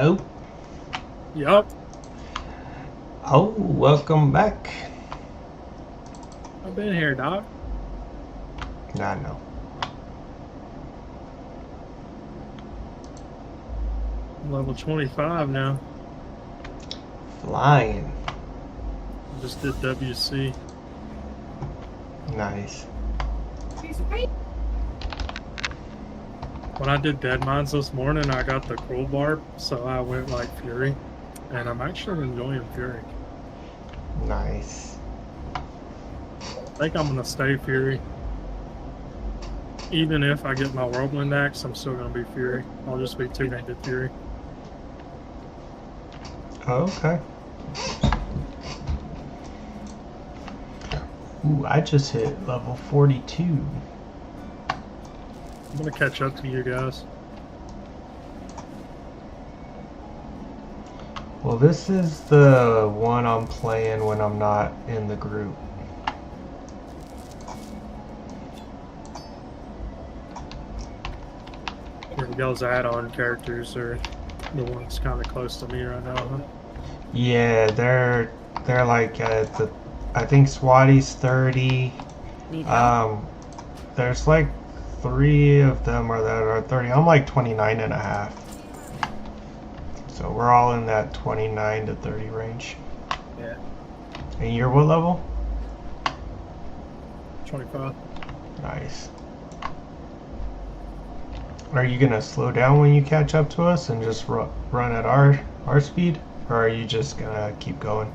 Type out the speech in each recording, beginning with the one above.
Hello. Yup. Oh, welcome back. I've been here, Doc. I know. I'm level 25 now. Flying. I just did WC. Nice. When I did Dead Mines this morning, I got the Cruel Barb, so I went like Fury. And I'm actually enjoying Fury. Nice. I think I'm going to stay Fury. Even if I get my Whirlwind Axe, I'm still going to be Fury. I'll just be two-handed Fury. Okay. Ooh, I just hit level 42. I'm going to catch up to you guys. Well, this is the one I'm playing when I'm not in the group. Your guys' add-on characters are the ones kind of close to me right now, huh? Yeah, they're like I think Swati's 30. There's like 3 of them that are 30. I'm like 29 and a half. So we're all in that 29 to 30 range. Yeah. And you're what level? 25. Nice. Are you gonna slow down when you catch up to us and just run at our speed? Or are you just gonna keep going?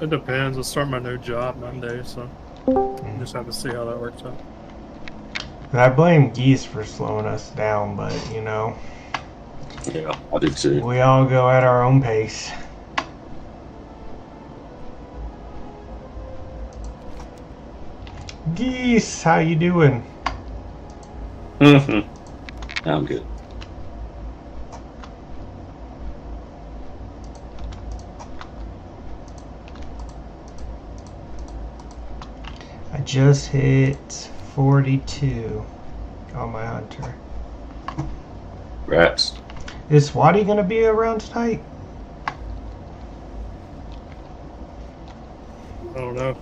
It depends. I'll start my new job Monday, so just have to see how that works out. I blame Geese for slowing us down, but you know. Yeah, I do too. We all go at our own pace. Geese, how you doing? I'm good. I just hit 42 on my hunter. Rats. Is Swati gonna be around tonight? I don't know.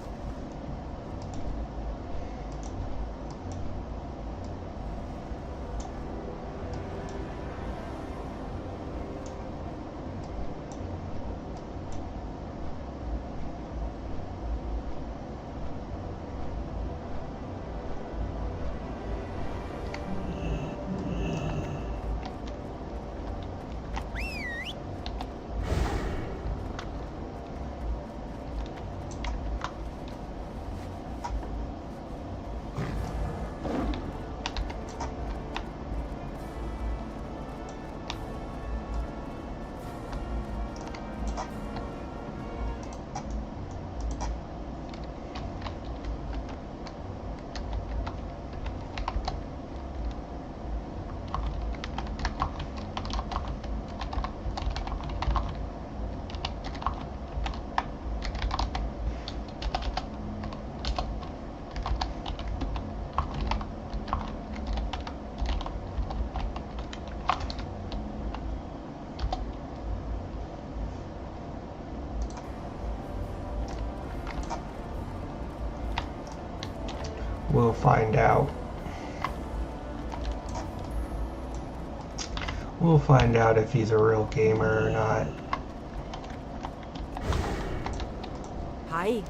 We'll find out. We'll find out if he's a real gamer or not. Hi.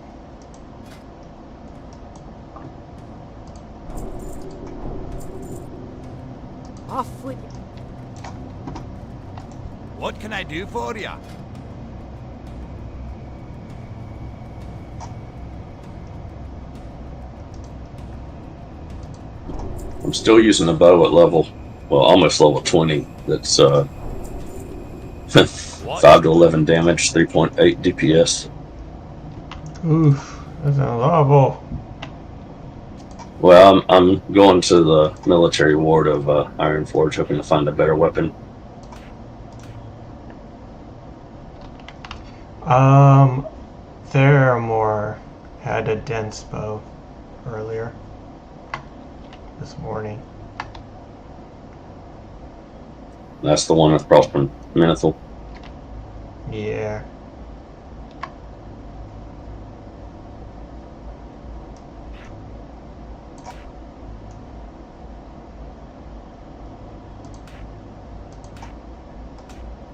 Off with you. What can I do for you? I'm still using a bow at almost level 20. That's 5 to 11 damage, 3.8 DPS. Oof, that's unlovable. Well, I'm going to the military ward of Iron Forge, hoping to find a better weapon. Theramore had a dense bow earlier this morning. That's the one across from Menethil. Yeah.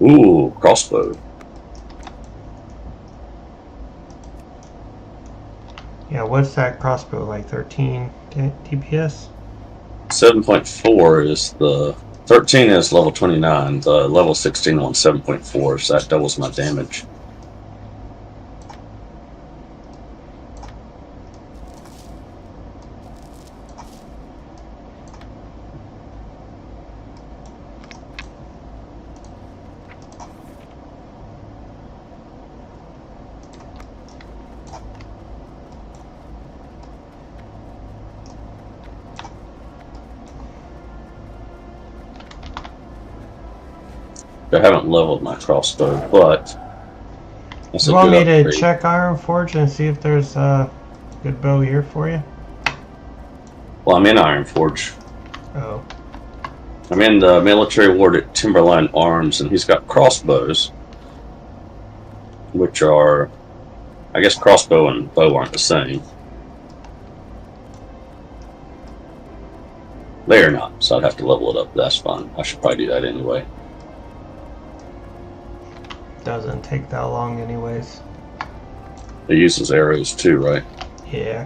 Ooh, crossbow. Yeah, what's that crossbow, like 13 DPS? 7.4 is the 13 is level 29. The level 16 on 7.4, so that doubles my damage. I haven't leveled my crossbow, but that's You a want good me to upgrade. check Iron Forge and see if there's a good bow here for you? Well, I'm in Iron Forge. Oh. I'm in the military ward at Timberline Arms, and he's got crossbows, which are, I guess crossbow and bow aren't the same. They are not, so I'd have to level it up. That's fine. I should probably do that anyway. Doesn't take that long anyways. It uses arrows too, right? Yeah.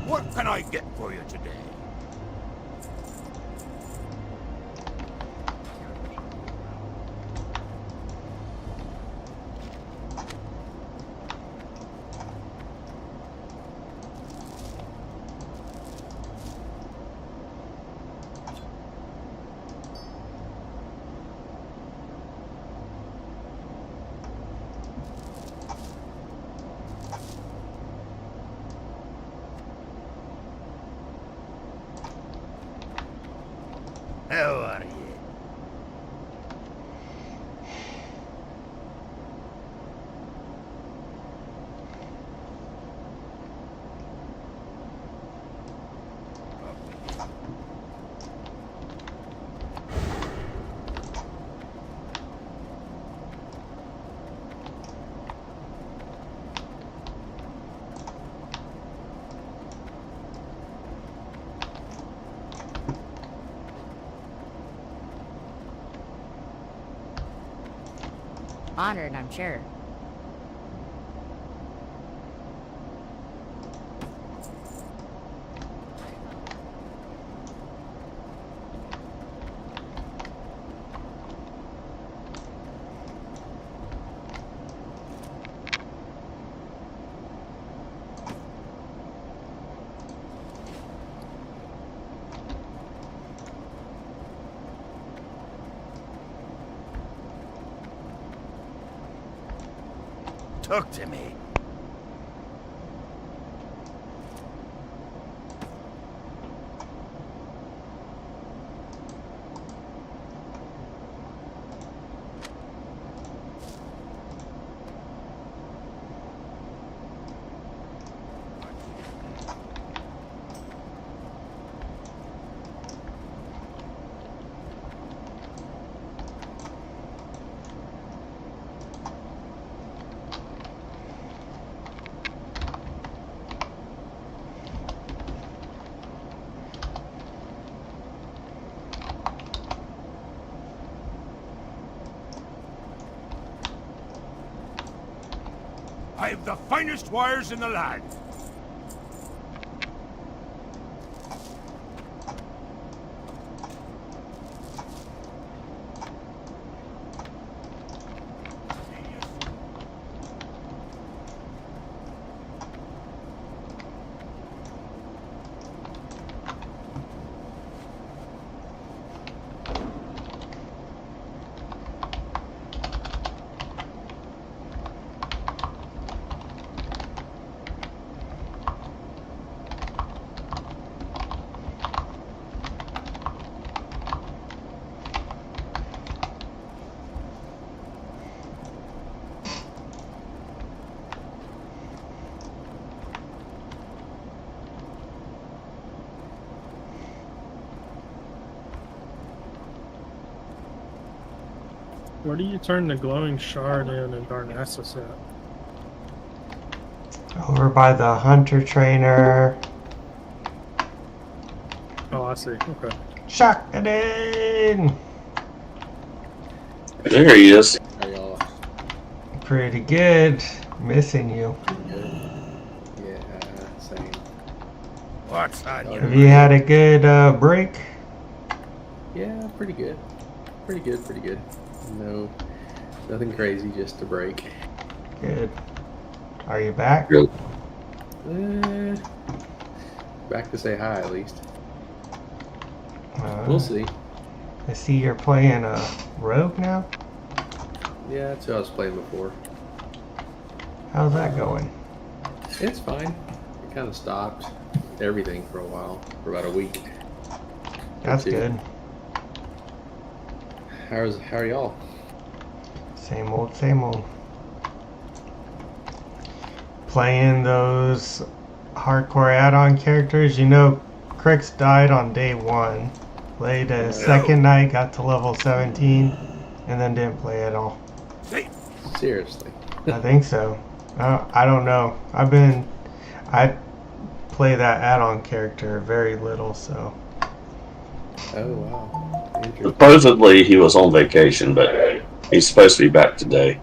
What can I get for you today? How are you? Honored, I'm sure. Talk to me. I've the finest wires in the land. Where do you turn the glowing shard in Darnassus at? Over by the hunter trainer. Oh, I see. Okay. Shotgun! There he is. How y'all? Pretty good. Missing you. Good. Yeah, same. What's on your Have you had a good break? Yeah, pretty good. Pretty good, pretty good. No, nothing crazy, just a break. Good. Are you back? Good. Back to say hi, at least. Uh, We'll see. I see you're playing a rogue now. Yeah, that's who I was playing before. How's that going? It's fine. It kind of stopped everything for a while, for about a week. That's Two. good. How are y'all? Same old, same old. Playing those hardcore add-on characters. You know, Crix died on day 1. Played a second night, got to level 17, and then didn't play at all. Seriously. I think so. I don't know. I play that add-on character very little, so. Oh, wow. Interesting. Supposedly he was on vacation, but he's supposed to be back today.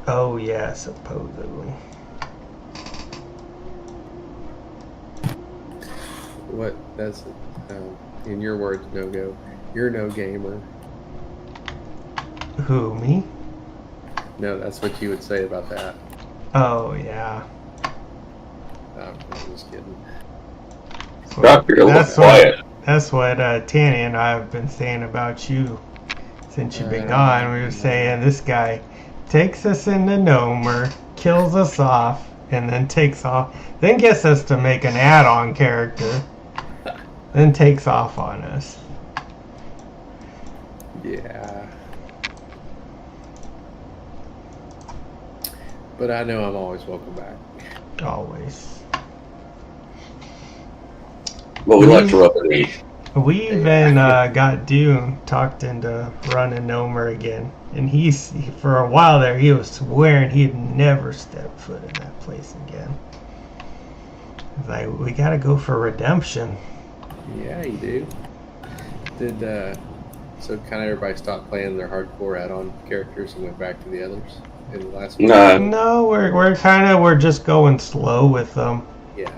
Oh yeah, supposedly. What? That's, in your words, no-go. You're no gamer. Who, me? No, that's what you would say about that. Oh yeah. I'm just kidding. Rock, you're a little quiet. That's what Tanny and I have been saying about you since you've been gone. We were saying this guy takes us into Nomer, kills us off, and then takes off. Then gets us to make an add-on character. Then takes off on us. Yeah. But I know I'm always welcome back. Always. But we like to rub it in. We even got Dune talked into running Nomer again. And for a while there, he was swearing he'd never step foot in that place again. It's like, we gotta go for redemption. Yeah, you do. Did, so kind of everybody stopped playing their hardcore add-on characters and went back to the others in the last week? No. No, we're just going slow with them. Yeah.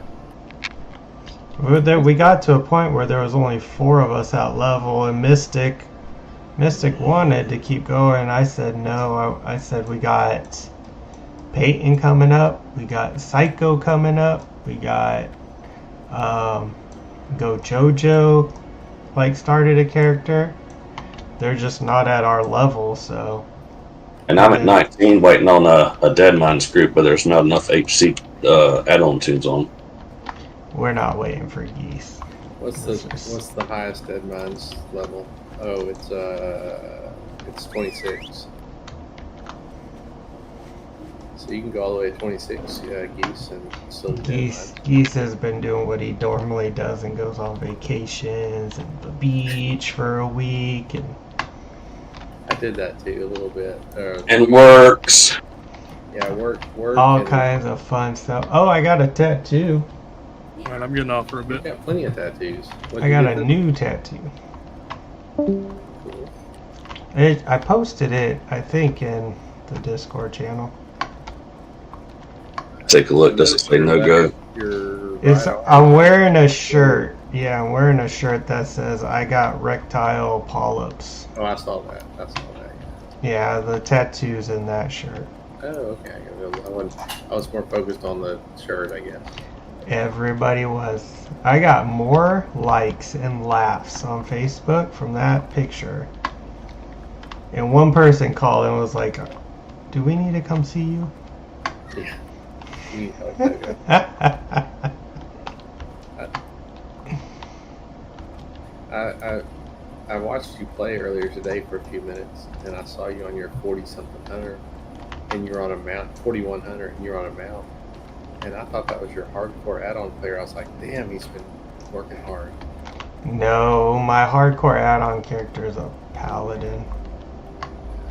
We got to a point where there was only 4 of us at level, and Mystic wanted to keep going. I said no. I said we got Peyton coming up, we got Psycho coming up, we got Go Jojo started a character. They're just not at our level, so. And I'm at 19 waiting on a Dead Minds group, but there's not enough HC add-on tunes on. We're not waiting for geese. What's the highest Dead Minds level? Oh, it's 26. So you can go all the way to 26 geese and still do Dead Minds. Geese has been doing what he normally does and goes on vacations and the beach for a week, and I did that too a little bit. And works. Yeah, work. all and kinds of fun stuff. Oh, I got a tattoo. Alright, I'm getting off for a bit. got plenty of tattoos. I got a new tattoo. Cool. I posted it, I think, in the Discord channel. Take a look. Does it say no go? I'm wearing a shirt. Yeah, I'm wearing a shirt that says I got rectile polyps. Oh, I saw that. Yeah, the tattoo's in that shirt. Oh, okay. I was more focused on the shirt, I guess. Everybody was. I got more likes and laughs on Facebook from that picture. And one person called and was like, do we need to come see you? Yeah. You need help, okay. I watched you play earlier today for a few minutes, and I saw you on your 40-something hunter, and you're on a mount, 4100, and you're on a mount. And I thought that was your hardcore add-on player. I was like, damn, he's been working hard. No, my hardcore add-on character is a paladin.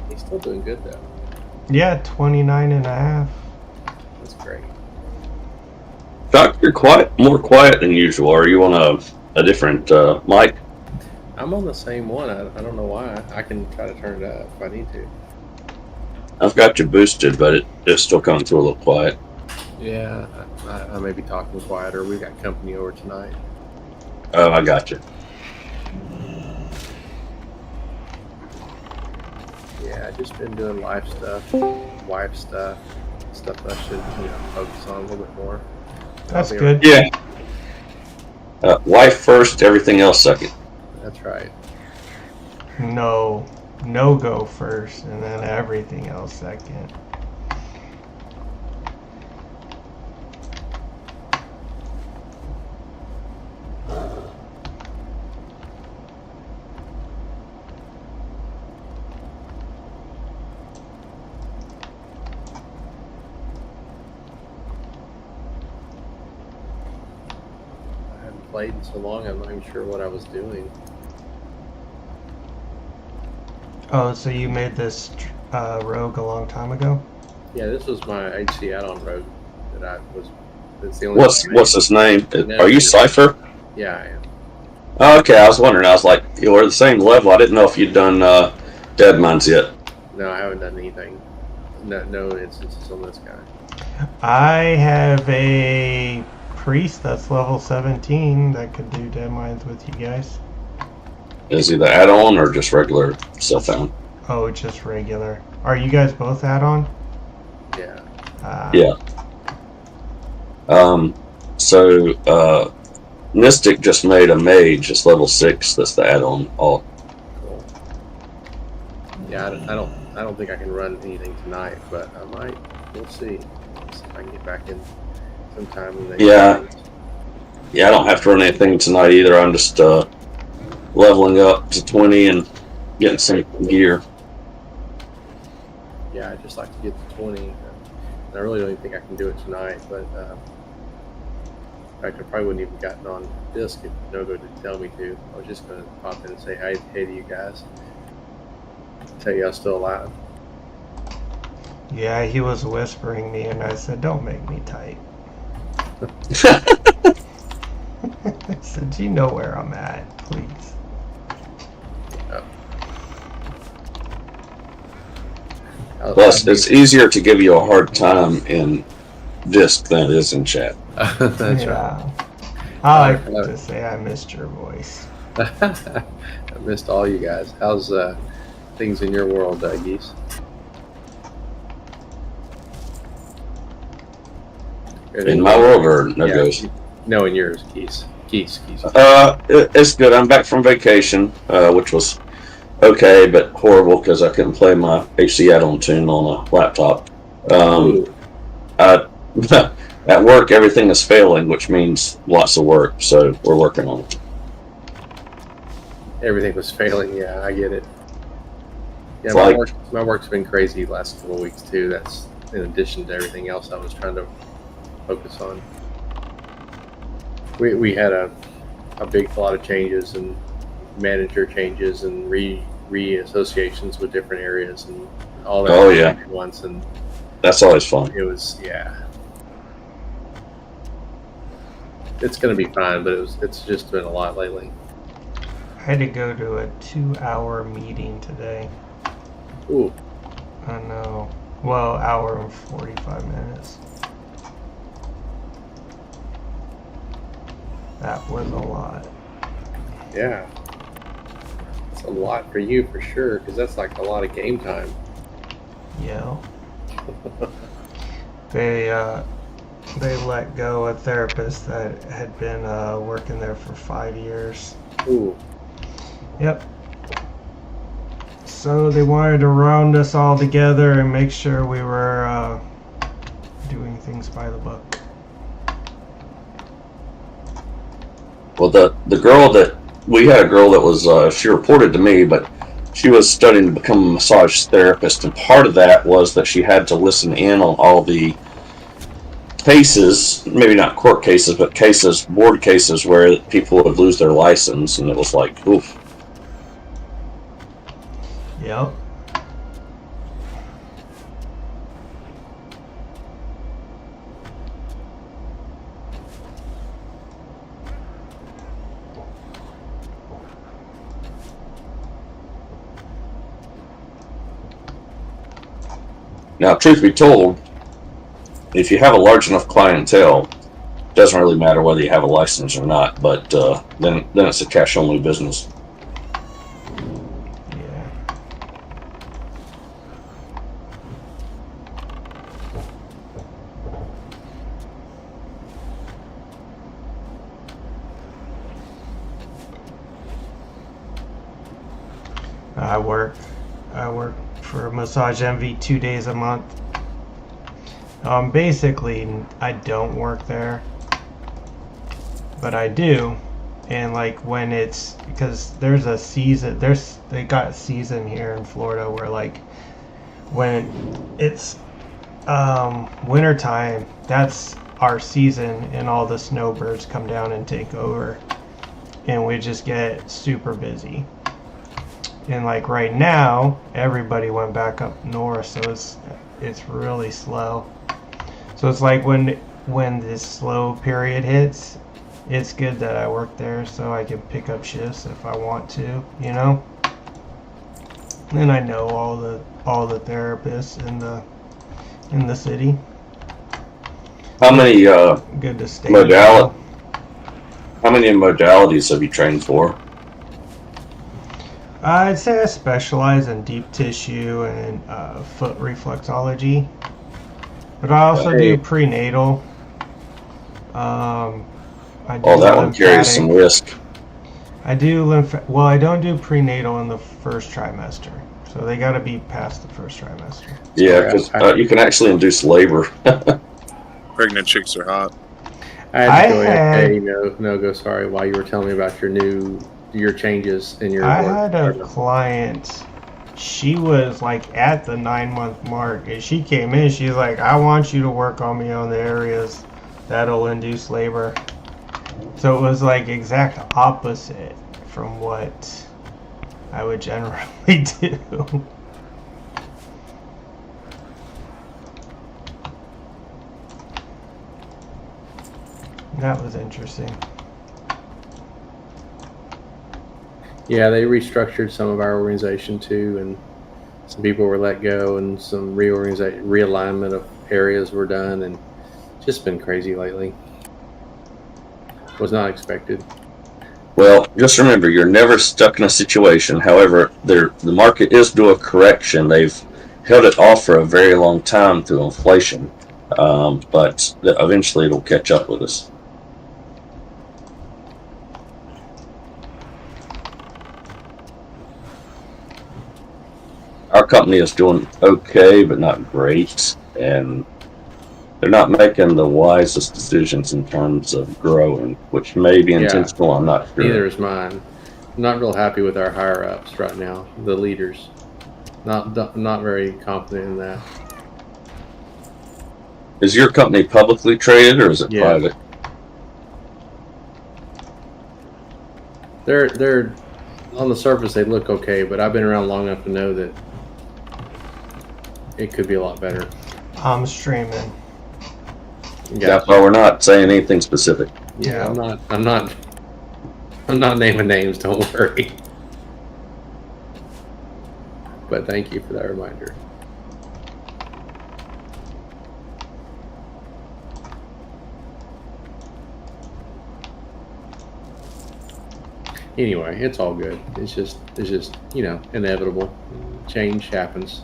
He's still doing good though. Yeah, 29 and a half. That's great. Doc, you're more quiet than usual. Are you on a different mic? I'm on the same one. I don't know why. I can try to turn it up if I need to. I've got you boosted, but it's still coming through a little quiet. Yeah, I may be talking quieter. We got company over tonight. Oh, I got you. Yeah, just been doing life stuff, wife stuff that I should focus on a little bit more. That's good. Yeah. Wife first, everything else second. That's right. No go first, and then everything else second. I haven't played in so long. I'm not even sure what I was doing. Oh, so you made this rogue a long time ago? Yeah, this was my HC add-on rogue that I was. That's the only. What's his name? No, Are you Cypher? Yeah, I am. Oh, okay, I was wondering. I was like, you were the same level. I didn't know if you'd done Dead Mines yet. No, I haven't done anything. No instances on this guy. I have a priest that's level 17 that could do dead mines with you guys. Is he the add-on or just regular self-found? Oh, just regular. Are you guys both add-on? Yeah. Yeah. So Mystic just made a mage. It's level 6. That's the add-on. All. Cool. Yeah, I don't think I can run anything tonight, but I might. We'll see. See if I can get back in sometime. In the Yeah. Yeah, I don't have to run anything tonight either. I'm just leveling up to 20 and getting some gear. Yeah, I'd just like to get to 20. I really don't even think I can do it tonight, but in fact, I probably wouldn't even gotten on disc if Nogo didn't tell me to. I was just going to pop in and say hey to you guys. Tell you I was still alive. Yeah, he was whispering me, and I said, "Don't make me tight." I said, "You know where I'm at, please." Plus, it's easier to give you a hard time in disc than it is in chat. That's right. I like to say I missed your voice. I missed all you guys. How's things in your world, Geese? In my world or Nogo's? No, in yours, Geese. Geese. It's good. I'm back from vacation, which was okay, but horrible because I couldn't play my HC add-on tune on a laptop. At work, everything is failing, which means lots of work, so we're working on it. Everything was failing. Yeah, I get it. Yeah, my work's been crazy the last couple of weeks too. That's in addition to everything else I was trying to focus on. We had a lot of changes and manager changes and re-associations with different areas and all that. Oh yeah. At once, and that's always fun. It was It's gonna be fine, but it's just been a lot lately. I had to go to a 2-hour meeting today. Ooh. I know. Well, hour and 45 minutes. That was a lot. Yeah. It's a lot for you for sure, because that's like a lot of game time. Yeah. They let go a therapist that had been working there for 5 years. Ooh. Yep. So they wanted to round us all together and make sure we were doing things by the book. Well, the girl that we had a girl that was she reported to me, but she was studying to become a massage therapist, and part of that was that she had to listen in on all the cases, maybe not court cases, but board cases where people would lose their license, and it was like, oof. Yep. Now, truth be told, if you have a large enough clientele, it doesn't really matter whether you have a license or not. But then it's a cash only business. Yeah. I work for Massage Envy 2 days a month. Basically, I don't work there, but I do. And like when it's, because there's a season, they got a season here in Florida where like when it's winter time, that's our season, and all the snowbirds come down and take over, and we just get super busy. And like right now, everybody went back up north, so it's really slow. So it's like when this slow period hits, it's good that I work there so I can pick up shifts if I want to, you know. And I know all the therapists in the city. How many Good to stay. How many modalities have you trained for? I'd say I specialize in deep tissue and foot reflexology, but I also do prenatal. I do That one carries some risk. I do well, I don't do prenatal in the first trimester, so they got to be past the first trimester. Yeah, because you can actually induce labor. Pregnant chicks are hot. I had to go ahead. Hey, no, sorry. While you were telling me about your changes in your I work. had a client, she was like at the 9-month mark, and she came in, she's like, I want you to work on me on the areas that'll induce labor. So it was like exact opposite from what I would generally do. That was interesting. Yeah, they restructured some of our organization too, and some people were let go, and some realignment of areas were done, and it's just been crazy lately. Was not expected. Well, just remember, you're never stuck in a situation. However, the market is due a correction. They've held it off for a very long time through inflation, but eventually it'll catch up with us. Our company is doing okay, but not great, and they're not making the wisest decisions in terms of growing, which may be intentional. I'm not sure. Neither is mine. I'm not real happy with our higher ups right now, the leaders. Not very confident in that. Is your company publicly traded or is it private? They're on the surface they look okay, but I've been around long enough to know that it could be a lot better. I'm streaming. Yeah, but we're not saying anything specific. Yeah, I'm not naming names, don't worry. But thank you for that reminder. Anyway, it's all good. It's just inevitable. Change happens.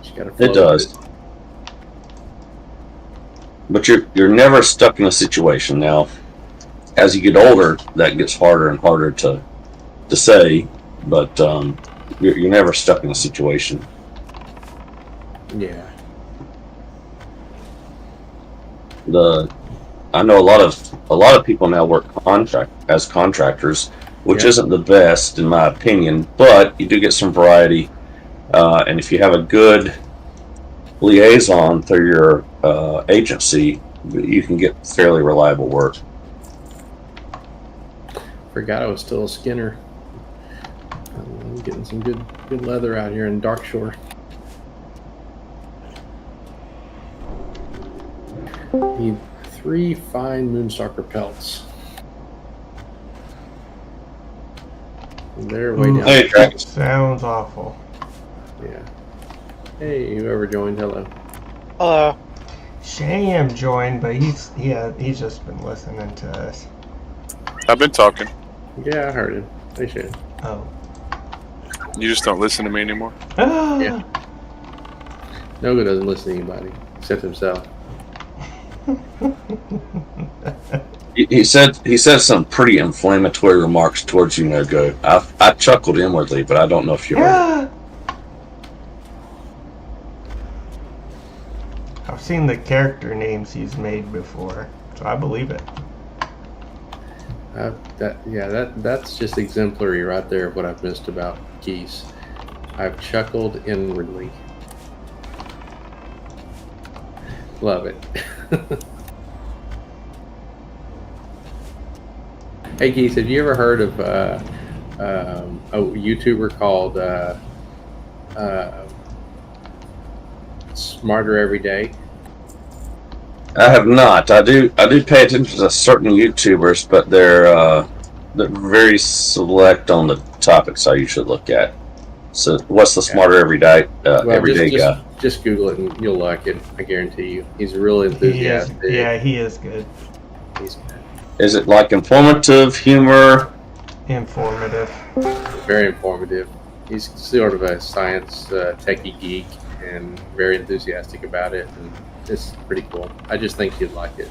Just gotta flow. It does. But you're never stuck in a situation. Now, as you get older, that gets harder and harder to say. But you're never stuck in a situation. Yeah. I know a lot of people now work as contractors, which isn't the best in my opinion. But you do get some variety, and if you have a good liaison through your agency, you can get fairly reliable work. Forgot I was still a skinner. I'm getting some good leather out here in Dark Shore. Need 3 fine Moonstalker pelts. They're way down. Hey, Travis. Sounds awful. Yeah. Hey, whoever joined, hello. Hello. Sham joined, but he's just been listening to us. I've been talking. Yeah, I heard him. They should. Oh. You just don't listen to me anymore. Yeah. Nogo doesn't listen to anybody except himself. He said some pretty inflammatory remarks towards you, Nogo. I chuckled inwardly, but I don't know if you heard. I've seen the character names he's made before, so I believe it. That's just exemplary right there of what I've missed about geese. I've chuckled inwardly. Love it. Hey Geese, have you ever heard of a YouTuber called Smarter Every Day? I have not. I do pay attention to certain YouTubers, but they're very select on the topics I usually look at. So, what's the Smarter Everyday guy? Just Google it and you'll like it. I guarantee you. He's really enthusiastic. He is good. He's good. Is it like informative, humor? Informative. Very informative. He's sort of a science techie geek and very enthusiastic about it, and it's pretty cool. I just think you'd like it.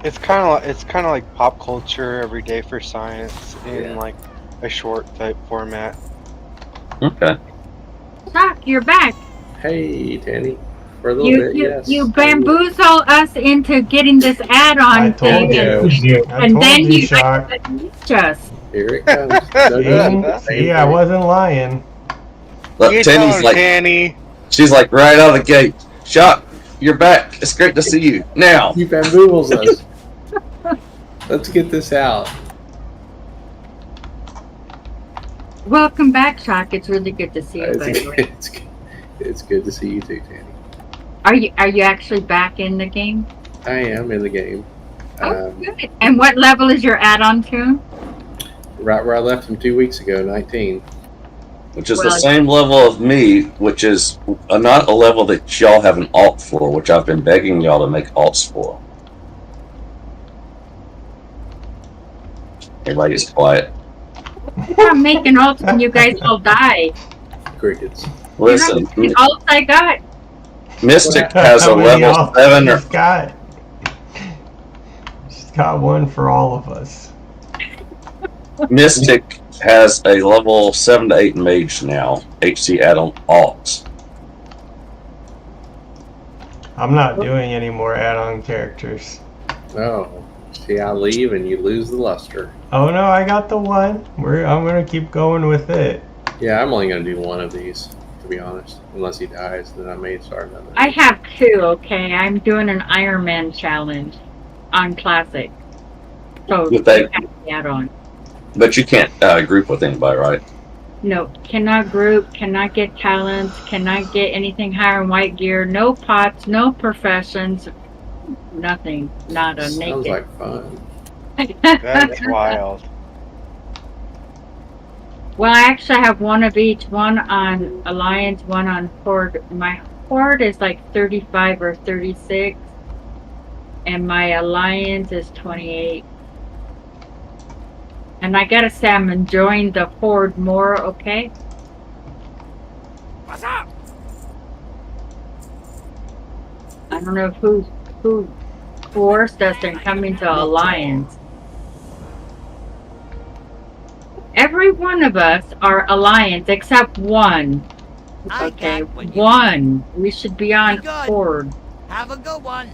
It's kind of like pop culture every day for science in like a short type format. Okay. Doc, you're back. Hey, Tanny. For a little bit, yes. You bamboozle us into getting this add-on I told thing, you. and then you Shock. reach us. Here it comes. See, I wasn't lying. Look, You Tanny's told like, Tanny. she's like right out of the gate. Shock, you're back. It's great to see you. Now. You bamboozles us. Let's get this out. Welcome back, Shock. It's really good to see you, by the way. It's good to see you too, Tanny. Are you actually back in the game? I am in the game. Oh, good. And what level is your add-on to? Right where I left him 2 weeks ago, 19. Which is the same level of me, which is not a level that y'all have an alt for, which I've been begging y'all to make alts for. Everybody's quiet. I'm making ults when you guys all die. Crickets. Listen, You know how many ults I got? Mystic has a How many level else 7 or... She's got one for all of us. Mystic has a level 7 to 8 mage now. HC add-on alts. I'm not doing any more add-on characters. Oh, see, I leave and you lose the luster. Oh no, I got the one. I'm gonna keep going with it. Yeah, I'm only going to do one of these, to be honest. Unless he dies, then I may start another. I have two, okay? I'm doing an Iron Man challenge on Classic. So, With that- add-on. But you can't group with anybody, right? No, cannot group, cannot get talents, cannot get anything higher in white gear, no pots, no professions, nothing, not a Sounds naked. like fun. That's wild. Well, I actually have one of each, one on Alliance, one on Horde. My Horde is like 35 or 36, and my Alliance is 28. And I gotta say, I'm enjoying the Horde more, okay? What's up? I don't know who forced us in coming to Alliance. Every one of us are Alliance except one. Okay, one. We should be on Horde. Have a good one.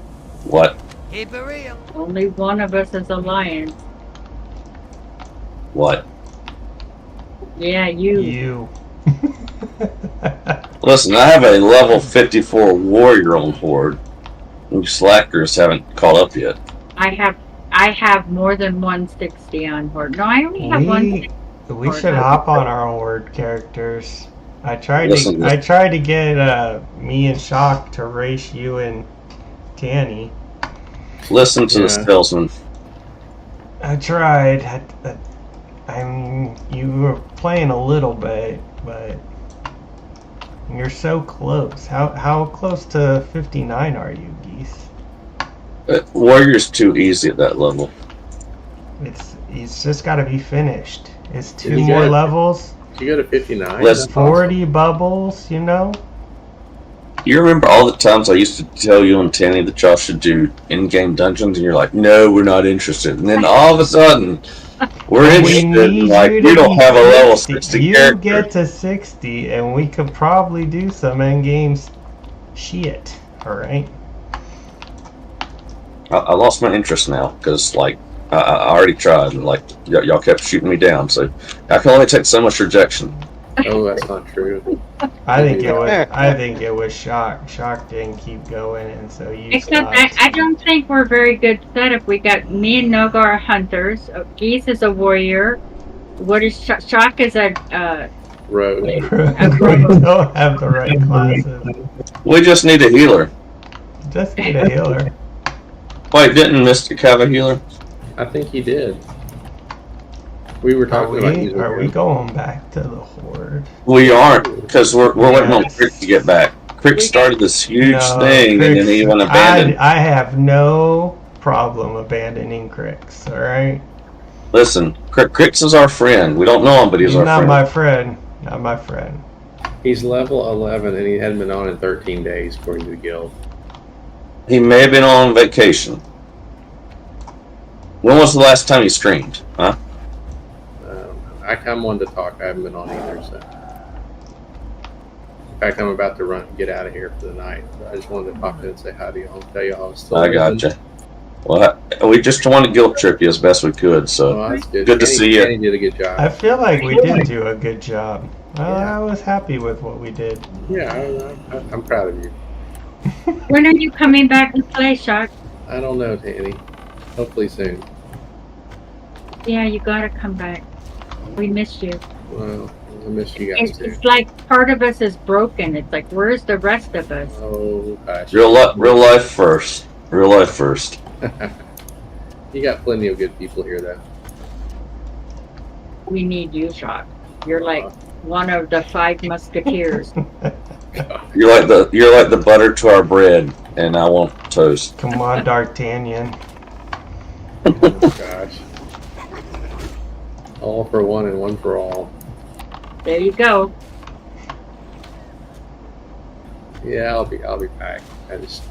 What? Keep it real. Only one of us is Alliance. What? Yeah, you. You. Listen, I have a level 54 warrior on Horde. You slackers haven't caught up yet. I have more than 160 on Horde. No, I only have 160. We should hop on our Horde characters. I tried Listen, to get me and Shock to race you and Tanny. Listen to the salesman. I tried. You were playing a little bit, but You're so close. How close to 59 are you, Geese? Warrior's too easy at that level. It's just got to be finished. It's Did 2 you more get- levels. Did you go to 59? Let's- That's 40 bubbles, you know? You remember all the times I used to tell you and Tanny that y'all should do in-game dungeons, and you're like, "No, we're not interested." And then all of a sudden, we're We interested. need And like, you you to don't be have a level 60. 60 You character. get to 60, and we could probably do some in-game shit. All right. I lost my interest now because like I already tried, and like y'all kept shooting me down. So I can only take so much rejection. Oh, that's not true. I think it was Shock. Shock didn't keep going, and so you Except stopped. I don't think we're very good setup. We got me and Nogo are hunters. Geese is a warrior. What is Shock is a Road. We don't have the right classes. We just need a healer. Just need a healer. Wait, didn't Mystic have a healer? I think he did. We were Are talking about we, using are we him. going back to the horde? We aren't because we're waiting on Yes. Crick to get back. Crick started this huge No, thing, and then Cricks- he went abandoned. I have no problem abandoning Cricks, alright? Listen, Cricks is our friend. We don't know him, but he's our not friend. my friend. Not my friend. He's level 11 and he hadn't been on in 13 days according to the guild. He may have been on vacation. When was the last time he streamed? Huh? I come one to talk. I haven't been on either. So, in fact, I'm about to get out of here for the night. I just wanted to pop in and say hi to y'all. Tell y'all I was still. I gotcha. Well, we just wanted to guilt trip you as best we could. So Oh, that's good. Good to see ya. Kenny did a good job. I feel like we did do a good job. I was happy with what we did. Yeah, I'm proud of you. when are you coming back to play, Shock? I don't know, Tanny. Hopefully soon. Yeah, you gotta come back. We missed you. Well, I miss you guys too. It's like part of us is broken. It's like, where's the rest of us? Oh gosh. real life first. Real life first. You got plenty of good people here, though. We need you, Shock. You're like one of the 5 musketeers. You're like the butter to our bread, and I want toast. Come on, D'Artagnan. Oh gosh. All for one and one for all. There you go. Yeah, I'll be back. I just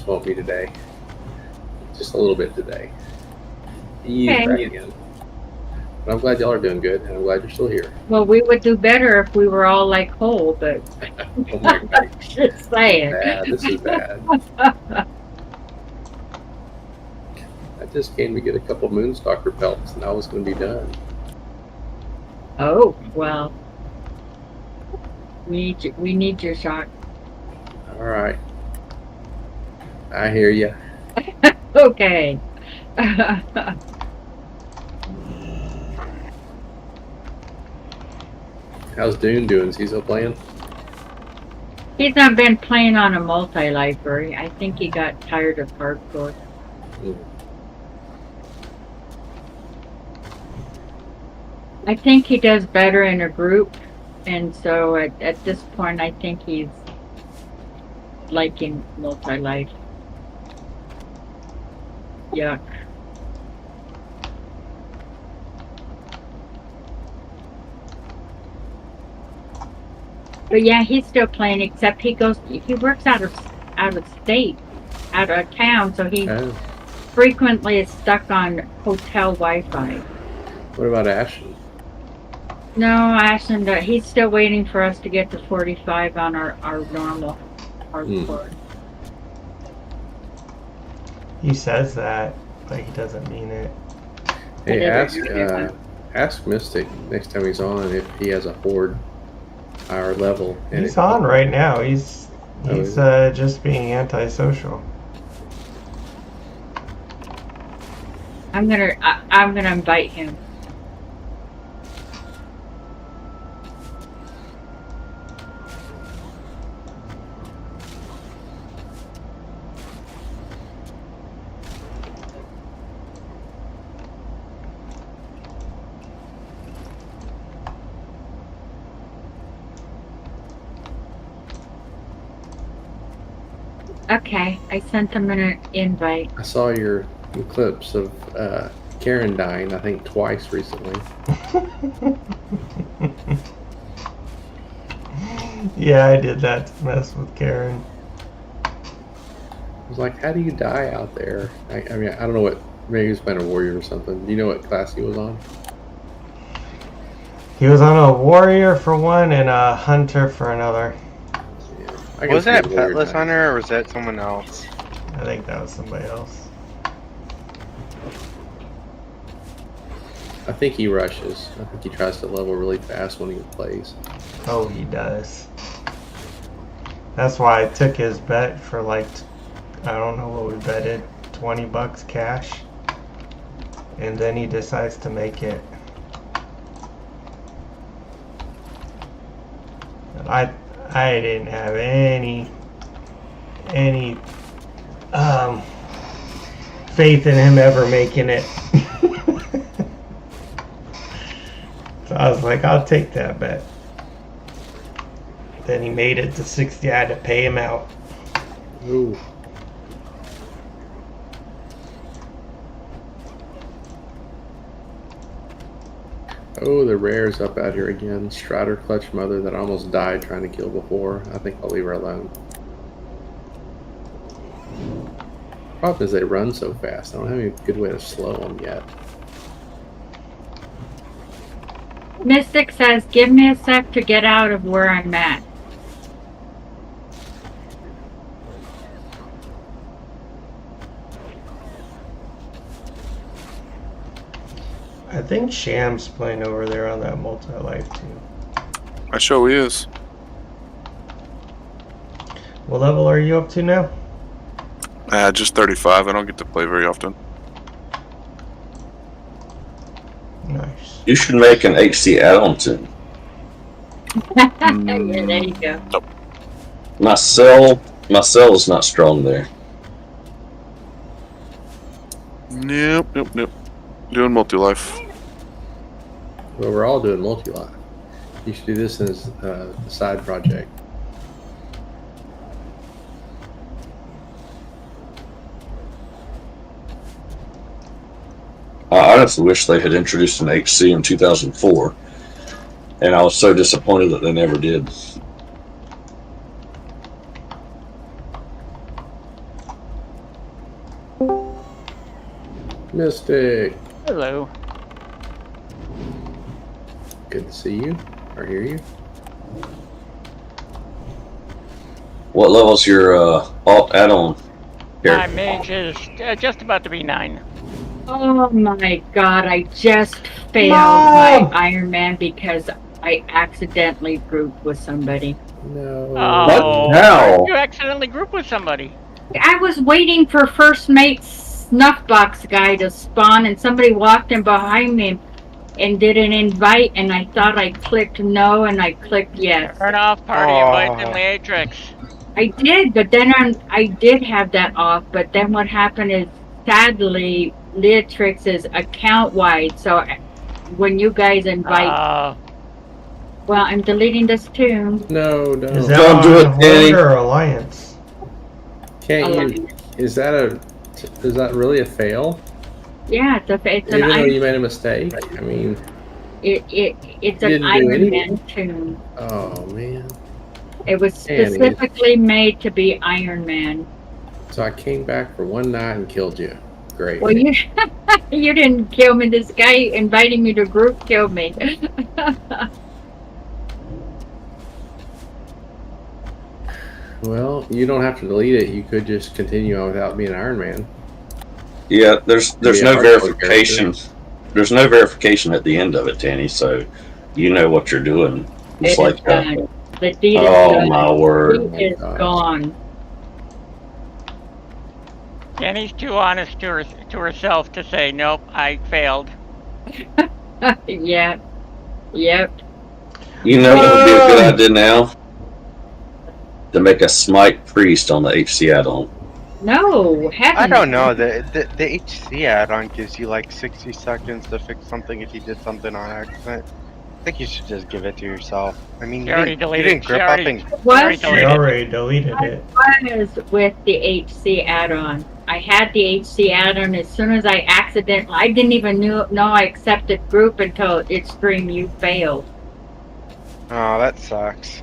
won't be today. Just a little bit today. Ease Okay. back again. But I'm glad y'all are doing good, and I'm glad you're still here. Well, we would do better if we were all like whole, but Oh my god, just saying. bad. This is bad. I just came to get a couple Moonstalker pelts, and I was going to be done. Oh, well. We need your Shock. All right. I hear you. Okay. How's Dune doing? Is he still playing? He's not been playing on a multi-library. I think he got tired of hardcore. Mm. I think he does better in a group, and so at this point, I think he's liking multi-life. Yuck. But yeah, he's still playing, except he works out of state, out of town, so he Oh. frequently is stuck on hotel Wi-Fi. What about Ashton? No, Ashton, he's still waiting for us to get to 45 on our normal hardcore. He says that, but he doesn't mean it. Hey, Whatever. ask Mystic next time he's on if he has a horde higher level. And He's on right now. He's Oh, is he? just being antisocial. I'm gonna invite him. Okay, I sent him an invite. I saw your clips of Karen dying, I think twice recently. Yeah, I did that to mess with Karen. I was like, how do you die out there? I mean, I don't know what, maybe he was playing a warrior or something. Do you know what class he was on? He was on a warrior for one and a hunter for another. Yeah. I guess Was that he warrior Petless died. Hunter or was that someone else? I think that was somebody else. I think he rushes. I think he tries to level really fast when he plays. Oh, he does. That's why I took his bet for like, I don't know what we betted, $20 cash. And then he decides to make it. And I didn't have any faith in him ever making it. So I was like, I'll take that bet. Then he made it to 60. I had to pay him out. Ooh. Oh, the rare's up out here again. Strider Clutch Mother that almost died trying to kill before. I think I'll leave her alone. Problem is they run so fast. I don't have any good way to slow them yet. Mystic says, give me a sec to get out of where I'm at. I think Sham's playing over there on that multi-life too. I sure is. What level are you up to now? Just 35. I don't get to play very often. Nice. You should make an HC add-on tune. Yeah, there you go. My cell is not strong there. Nope. Doing multi-life. Well, we're all doing multi-life. You should do this as a side project. I honestly wish they had introduced an HC in 2004, and I was so disappointed that they never did. Mystic, Hello. good to see you or hear you. What level's your alt add-on here? My mage is just about to be 9. Oh my god, I just failed my Iron Man because I accidentally grouped with somebody. No. Oh, What? How? you accidentally grouped with somebody. I was waiting for first mate snuff box guy to spawn and somebody walked in behind me and did an invite and I thought I clicked no and I clicked yes. Turn off party invite in Matrix. I did, but then I did have that off, but then what happened is sadly Leatrix is account wide, so when you guys invite well, I'm deleting this too. No. Is that Don't on do it, Horde Danny. or Alliance? Can't you? Is that really a fail? Yeah, it's an Even though Iron you made a mistake? I mean, it's You an didn't do Iron anything? Man tune. oh man. It was Danny. specifically made to be Iron Man. So I came back for one night and killed you. Great. Well, you you didn't kill me. This guy inviting me to group killed me. Well, you don't have to delete it. You could just continue on without being Iron Man. Yeah, there's Yeah, no hardcore verification. There's no verification at the end of it, Tanny. So you know what you're doing. It's It like, is done. The deed is oh done. my The word! deed is gosh. gone. Jenny's too honest to herself to say, nope, I failed. Yeah. Yep. You know what would be a good idea now? To make a smite priest on the HC add-on. No, heaven. I don't know. The HC add-on gives you like 60 seconds to fix something if you did something on accident. I think you should just give it to yourself. I mean, She you already didn't, you deleted. didn't She grip already, up and Was She deleted. already deleted it. was with the HC add-on. I had the HC add-on as soon as I I didn't even know I accepted group until it screamed you failed. Oh, that sucks.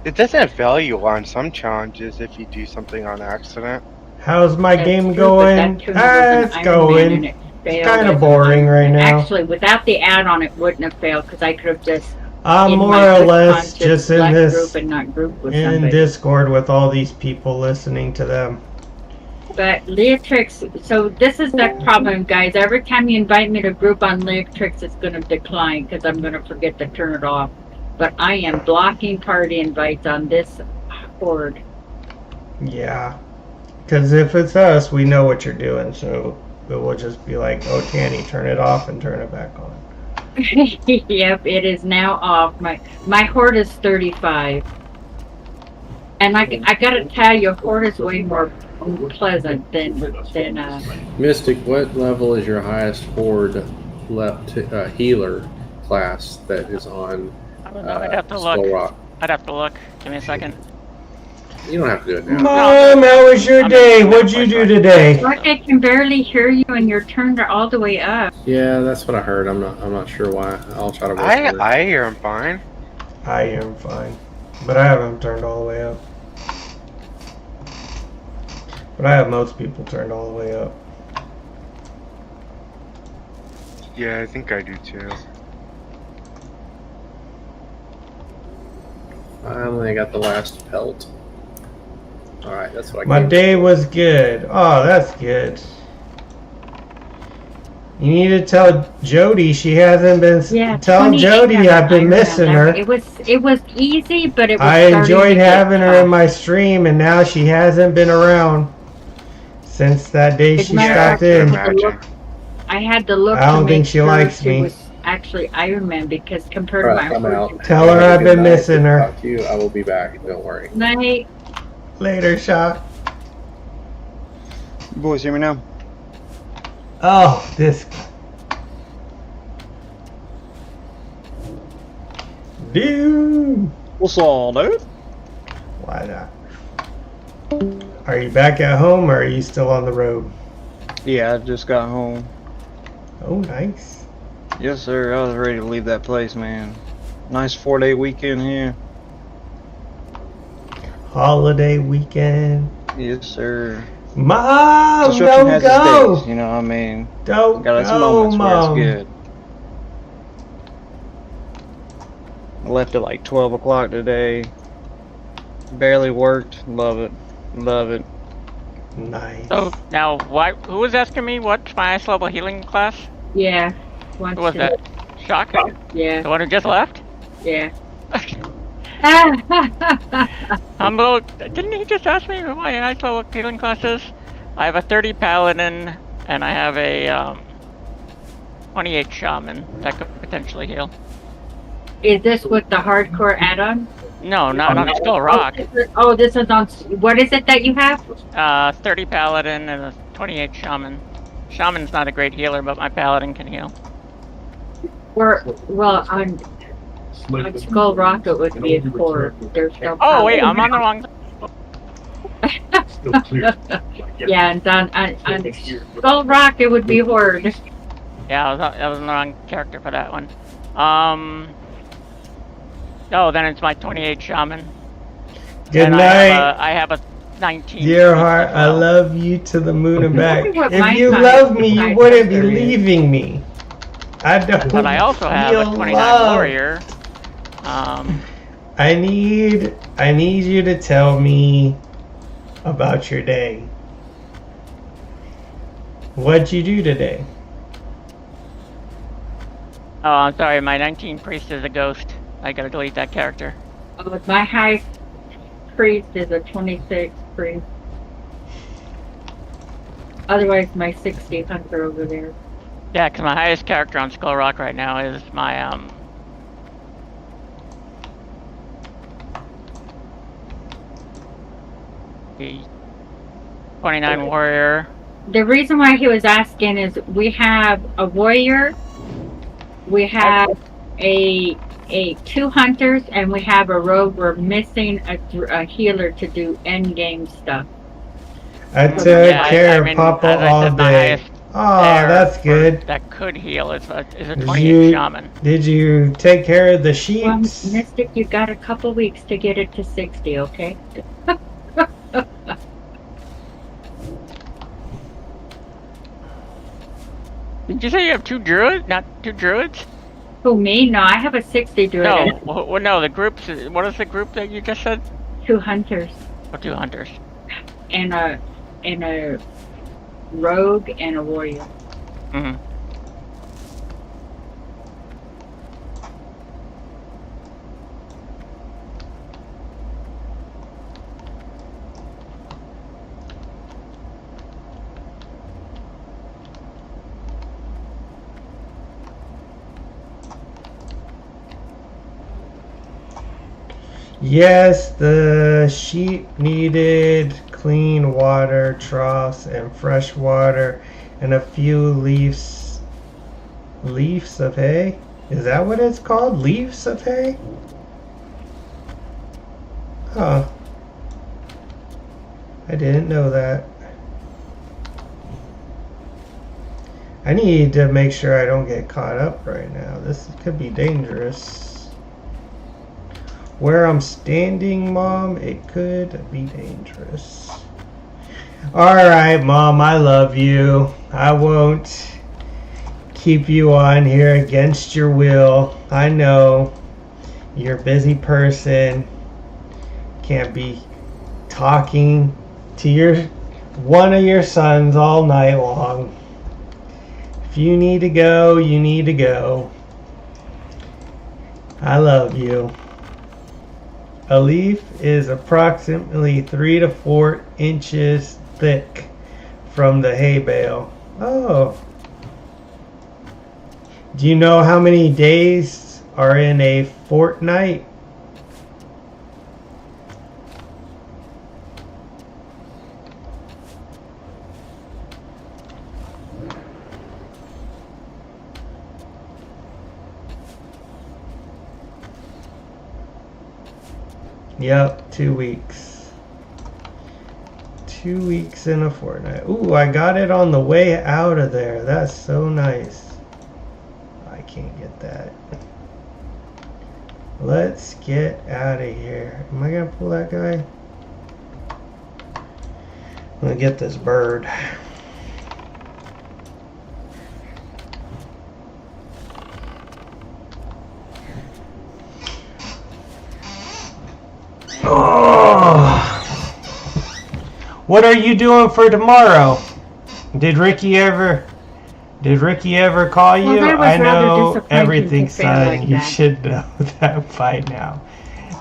It doesn't fail you on some challenges if you do something on accident. How's my That's game true, but going? that tune was It's an Iron Man going. and it It's failed kind as of an boring Iron right Man. now. Actually, without the add-on, it wouldn't have failed because I could have just I'm in more my or good less conscience just in left this group and not group with in somebody. Discord with all these people listening to them. But Leatrix, so this is the problem, guys. Every time you invite me to group on Leatrix, it's going to decline because I'm going to forget to turn it off. But I am blocking party invites on this board. Yeah. Because if it's us, we know what you're doing, so it will just be like, oh, Tanny, turn it off and turn it back on. Yep, it is now off. My horde is 35. And I gotta tell you, horde is way more pleasant than Mystic, what level is your highest horde healer class that is on I don't know. I'd have to Skull look. Rock? I'd have to look. Give me a second. You don't have to do it now. Mom, how was your I'm day? in What'd you do today? like I can barely hear you and you're turned all the way up. Yeah, that's what I heard. I'm not sure why. I'll try to work on it. I hear him fine. I am fine. But I have them turned all the way up. But I have most people turned all the way up. Yeah, I think I do too. Finally, I got the last pelt. Alright, that's what I My came day for. was good. Oh, that's good. You need to tell Jody she hasn't been. Yeah, Tell 28 Jody I've been Iron Man. missing her. It was easy, but it was I starting to enjoyed get having her in tough. my stream, and now she hasn't been around since that day As a she matter of stopped fact, in. Imagine. I had to look I to don't make think she sure likes she me. was actually Iron Man because compared Alright, to I'm my out. Tell her Have a I've good been night. missing Good to her. Talk to you. I will be back. Don't worry. night. Later, Shaw. You boys hear me now? Oh, this. Dude. What's on, dude? Why not? Are you back at home or are you still on the road? Yeah, I just got home. Oh, nice. Yes, sir. I was ready to leave that place, man. Nice 4-day weekend here. Holiday weekend. Yes, sir. Mom, Construction don't has its go. days, you know what I mean? Don't Got its go, moments where Mom. it's good. I left at like 12 o'clock today. Barely worked. Love it. Love it. Nice. So now, who was asking me what's my highest level healing class? Yeah. Who was that? Shock? Yeah. The one who just left? Yeah. Didn't he just ask me what my highest level healing class is? I have a 30 paladin and I have a 28 shaman that could potentially heal. Is this with the hardcore add-on? No, not on Skull Rock. Oh, this is on. What is it that you have? 30 paladin and a 28 shaman. Shaman's not a great healer, but my paladin can heal. Well, on Skull Rock it would be a core. There's no. Oh wait, I'm on the wrong. Yeah, and on Skull Rock it would be horde. Yeah, I was on the wrong character for that one. Oh, then it's my 28 shaman. Good And night. I have a 19. Dear priest heart, as I well. love you to the moon and back. wonder what my If you size- love me, you size wouldn't be character is. leaving me. I don't But I also have a feel 29 love. warrior. I need you to tell me about your day. What'd you do today? Oh, I'm sorry, my 19 priest is a ghost. I gotta delete that character. My high priest is a 26 priest. Otherwise, my 60 hunter over there. Yeah, because my highest character on Skull Rock right now is my the 29 warrior. The reason why he was asking is we have a warrior We have a 2 hunters and we have a rogue. We're missing a healer to do end game stuff. I took Yeah, care I of mean, Papa as I all said, my day. highest Oh, there that's good. that could heal is a Did 28 shaman. Did you take care of the Well, sheeps? Mystic, you got a couple weeks to get it to 60, okay? Did you say you have 2 druids? Not 2 druids? Who, me? No, I have a 60 druid. No, well, no, the groups. What is the group that you just said? 2 hunters. Oh, 2 hunters. And a rogue and a warrior. Mm-hmm. Yes, the sheep needed clean water troughs and fresh water and a few leaves of hay. Is that what it's called? Leaves of hay? Huh. I didn't know that. I need to make sure I don't get caught up right now. This could be dangerous. Where I'm standing, Mom, it could be dangerous. Alright, Mom, I love you. I won't keep you on here against your will. I know you're a busy person. Can't be talking to one of your sons all night long. If you need to go, you need to go. I love you. A leaf is approximately 3 to 4 inches thick from the hay bale. Oh. Do you know how many days are in a fortnight? Yep, 2 weeks. 2 weeks in a fortnight. Ooh, I got it on the way out of there. That's so nice. I can't get that. Let's get out of here. Am I gonna pull that guy? I'm gonna get this bird. Oh. What are you doing for tomorrow? Did Ricky ever call you? Well, that was I know rather disappointing everything, to fail son. like You that. should know that by now.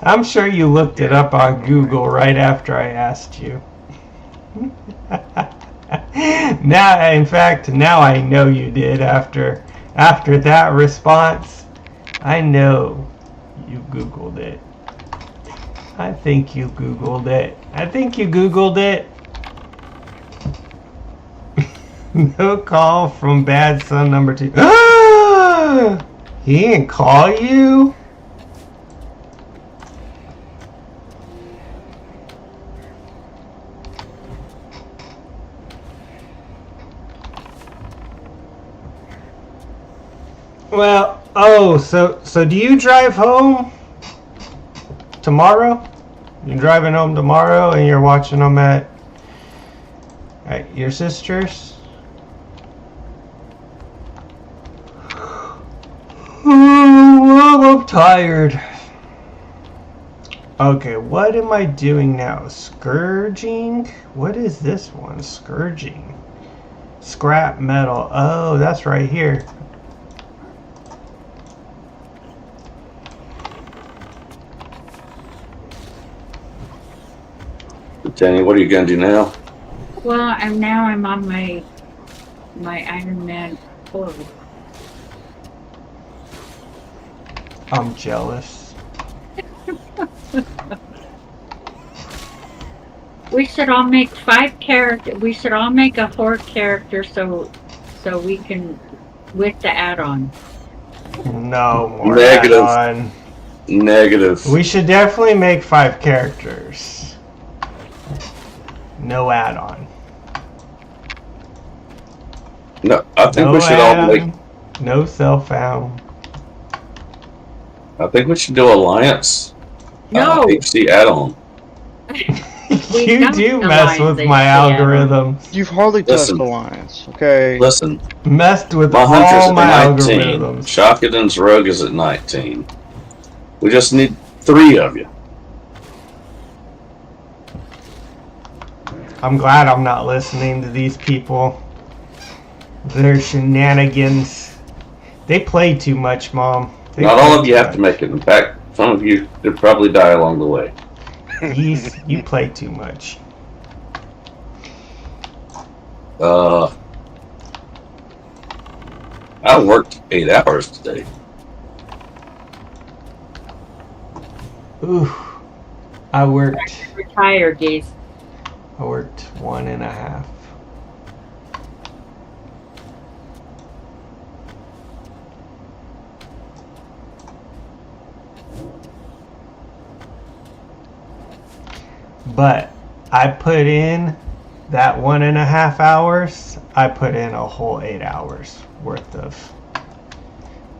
I'm sure you looked it up on Google right after I asked you. Now, in fact, now I know you did after that response. I know you Googled it. I think you Googled it. No call from bad son number 2. He didn't call you? Well, oh, so do you drive home tomorrow? You're driving home tomorrow and you're watching them at your sister's? Oh, I'm tired. Okay, what am I doing now? Scourging? What is this one? Scourging. Scrap metal. Oh, that's right here. Danny, what are you gonna do now? Well, I'm on my Iron Man forward. I'm jealous. We should all make 5 characters. We should all make a horde character so we can with the add-on. No more Negative. add-on. Negative. We should definitely make 5 characters. No add-on. No, I think No we should all make. add-on. No self-found. I think we should do Alliance. No. HC add-on. You don't do know mess lines with my they say add-on. algorithms. You've hardly touched Listen. Alliance, okay? Listen, Messed with my Hunter's all at my 19. algorithms. Shockedon's Rogue is at 19. We just need 3 of you. I'm glad I'm not listening to these people. Their shenanigans. They play too much, Mom. They Not play all of you too have to make it. In fact, some of you could probably die along the way. You play too much. I worked 8 hours today. Ooh. I worked Retired, geez. 1.5. But I put in that 1.5 hours. I put in a whole 8 hours worth of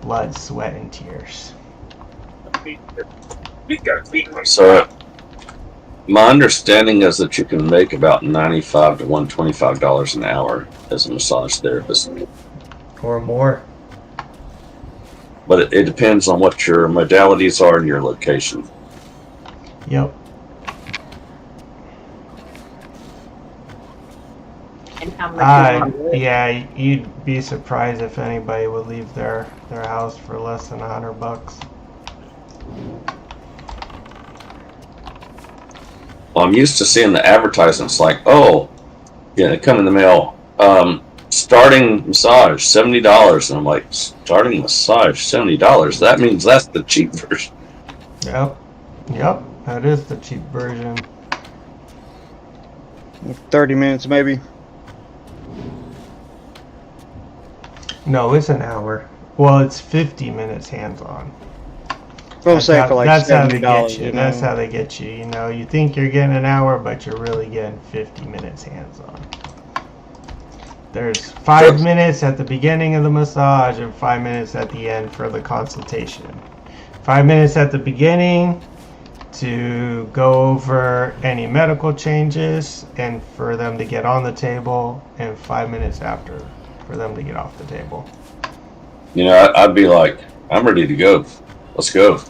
blood, sweat, and tears. So, my understanding is that you can make about $95 to $125 an hour as a massage therapist. Or more. But it depends on what your modalities are and your location. Yep. And how much you want. Yeah, you'd be surprised if anybody would leave their house for less than $100. Well, I'm used to seeing the advertisements like, oh, yeah, they come in the mail. Starting massage, $70. And I'm like, starting massage, $70? That means that's the cheap version. Yep. Yep. That is the cheap version. 30 minutes maybe. No, it's an hour. Well, it's 50 minutes hands-on. I'm saying for like that's how they $70. get you. You That's know? how they get you. You know, you think you're getting an hour, but you're really getting 50 minutes hands-on. There's 5 minutes at the beginning of the massage and 5 minutes at the end for the consultation. 5 minutes at the beginning to go over any medical changes and for them to get on the table, and 5 minutes after for them to get off the table. You know, I'd be like, I'm ready to go. Let's go.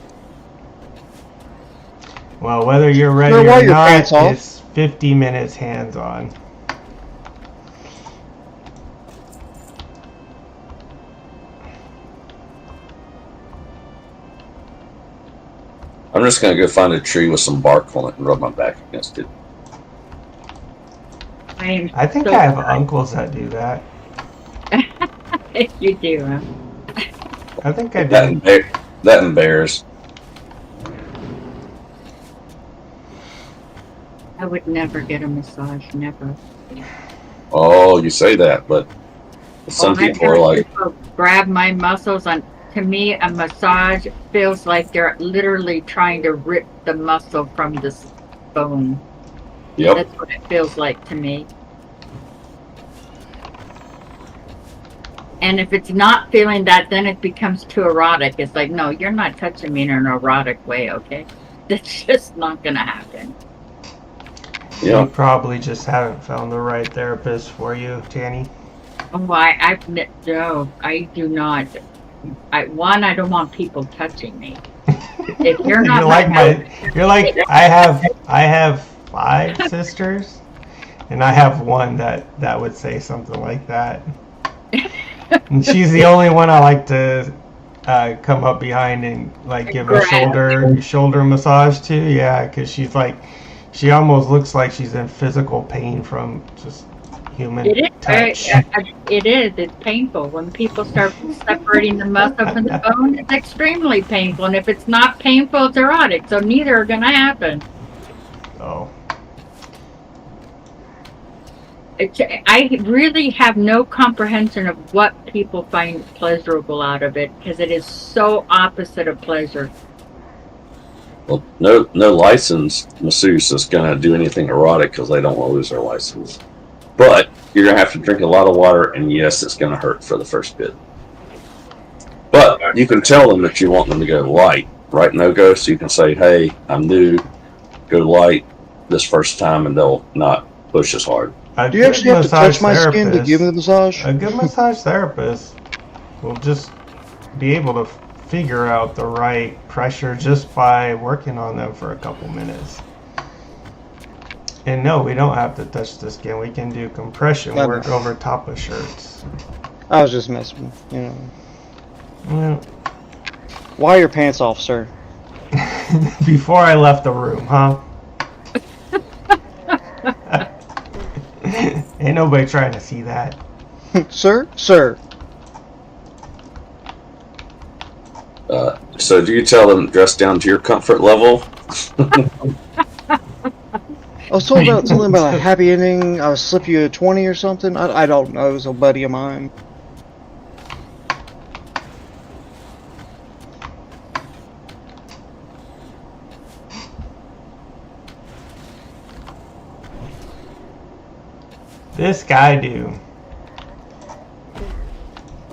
Well, whether you're ready Sir, why or your not, pants off? it's 50 minutes hands-on. I'm just going to go find a tree with some bark on it and rub my back against it. I think so I have sorry. uncles that do that. You do, huh? I think I That do. and bears. I would never get a massage, never. Oh, you say that, but some I've people are heard like, people grab my muscles. On to me, a massage feels like they're literally trying to rip the muscle from the bone. yep. That's what it feels like to me. And if it's not feeling that, then it becomes too erotic. It's like, no, you're not touching me in an erotic way, okay? That's just not gonna happen. You Yeah. probably just haven't found the right therapist for you, Tanny. Oh, no, I do not. I don't want people touching me. If you're not you're like I have 5 sisters, and I have one that would say something like that. And she's the only one I like to come up behind and like give a shoulder massage to. Yeah, because she's like, she almost looks like she's in physical pain from just human touch. It is. It's painful. When people start separating the muscle from the bone, it's extremely painful. And if it's not painful, it's erotic. So neither are going to happen. Oh. I really have no comprehension of what people find pleasurable out of it because it is so opposite of pleasure. Well, no licensed masseuse is going to do anything erotic because they don't want to lose their license. But you're going to have to drink a lot of water, and yes, it's going to hurt for the first bit. But you can tell them that you want them to go light, right? No-go, so you can say, hey, I'm new, go light this first time, and they'll not push as hard. Do you actually have to touch my skin to give me the massage? A good massage therapist will just be able to figure out the right pressure just by working on them for a couple minutes. And no, we don't have to touch the skin. We can do compression work over top of shirts. I was just messing, you know. Well, why are your pants off, sir? Before I left the room, huh? Ain't nobody trying to see that. Sir? Sir. So do you tell them dress down to your comfort level? I was told about something about a happy ending. I would slip you a 20 or something. I don't know. It was a buddy of mine. This guy do.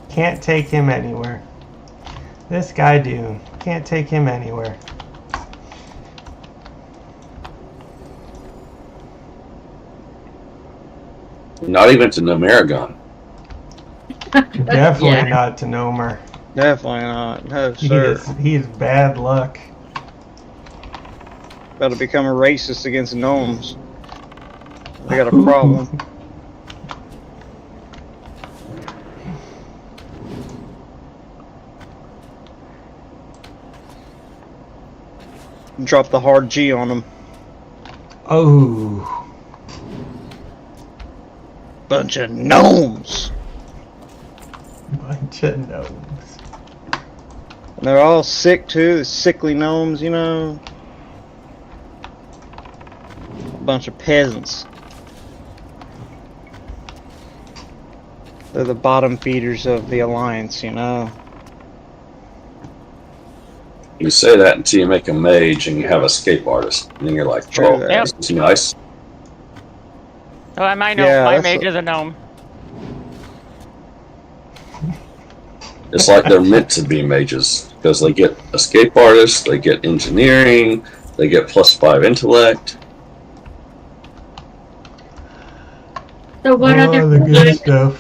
Can't take him anywhere. This guy do. Can't take him anywhere. Not even to Nomaragon. Definitely not to Nomer. Definitely not. No, sir. He is bad luck. About to become a racist against gnomes. They got a problem. Drop the hard G on them. Oh. Bunch of gnomes. Bunch of gnomes. And they're all sick too. The sickly gnomes, you know. Bunch of peasants. They're the bottom feeders of the Alliance, you know. You say that until you make a mage and you have a escape artist. And then you're like, oh, Yep. this is nice. Oh, I might know. Yeah, my that's mage is a gnome. It's like they're meant to be mages. Because they get escape artists, they get engineering, they get +5 intellect. So what other the good stuff.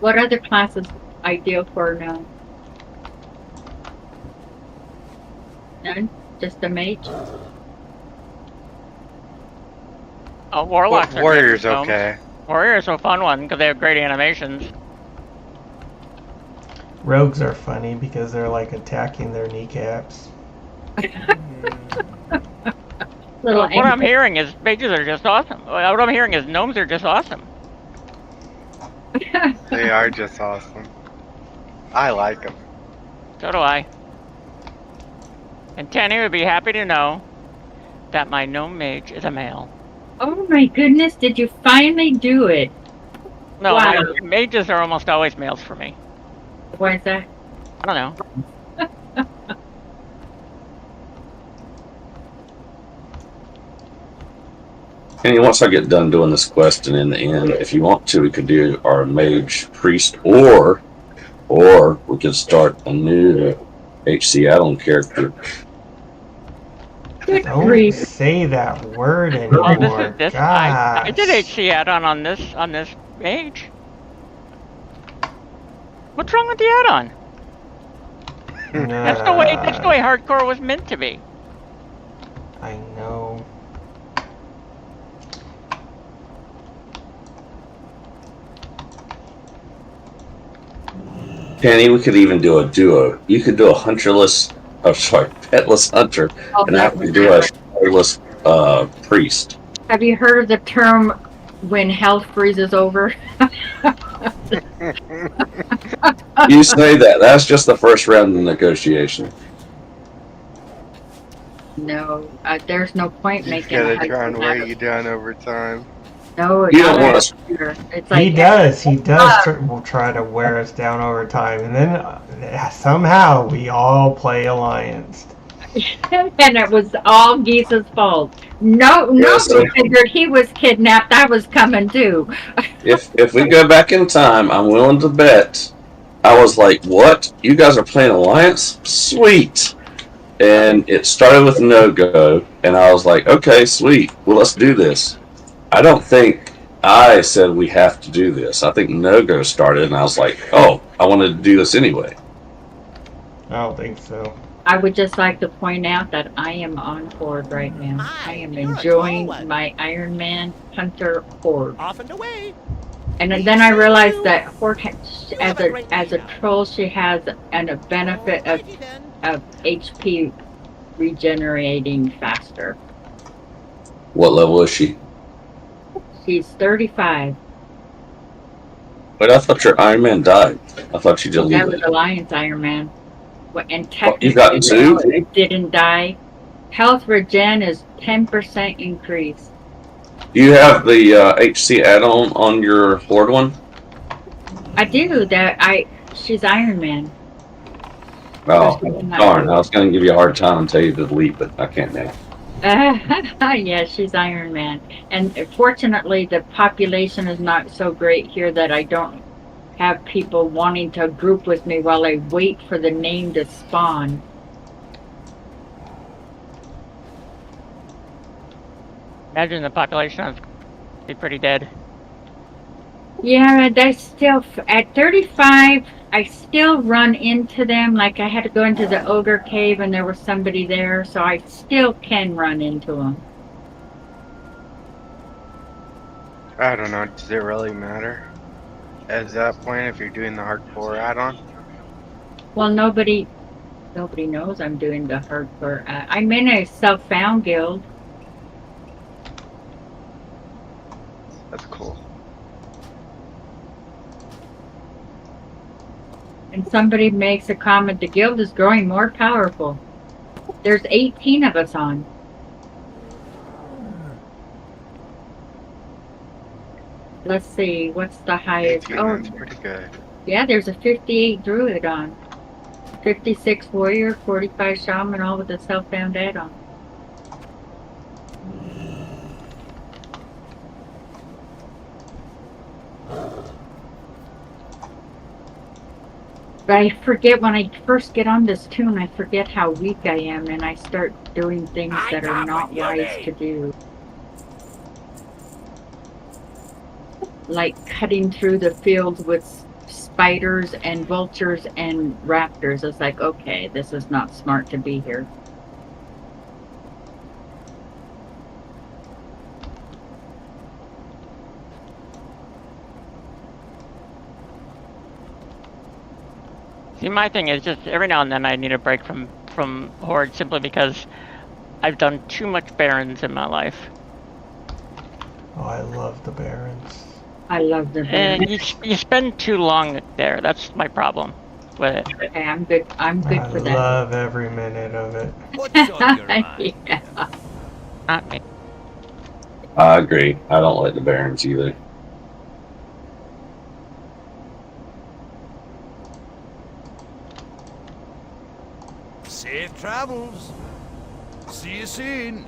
what other classes ideal for now? None? Just a mage? Oh, warlocks are Warrior's good, gnomes. okay. Warriors are a fun one because they have great animations. Rogues are funny because they're like attacking their kneecaps. Little What I'm hearing is mages are just awesome. What I'm hearing is gnomes are just awesome. They are just awesome. I like them. So do I. And Tanny would be happy to know that my gnome mage is a male. Oh my goodness, did you finally do it? No, Wow. mages are almost always males for me. Why is that? I don't know. And once I get done doing this quest, and in the end, if you want to, we could do our mage priest, or we could start a new HC add-on character. Good Don't grief. say that word Oh, anymore. this I Gosh. did HC add-on on this mage. What's wrong with the add-on? That's the way hardcore was meant to be. I know. Penny, we could even do a duo. You could do a petless hunter, Oh, and I could do a shirtless priest. Have you heard of the term when health freezes over? You say that. That's just the first round of the negotiation. No, there's no point Just making gotta a try and husband weigh you down over time. No, You don't want us. it's He like He does. He does. Will try to wear us down over time, and then somehow we all play Alliance. and it was all Gisa's fault. No, Yeah, nobody figured he was kidnapped. I was coming too. if we go back in time, I'm willing to bet. I was like, "What? You guys are playing Alliance? Sweet!" And it started with no-go, and I was like, "Okay, sweet. Well, let's do this." I don't think I said we have to do this. I think no-go started, and I was like, "Oh, I wanted to do this anyway." I don't think so. I would just like to point out that I am on board right now. I am enjoying my Iron Man Hunter Horde. Off and away. And then I realized that Horde, as a troll, she has a benefit of HP regenerating faster. What level is she? She's 35. But I thought your Iron Man died. I thought you That was deleted it. Alliance Iron Man. And You got two? it didn't die. Health regen is 10% increase. Do you have the HC add-on on your Horde one? I do that. She's Iron Man. Oh, darn. I was going to give you a hard time and tell you to delete, but I can't now. Yeah, she's Iron Man. And fortunately, the population is not so great here that I don't have people wanting to group with me while I wait for the name to spawn. Imagine the population would be pretty dead. Yeah, I still, at 35, I still run into them. Like I had to go into the ogre cave and there was somebody there, so I still can run into them. I don't know. Does it really matter at that point if you're doing the hardcore add-on? Well, nobody knows I'm doing the hardcore. I'm in a self-found guild. That's cool. And somebody makes a comment, the guild is growing more powerful. There's 18 of us on. Let's see, what's the highest? 18, Oh, that's pretty good. yeah, there's a 58 druid on. 56 warrior, 45 shaman, all with the self-found add-on. But I forget when I first get on this tune, I forget how weak I am, and I start doing things that are not wise to do. Like cutting through the fields with spiders and vultures and raptors. It's like, okay, this is not smart to be here. See, my thing is just every now and then I need a break from Horde simply because I've done too much Barons in my life. Oh, I love the Barons. I love the Barons. And you spend too long there. That's my problem with it. Okay, I'm good. I'm good for that. I love every minute of it. What's on your mind? Yeah. Not me. I agree. I don't like the Barons either. Safe travels. See you soon.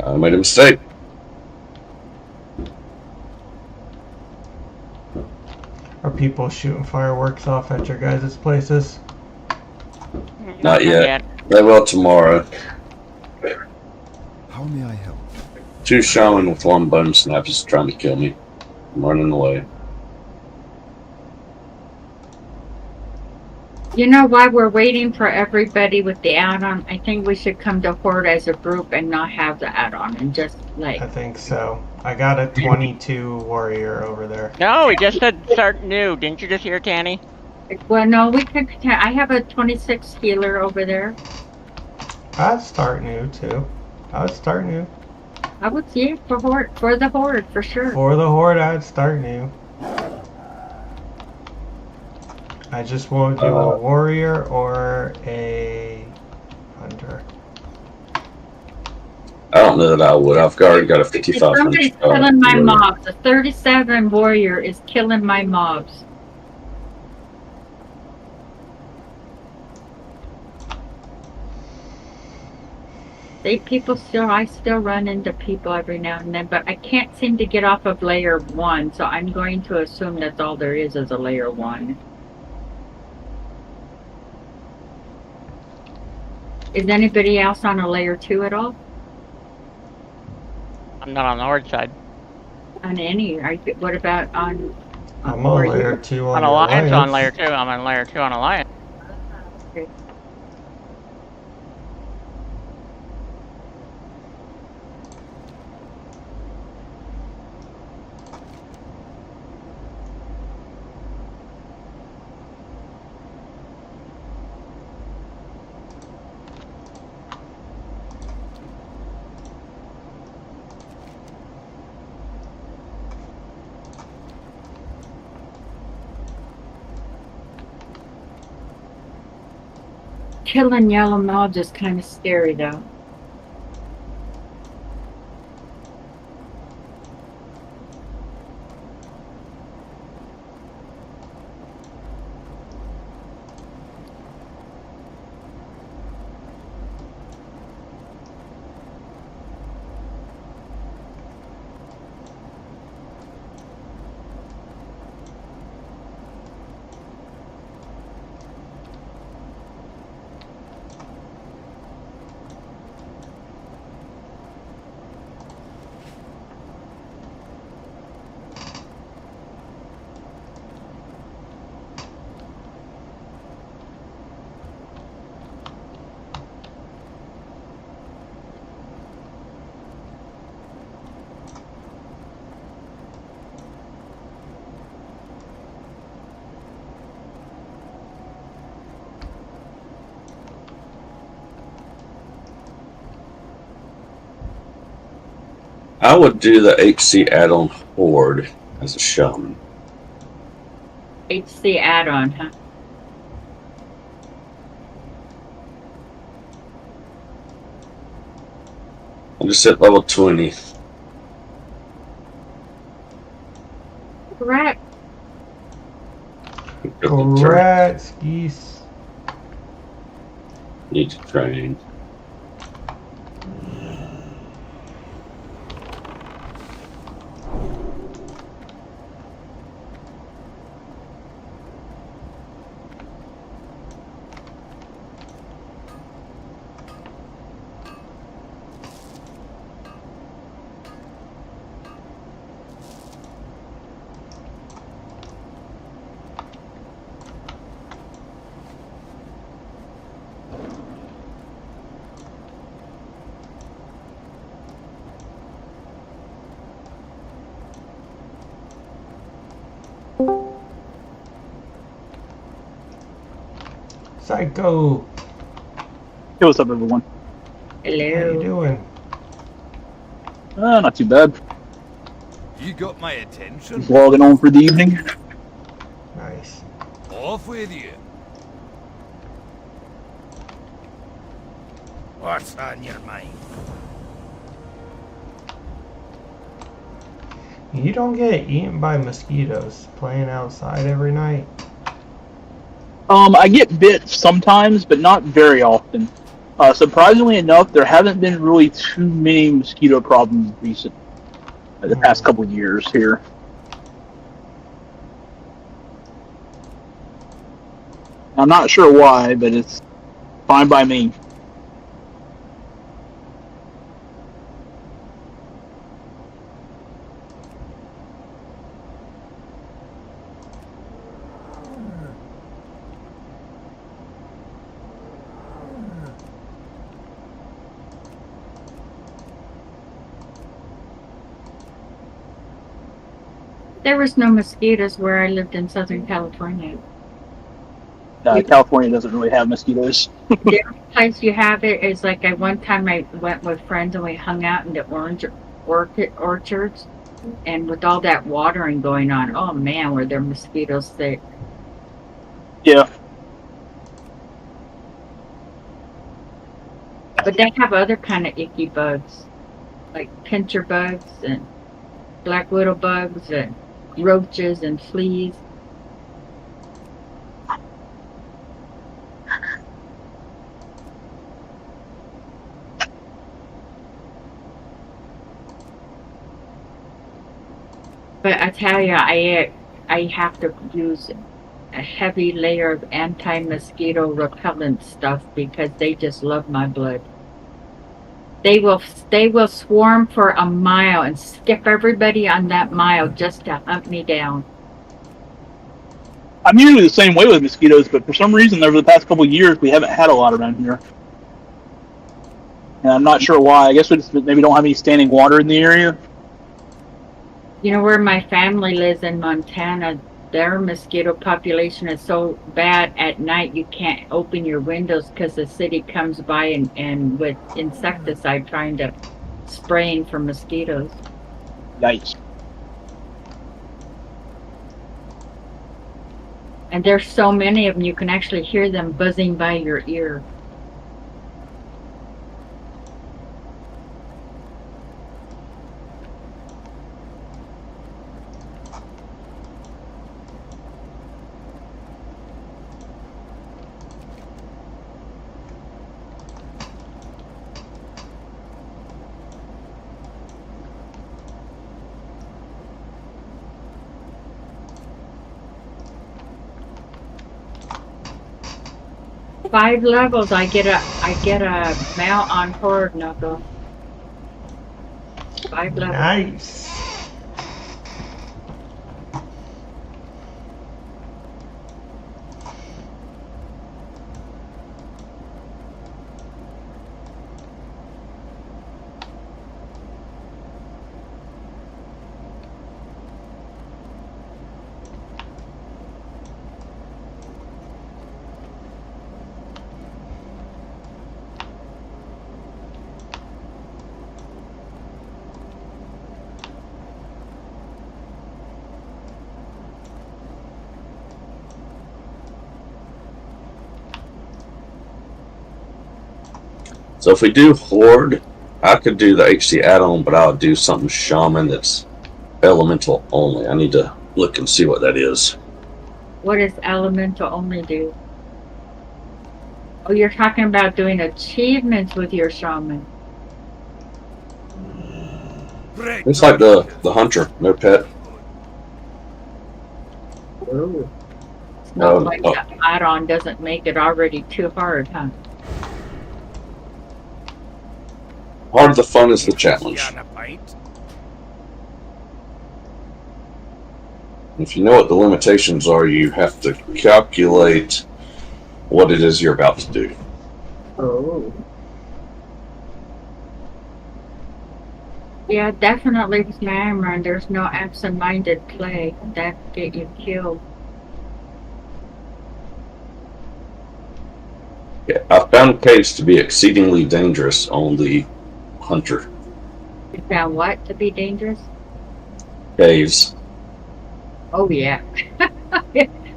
I made a mistake. Are people shooting fireworks off at your guys' places? Not yet. They will tomorrow. How may I help? 2 shaman with 1 bone snap is trying to kill me. I'm running away. You know, while we're waiting for everybody with the add-on, I think we should come to Horde as a group and not have the add-on and just like. I think so. I got a 22 warrior over there. No, we just said start new. Didn't you just hear Tanny? Well, no, we could. I have a 26 healer over there. I'd start new too. I would start new. I would see for the Horde for sure. For the Horde, I'd start new. I just won't do a warrior or a hunter. I don't know that I would. I've already got a 55. Somebody's killing my mobs. A 37 warrior is killing my mobs. I still run into people every now and then, but I can't seem to get off of layer 1, so I'm going to assume that's all there is a layer 1. Is anybody else on a layer 2 at all? I'm not on the Horde side. On any? What about on? I'm on layer 2 on Alliance. Alliance. On layer 2. I'm on layer 2 on Alliance. Okay. Killing yellow mobs is kind of scary though. I would do the HC add-on Horde as a shaman. HC add-on, huh? I'll just hit level 20. Correct. Correct, skis. Need to train. Psycho. Hey, what's up, everyone? Hello. How you doing? Not too bad. You got my attention. Just logging on for the evening. Nice. Off with you. What's on your mind? You don't get eaten by mosquitoes playing outside every night. I get bit sometimes, but not very often. Surprisingly enough, there haven't been really too many mosquito problems recent the past couple of years here. I'm not sure why, but it's fine by me. There was no mosquitoes where I lived in Southern California. California doesn't really have mosquitoes. The only place you have it is like one time I went with friends and we hung out in the orange orchards, and with all that watering going on, oh man, were there mosquitoes thick. Yeah. But they have other kind of icky bugs, like pincher bugs and black widow bugs and roaches and fleas. But I tell you, I have to use a heavy layer of anti-mosquito repellent stuff because they just love my blood. They will swarm for a mile and skip everybody on that mile just to hunt me down. I'm usually the same way with mosquitoes, but for some reason over the past couple of years we haven't had a lot around here. And I'm not sure why. I guess we just maybe don't have any standing water in the area. You know, where my family lives in Montana, their mosquito population is so bad at night you can't open your windows because the city comes by and with insecticide trying to spraying for mosquitoes. Yikes. And there's so many of them you can actually hear them buzzing by your ear. Five levels, I get a mount on horde, Nogo. 5 levels. Nice. So if we do Horde, I could do the HC add-on, but I would do something Shaman that's elemental only. I need to look and see what that is. What does elemental only do? Oh, you're talking about doing achievements with your shaman. It's like the hunter, their pet. Ooh. It's not like the add-on doesn't make it already too hard, huh? Part of the fun is the challenge. If you know what the limitations are, you have to calculate what it is you're about to do. Oh. Yeah, definitely with Mamron, there's no absent-minded play. That get you killed. Yeah, I found caves to be exceedingly dangerous on the hunter. You found what to be dangerous? Caves. Oh yeah.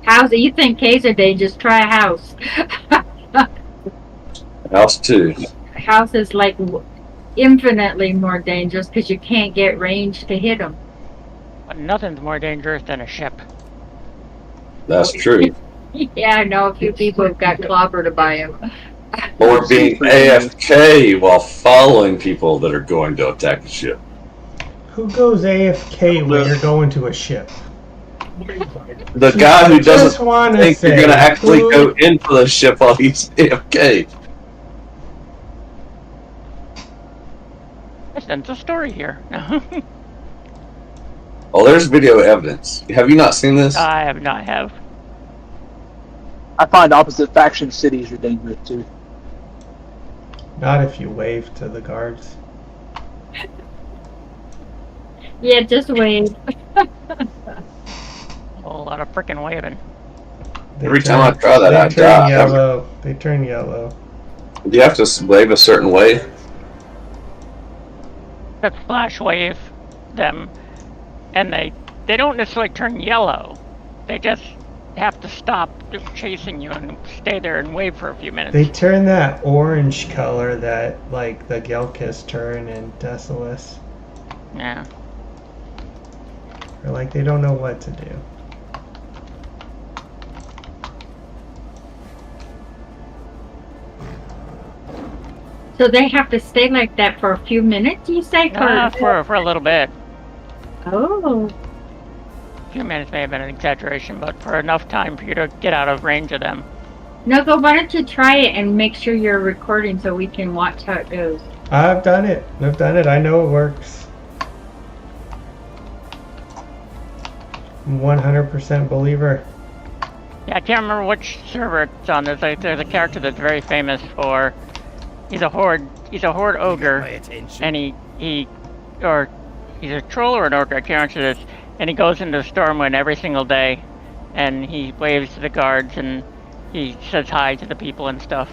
House, you think caves are dangerous? Try a house. House too. House is like infinitely more dangerous because you can't get range to hit them. But nothing's more dangerous than a ship. That's true. Yeah, I know a few people have got clobbered by him. Or being AFK while following people that are going to attack the ship. Who goes AFK when you're going to a ship? The guy who Just doesn't wanna think you're say, going to actually who- go into the ship while he's AFK. I sense a story here. Oh, there's video evidence. Have you not seen this? I have not have. I find opposite faction cities are dangerous too. Not if you wave to the guards. Yeah, just wave. A whole lot of freaking waving. Every time I try that, I they turn die. yellow. They turn yellow. Do you have to wave a certain way? That flash wave them, and they don't necessarily turn yellow. They just have to stop chasing you and stay there and wait for a few minutes. They turn that orange color that like the Gelkis turn in Desolus. Yeah. Or like they don't know what to do. So they have to stay like that for a few minutes, you say? For a little bit. Oh. A few minutes may have been an exaggeration, but for enough time for you to get out of range of them. Nogo, why don't you try it and make sure you're recording so we can watch how it goes? I've done it. I know it works. I'm 100% believer. Yeah, I can't remember which server it's on. There's a character that's very famous for. He's a horde ogre, and he's a troll or an ogre. I can't remember this. And he goes into Stormwind every single day, and he waves to the guards and he says hi to the people and stuff.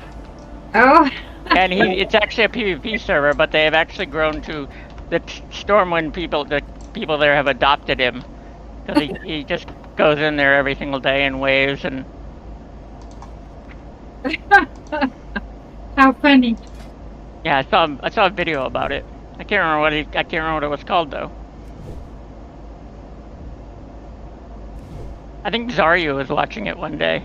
Oh. And it's actually a PvP server, but they have actually grown to the Stormwind people. The people there have adopted him because he just goes in there every single day and waves and. How funny! Yeah, I saw a video about it. I can't remember what it was called though. I think Zaryu was watching it one day.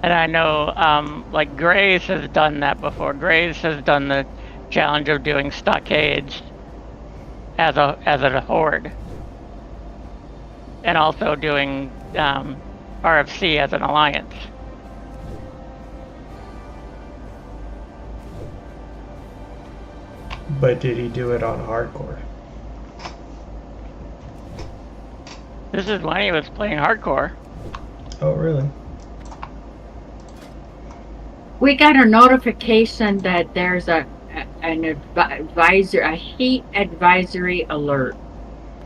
And I know, like Graves has done that before. Graves has done the challenge of doing stockades as a horde. And also doing RFC as an alliance. But did he do it on hardcore? This is when he was playing hardcore. Oh, really? We got a notification that there's a heat advisory alert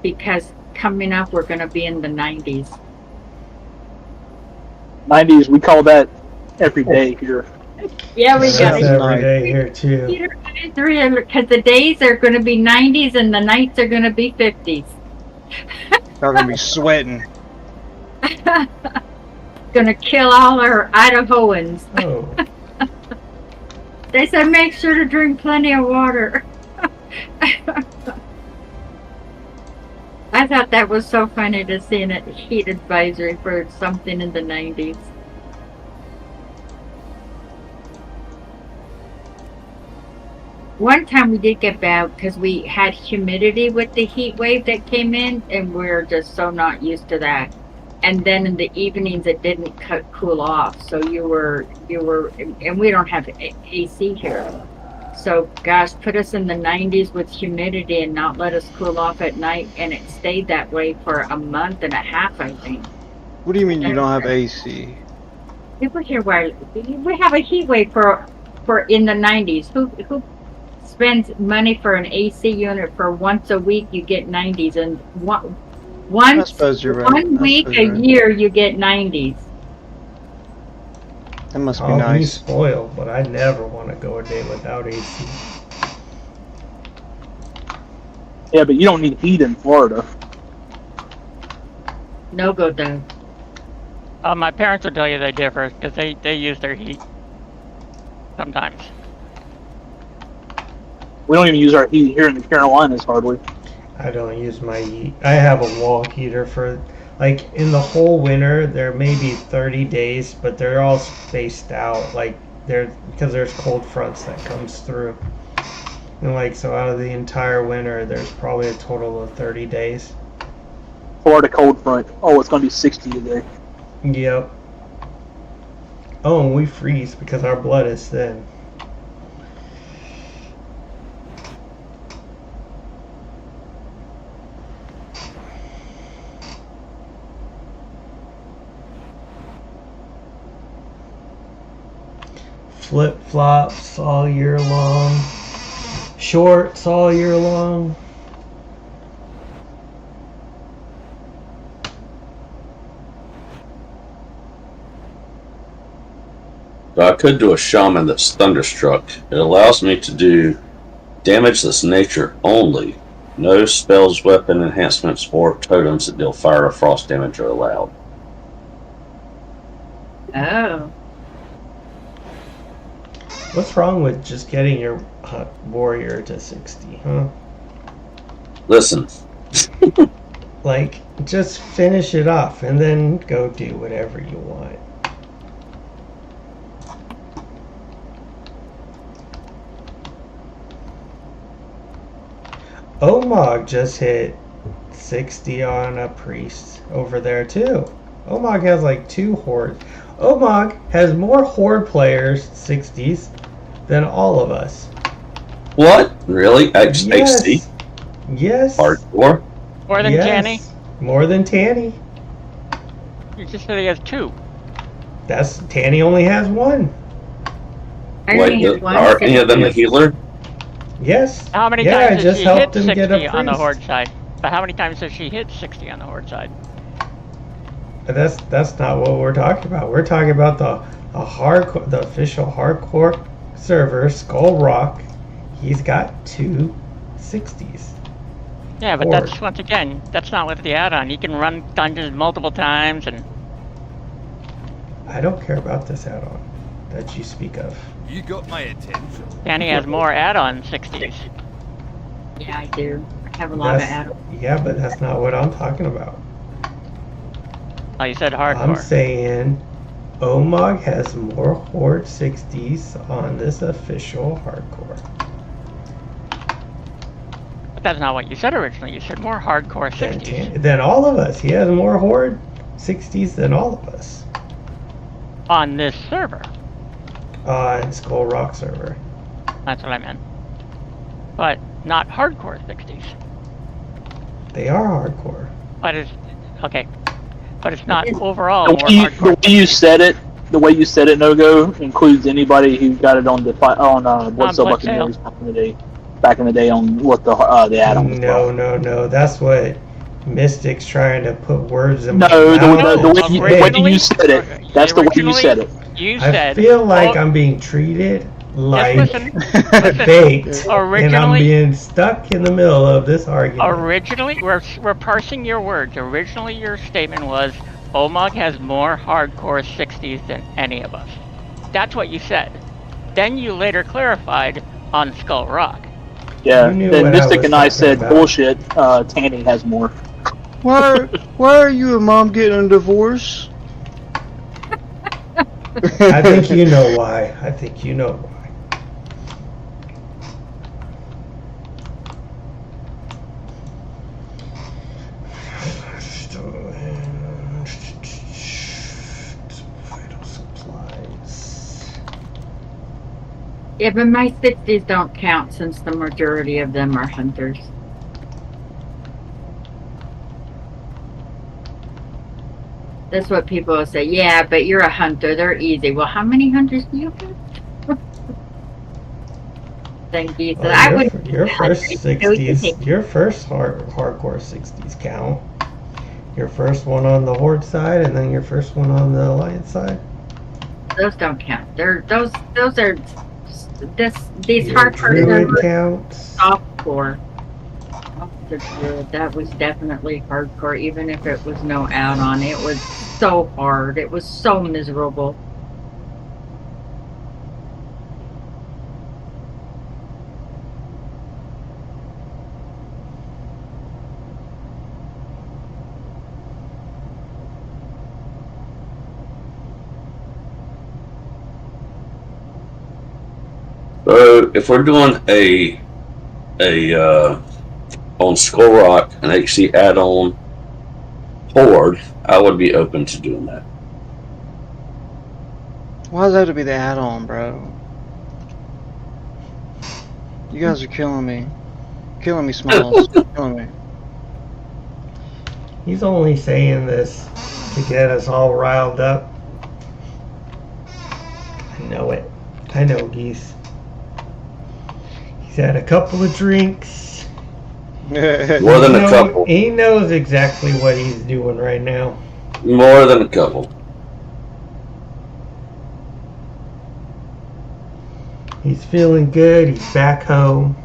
because coming up we're going to be in the 90s. 90s, we call that every day here. Yeah, we got it every day here too. Because the days are going to be 90s and the nights are going to be 50s. They're gonna be sweating. Gonna kill all our Idahoans. Oh. They said make sure to drink plenty of water. I thought that was so funny to see a heat advisory for something in the 90s. One time we did get bad because we had humidity with the heat wave that came in, and we're just so not used to that. And then in the evenings it didn't cool off, so you were, and we don't have AC here. So gosh, put us in the 90s with humidity and not let us cool off at night, and it stayed that way for a month and a half, I think. What do you mean you don't have AC? People here where we have a heat wave for in the 90s. Who spends money for an AC unit for once a week? You get 90s, and I suppose you're right. 1 week a year you get 90s. That must be Oh, nice. he's spoiled, but I never want to go a day without AC. Yeah, but you don't need heat in Florida. Nogo does. My parents will tell you they differ because they use their heat sometimes. We don't even use our heat here in the Carolinas hardly. I don't use my heat. I have a wall heater for, like, in the whole winter, there may be 30 days, but they're all spaced out, like, because there's cold fronts that comes through. And, like, so out of the entire winter, there's probably a total of 30 days. Florida cold front. Oh, it's going to be 60 today. Yep. Oh, and we freeze because our blood is thin. flip flops all year long, shorts all year long. I could do a shaman that's thunderstruck. It allows me to do damage that's nature only. No spells, weapon enhancements, or totems that deal fire or frost damage are allowed. Oh. What's wrong with just getting your warrior to 60, huh? Listen. Like, just finish it off and then go do whatever you want. Omog just hit 60 on a priest over there too. Omog has like 2 hordes. Omog has more horde players, 60s, than all of us. What? Really? XHC? Yes. Hardcore? More than Tanny? More than Tanny. You just said he has 2. That's Tanny only has 1. Wait, are any of them a healer? Yes. How many Yeah, I times just has she hit helped him get a 60 on the priest. horde side? But how many times has she hit 60 on the horde side? That's not what we're talking about. We're talking about the official hardcore server, Skull Rock. He's got 2 60s. Yeah, but Horde. that's, once again, that's not with the add-on. You can run dungeons multiple times, and I don't care about this add-on that you speak of. You got my attention. Tanny has more add-on 60s. Yeah, I do. I have a lot of That's- add-ons. Yeah, but that's not what I'm talking about. Oh, you said I'm hardcore. saying Omog has more Horde 60s on this official hardcore. But that's not what you said originally. You said more hardcore 60s. Than all of us. He has more Horde 60s than all of us. On this server. On Skull Rock server. That's what I meant. But not hardcore 60s. They are hardcore. But it's... Okay. But it's not overall The more way, hardcore. the way you said it, Nogo, includes anybody who got it on the Blood Cell Blood Cell. Buccaneers back in the day on what the add-on was. No. That's what Mystic's trying to put words in my No, mouth. the way you said it. That's the way you said it. You I said... feel like I'm being treated like listen. baked, and I'm Originally- being stuck in the middle of this argument. Originally, we're parsing your words. Originally, your statement was, Omog has more hardcore 60s than any of us. That's what you said. Then you later clarified on Skull Rock. Yeah, You knew then what I Mystic was and I talking said about. bullshit. Tanny has more. Why are you and Mom getting a divorce? I think you know why. I think you know why. Vital supplies. Yeah, but my 60s don't count since the majority of them are hunters. That's what people will say. Yeah, but you're a hunter. They're easy. Well, how many hunters do you have? Thank you. So Well, I your, would. your first So easy. 60s, your first hardcore 60s count. Your first one on the Horde side, and then your first one on the Alliance side. Those don't count. Those are these Your hardcore Druid counts. softcore. The Druid, that was definitely hardcore, even if it was no add-on. It was so hard. It was so miserable. So if we're doing a on Skull Rock an HC add-on Horde, I would be open to doing that. Why does that have to be the add-on, bro? You guys are killing me. Killing me, Smalls. Killing me. He's only saying this to get us all riled up. I know it. I know, Geese. He's had a couple of drinks. More than a couple. He knows exactly what he's doing right now. More than a couple. He's feeling good. He's back home.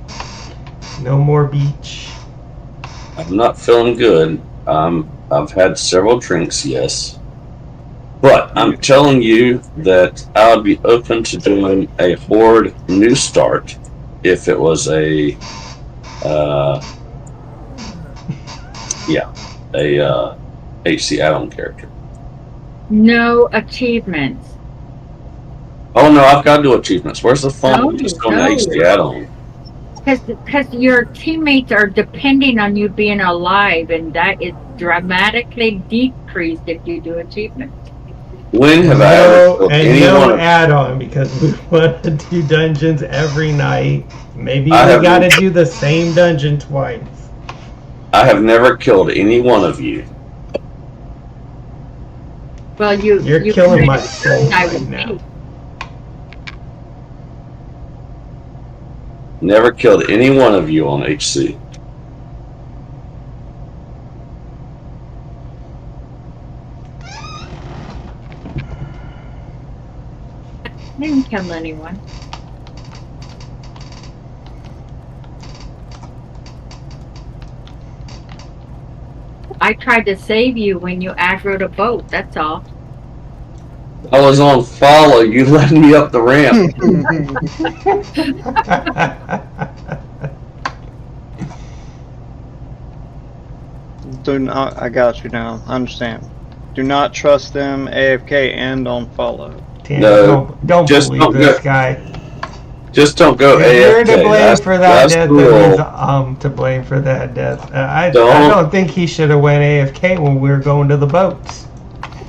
No more beach. I'm not feeling good. I've had several drinks, yes. But I'm telling you that I would be open to doing a Horde new start if it was a HC add-on character. No achievements. Oh no, I've got to do achievements. Where's the fun of just going to HC add-on? Because your teammates are depending on you being alive, and that is dramatically decreased if you do achievements. When have I ever killed anyone? No add-on, because we want to do dungeons every night. Maybe we got to do the same dungeon twice. I have never killed any one of you. Well, you're killing my soul right now. Never killed any one of you on HC. I didn't kill anyone. I tried to save you when you aggroed a boat, that's all. I was on follow. You led me up the ramp. Do not. I got you now. I understand. Do not trust them. AFK and on follow. No, don't just believe don't this go, guy. Just don't go If AFK. you're to blame for that death, cool. that means to blame for that death. I don't think he should have went AFK when we were going to the boats.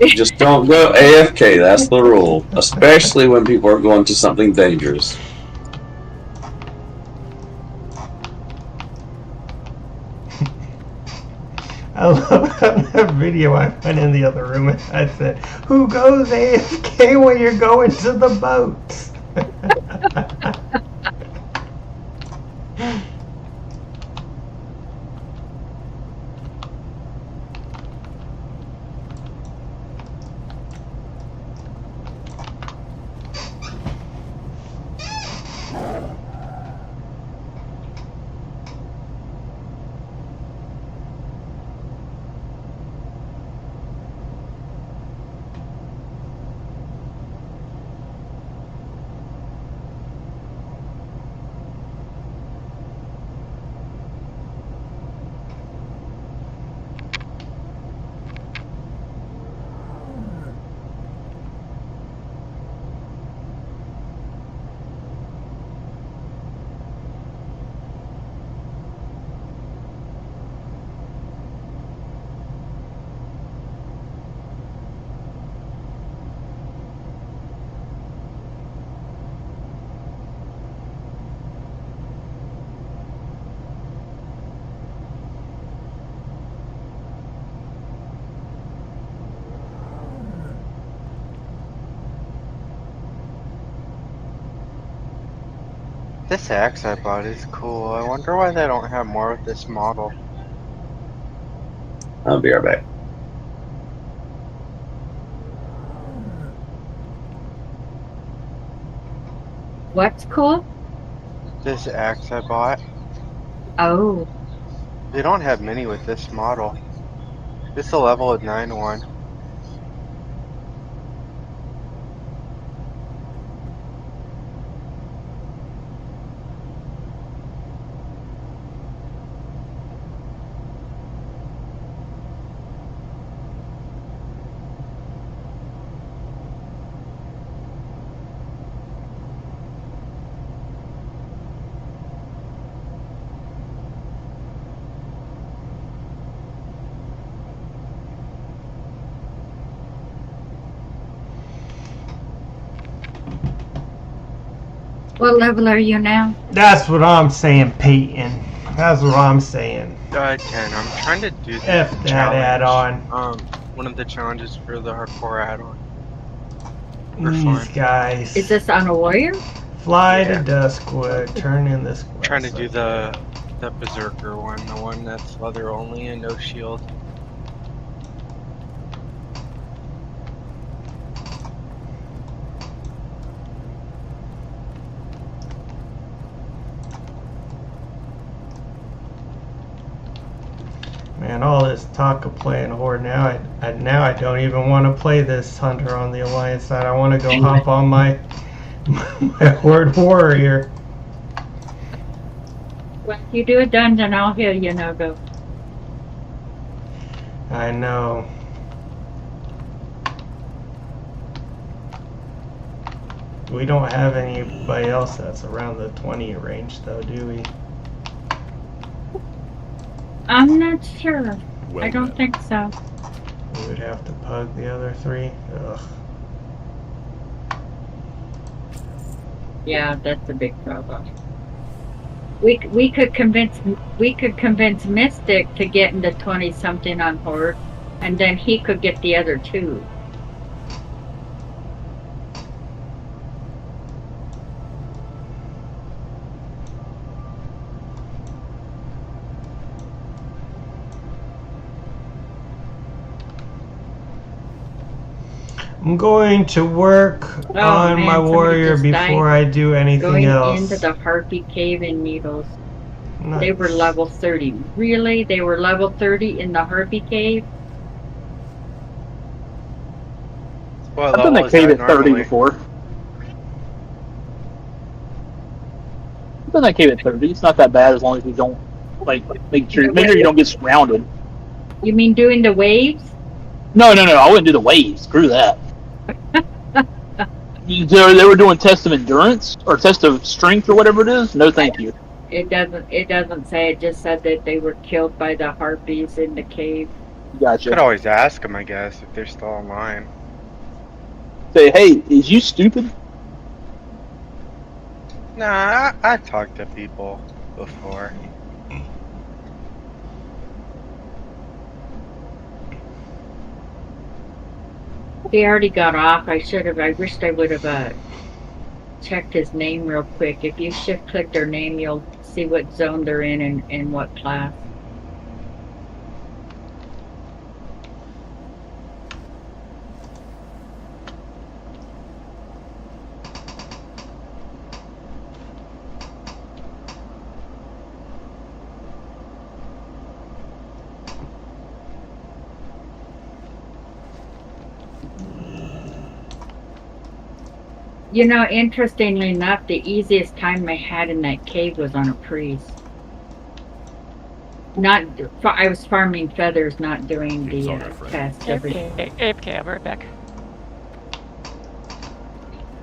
Just don't go AFK. That's the rule, especially when people are going to something dangerous. I love that video. I went in the other room and I said, "Who goes AFK when you're going to the boats?" This axe I bought is cool. I wonder why they don't have more of this model. I'll be right back. What's cool? This axe I bought. Oh. They don't have many with this model. It's a level 9 one. What level are you now? That's what I'm saying, Peyton. That's what I'm saying. 10. I'm trying to do the F that add-on. One of the challenges for the hardcore add-on. These guys. Is this on a warrior? Fly Yeah. to Duskwood, turn in this quest. Trying to do the berserker one, the one that's leather only and no shield. Man, all this talk of playing Horde now, I don't even want to play this Hunter on the Alliance side. I want to go hop on my Horde Warrior. When you do a dungeon, I'll heal you, Nogo. I know. We don't have anybody else that's around the 20 range, though, do we? I'm not sure. I don't think so. We would have to pug the other 3. Ugh. Yeah, that's a big problem. We could convince Mystic to get into 20 something on Horde, and then he could get the other 2. I'm going to work on man, my somebody warrior just died before I do anything Going else. into the Harpy Cave in Needles. Nice. They were level 30. Really? They were level 30 in the Harpy Cave? Well, I've done that cave at 30 before. I've done that cave at 30. It's not that bad as long as you don't make sure you don't get surrounded. You mean doing the waves? No. I wouldn't do the waves. Screw that. They were doing test of endurance or test of strength or whatever it is. No, thank you. It doesn't say. It just said that they were killed by the harpies in the cave. Gotcha. Could always ask them, I guess, if they're still online. Say, hey, is you stupid? Nah, I talked to people before. He already got off. I wished I would have checked his name real quick. If you shift click their name, you'll see what zone they're in and what class. You know, interestingly enough, the easiest time I had in that cave was on a priest. I was farming feathers, not doing the test every day. AFK, I'll be right back.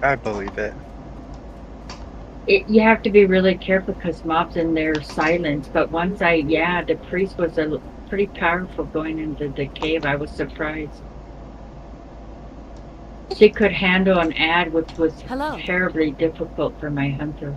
I believe it. You have to be really careful because mobs in there silent. But once the priest was pretty powerful going into the cave. I was surprised. She could handle an ad, which was terribly difficult for my hunter.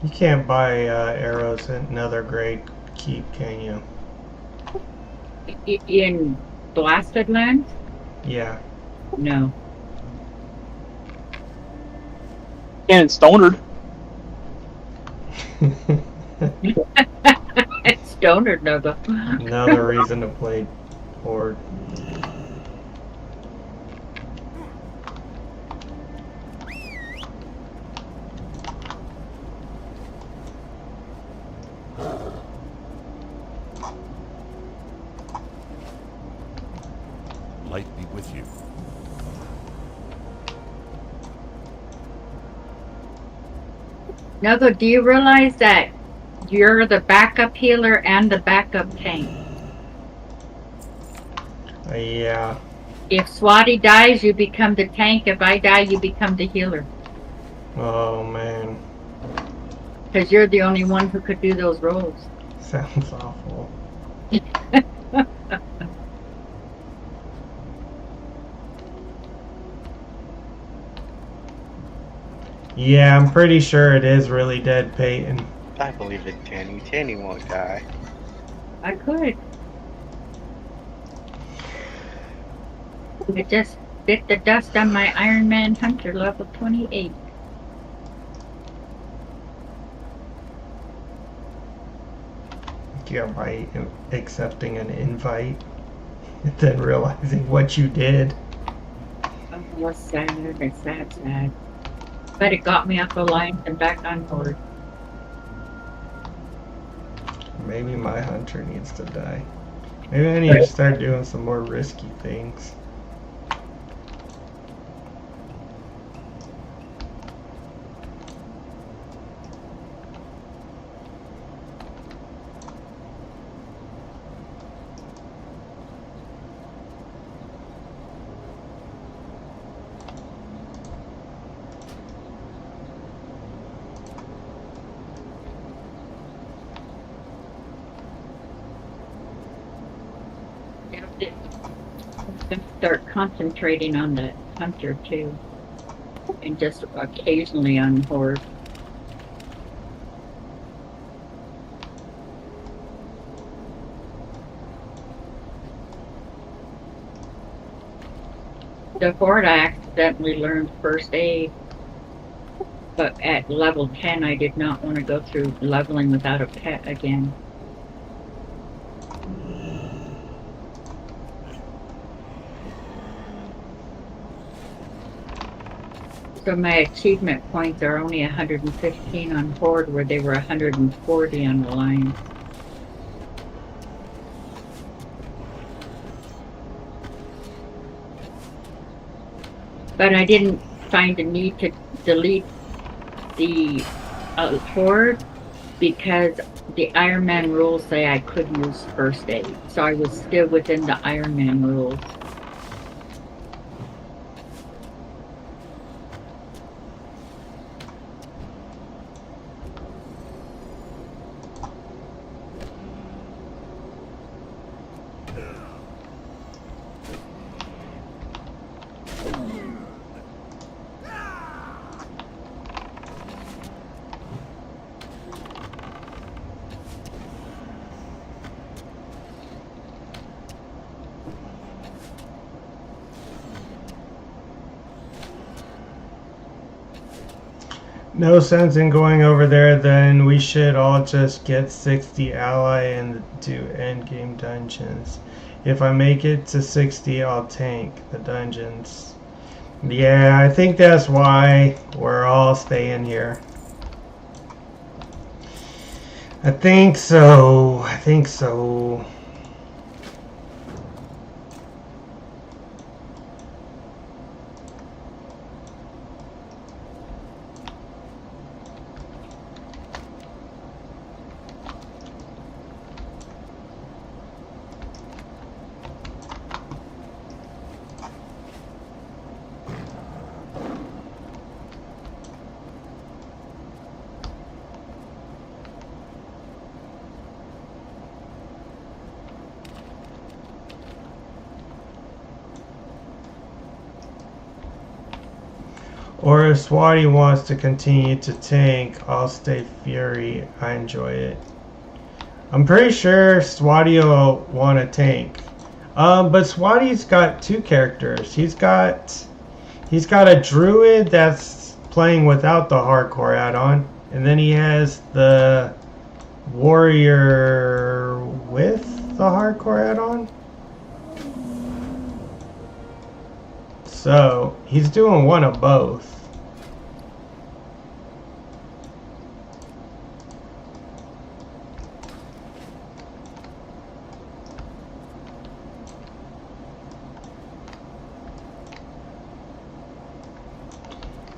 You can't buy arrows in another grade keep, can you? Blasted land? Yeah. No. And it's stonered. It's stoner Nogo. Another reason to play Horde. Light be with you. Nogo, do you realize that you're the backup healer and the backup tank? Yeah. If Swati dies, you become the tank. If I die, you become the healer. Oh man. Because you're the only one who could do those roles. Sounds awful. Yeah, I'm pretty sure it is really dead, Peyton. I believe in Tanny. Tanny won't die. I could. I just bit the dust on my Iron Man Hunter level 28. Yeah, by accepting an invite and then realizing what you did. Oh, it was sad. It's sad. But it got me off the line and back on board. Maybe my hunter needs to die. Maybe I need to start doing some more risky things. Start concentrating on the hunter too, and just occasionally on horde. The horde I accidentally learned first aid, but at level 10 I did not want to go through leveling without a pet again. So my achievement points are only 115 on Horde, where they were 140 on Alliance. But I didn't find the need to delete the Horde because the Iron Man rules say I could use first aid. So I was still within the Iron Man rules. No sense in going over there, then we should all just get 60 ally and do endgame dungeons. If I make it to 60, I'll tank the dungeons. Yeah, I think that's why we're all staying here. I think so. Or if Swati wants to continue to tank, I'll stay Fury. I enjoy it. I'm pretty sure Swati will want to tank. But Swati's got two characters. He's got a druid that's playing without the hardcore add-on, and then he has the warrior with the hardcore add-on. So he's doing one of both.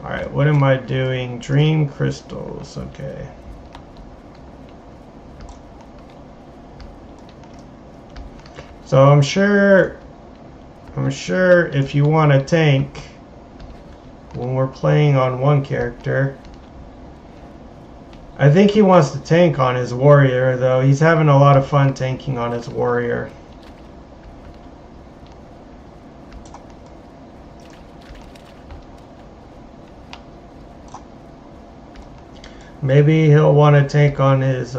Alright, what am I doing? Dream crystals, okay. So I'm sure if you want a tank when we're playing on one character, I think he wants to tank on his warrior though. He's having a lot of fun tanking on his warrior. Maybe he'll want to tank on his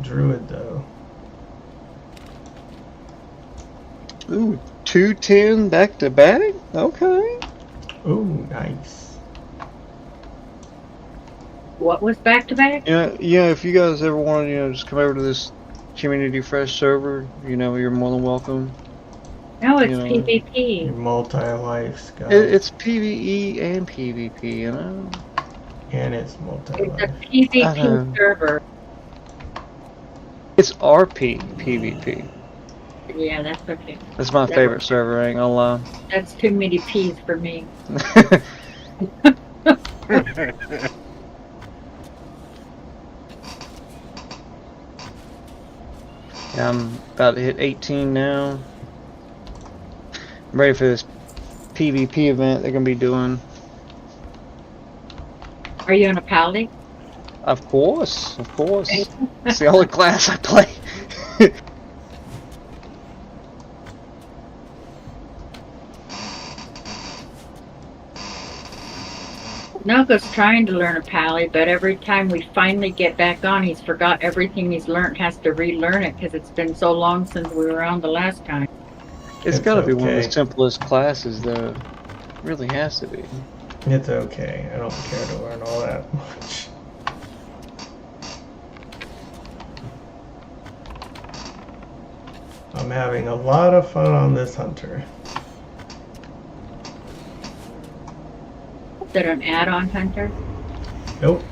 druid though. Ooh, 210 back to back? Okay. Ooh, nice. What was back to back? Yeah, if you guys ever want to, just come over to this Community Fresh server, you're more than welcome. No, it's PvP. Multi-life, guys. It's PvE and PvP, And it's multi-life. It's a PvP server. It's RP PvP. Yeah, that's okay. That's my favorite server, I ain't gonna lie. That's too many P's for me. Yeah, I'm about to hit 18 now. I'm ready for this PvP event they're gonna be doing. Are you on a paladin? Of course. It's the only class I play. Nogo's trying to learn a pally, but every time we finally get back on, he's forgot everything he's learned, has to relearn it because it's been so long since we were on the last time. It's gotta be one of the simplest classes, though. It really has to be. It's okay. I don't care to learn all that much. I'm having a lot of fun on this hunter. Is that an add-on hunter? Nope.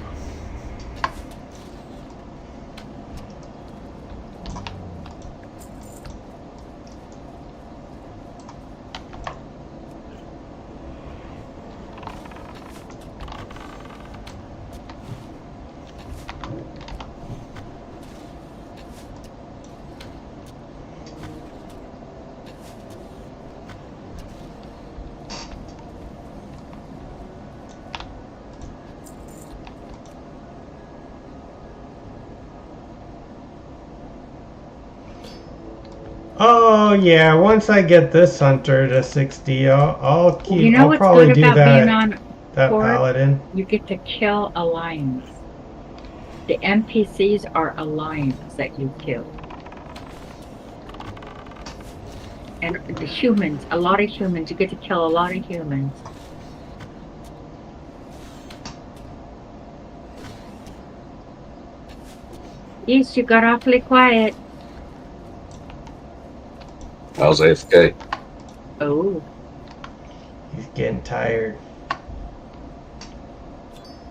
Oh yeah, once I get this hunter to 60, I'll keep. You know I'll what's probably good do about that. being on That Fort? paladin. You get to kill alliance. The NPCs are alliance that you kill. And the humans, a lot of humans, you get to kill a lot of humans. Yes, you got awfully quiet. I was AFK. Oh. He's getting tired.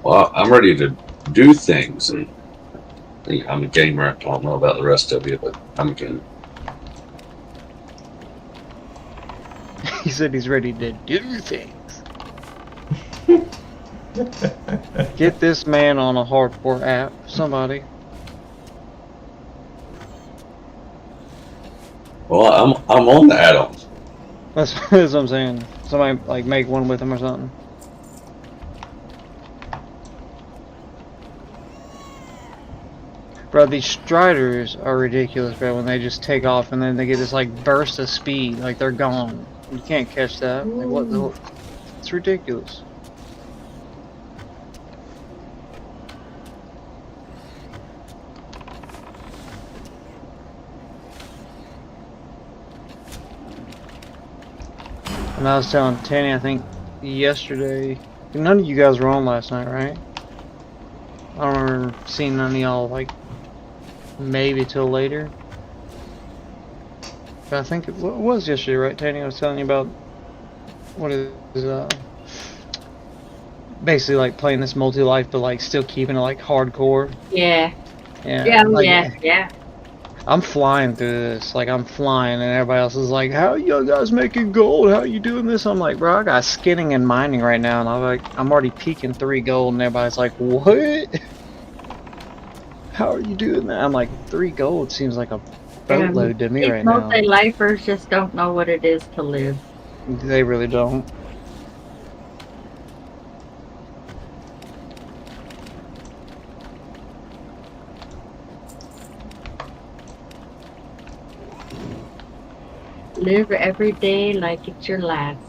Well, I'm ready to do things, and I'm a gamer. I don't know about the rest of you, but I'm a gamer. He said he's ready to do things. Get this man on a hardcore app, somebody. Well, I'm on the add-ons. That's what I'm saying. Somebody like make one with him or something. Bro, these striders are ridiculous, bro, when they just take off and then they get this like burst of speed, like they're gone. You can't catch that. Like what the? It's ridiculous. And I was telling Tanny, I think yesterday, none of you guys were on last night, right? I don't remember seeing none of y'all, like, maybe till later. But I think it was yesterday, right, Tanny? I was telling you about what is, basically like playing this multi-life, but like still keeping it like hardcore. Yeah. Yeah. Yeah. Like, Yeah. I'm flying through this, like I'm flying, and everybody else is like, "How you guys making gold? How you doing this?" I'm like, "Bro, I got skinning and mining right now, and I'm already peaking 3 gold," and everybody's like, "What? How are you doing that?" I'm like, 3 gold seems like a boatload to me right now. Multi-lifers just don't know what it is to live. They really don't. Live every day like it's your last.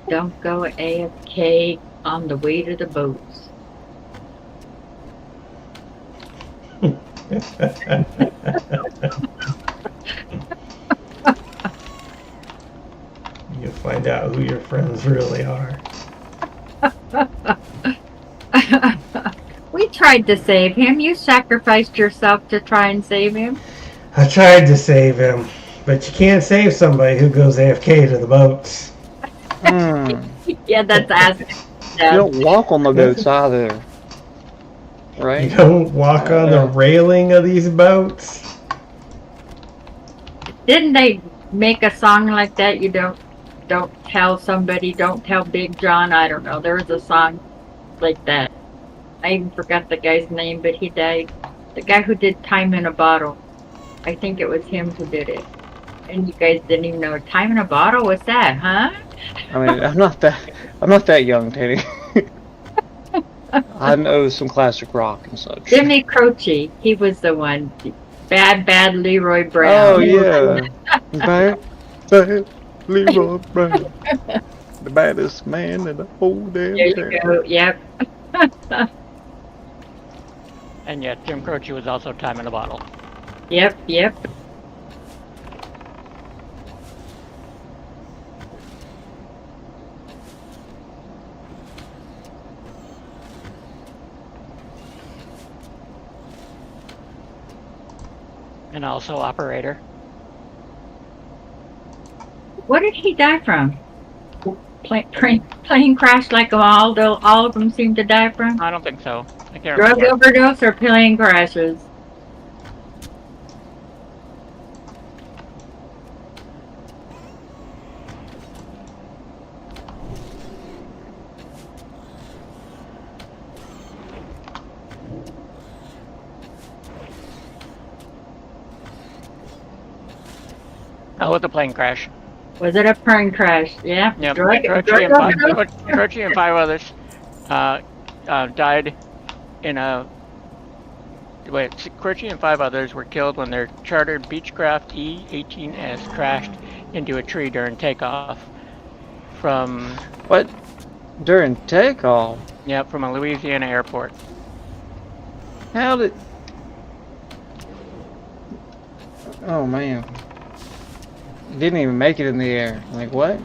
Don't go AFK on the way to the boats. You'll find out who your friends really are. We tried to save him. You sacrificed yourself to try and save him. I tried to save him, but you can't save somebody who goes AFK to the boats. Yeah, that's asking. You don't walk on the boats either, right? You don't walk on the railing of these boats. Didn't they make a song like that? You don't tell somebody, don't tell Big John. I don't know. There was a song like that. I even forgot the guy's name, but he died. The guy who did Time in a Bottle. I think it was him who did it. And you guys didn't even know Time in a Bottle? What's that, huh? I mean, I'm not that young, Teddy. I know some classic rock and such. Jimmy Croce, he was the one. Bad Leroy Brown. Oh yeah, bad Leroy Brown, the baddest man in the whole damn There town. you go. Yep. And yet, Jim Croce was also Time in a Bottle. Yep. And also Operator. What did he die from? Plane crash like all of them seem to die from? I don't think so. I can't Drug remember. overdose or plane crashes? Oh, with the plane crash. Was it a plane crash? Yeah. Yep. Drug Croce and 5 others died in a. Wait, Croce and 5 others were killed when their chartered Beechcraft E-18S crashed into a tree during takeoff from. What? During takeoff? Yep, from a Louisiana airport. How did? Oh man. Didn't even make it in the air. Like what?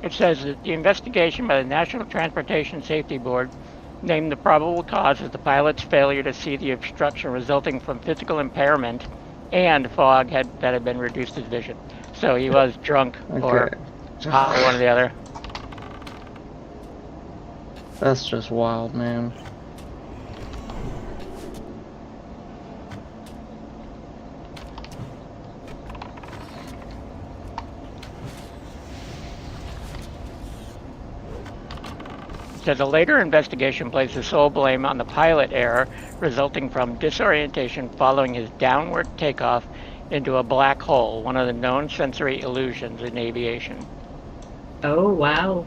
It says that the investigation by the National Transportation Safety Board named the probable cause as the pilot's failure to see the obstruction resulting from physical impairment and fog that had been reduced his vision. So he was drunk or high, one or the other. That's just wild, man. Says a later investigation placed the sole blame on the pilot error resulting from disorientation following his downward takeoff into a black hole, one of the known sensory illusions in aviation. Oh, wow.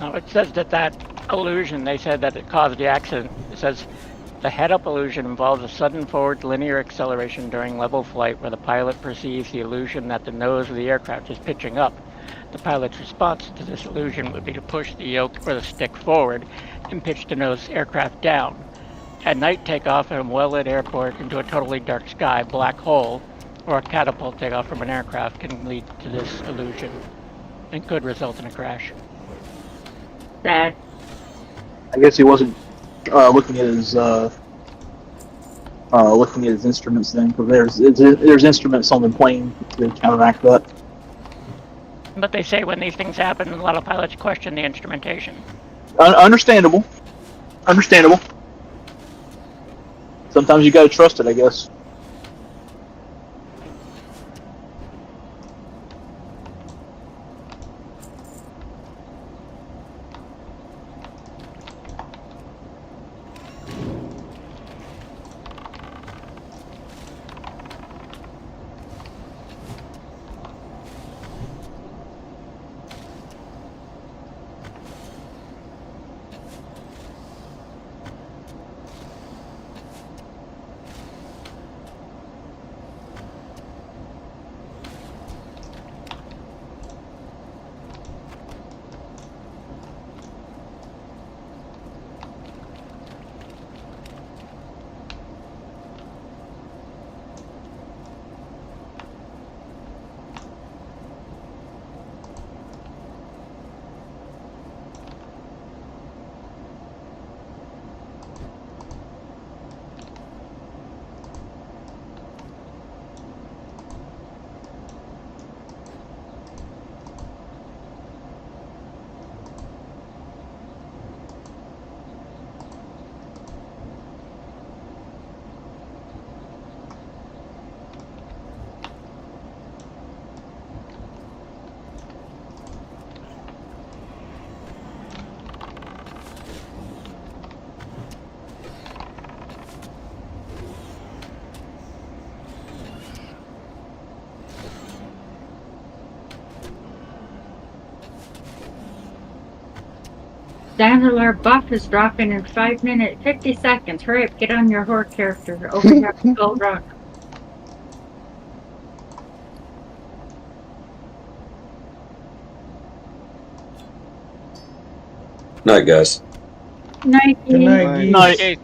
No, it says that illusion, they said that it caused the accident. It says the head-up illusion involves a sudden forward linear acceleration during level flight where the pilot perceives the illusion that the nose of the aircraft is pitching up. The pilot's response to this illusion would be to push the yoke or the stick forward and pitch the nose aircraft down. At night, takeoff at a well-lit airport into a totally dark sky, black hole, or a catapult takeoff from an aircraft can lead to this illusion and could result in a crash. Sad. I guess he wasn't looking at his instruments then, because there's instruments on the plane to counteract that. But they say when these things happen, a lot of pilots question the instrumentation. Understandable. Sometimes you gotta trust it, I guess. Dandelion buff is dropping in 5 minutes, 50 seconds. Hurry up, get on your horde character over here at Gold Rock. Night, guys. Night. Good night, Night. geese.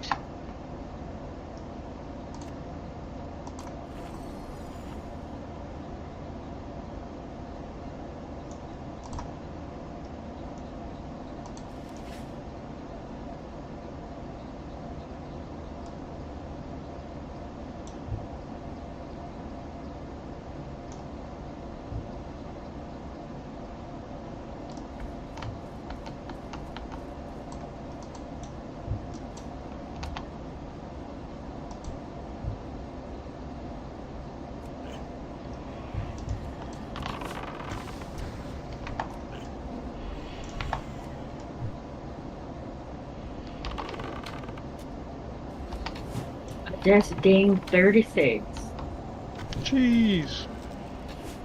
Just ding 36. Jeez.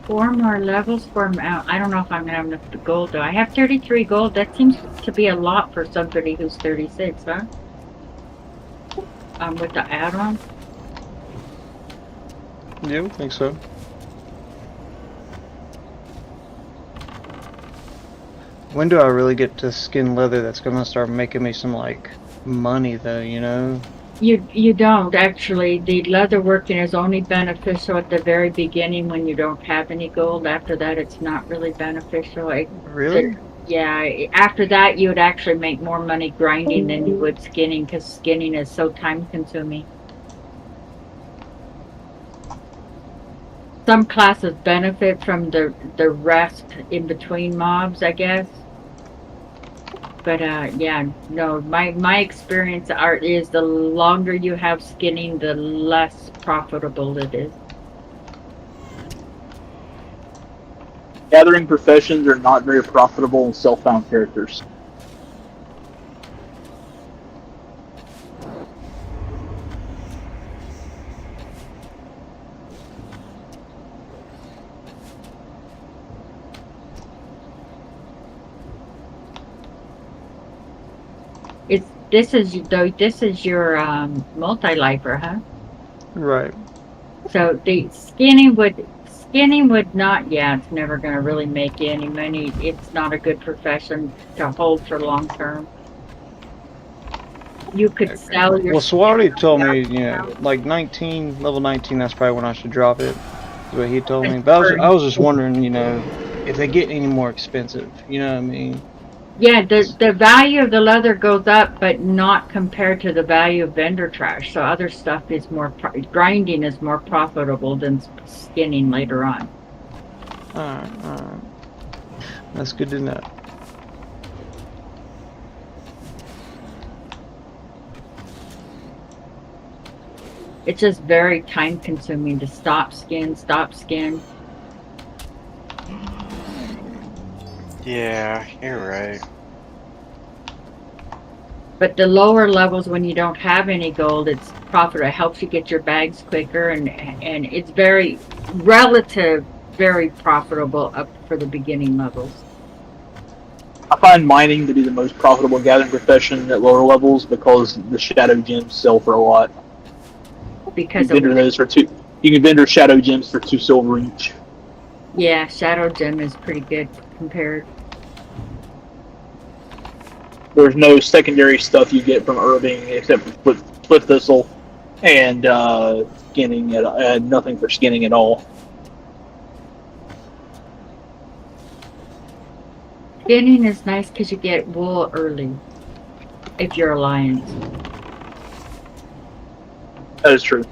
4 more levels for Mount. I don't know if I'm gonna have enough gold though. I have 33 gold. That seems to be a lot for somebody who's 36, huh? With the add-on. Yeah, I think so. When do I really get to skin leather that's gonna start making me some like money though, you know? You don't actually. The leather working is only beneficial at the very beginning when you don't have any gold. After that, it's not really beneficial. Really? Yeah, after that you would actually make more money grinding than you would skinning, because skinning is so time consuming. Some classes benefit from the rest in between mobs, I guess. But yeah, no, my experience is the longer you have skinning, the less profitable it is. Gathering professions are not very profitable in self-found characters. this is your multi-lifer, huh? Right. So the skinning would not. Yeah, it's never going to really make you any money. It's not a good profession to hold for long term. You could sell your. Well, Swati told me, you know, like 19, level 19, that's probably when I should drop it. Is what he told me. But I was just wondering, you know, if they get any more expensive. You know what I mean? Yeah, the value of the leather goes up, but not compared to the value of vendor trash. So other stuff is more grinding is more profitable than skinning later on. Alright. That's good to know. It's just very time consuming to stop skin. Yeah, you're right. But the lower levels, when you don't have any gold, it's profitable. It helps you get your bags quicker, and it's very very profitable up for the beginning levels. I find mining to be the most profitable gathering profession at lower levels because the shadow gems sell for a lot. Because you can vendor shadow gems for 2 silver each. Yeah, shadow gem is pretty good compared. There's no secondary stuff you get from herbing except for split thistle and skinning, and nothing for skinning at all. Skinning is nice because you get wool early if you're Alliance. That is true.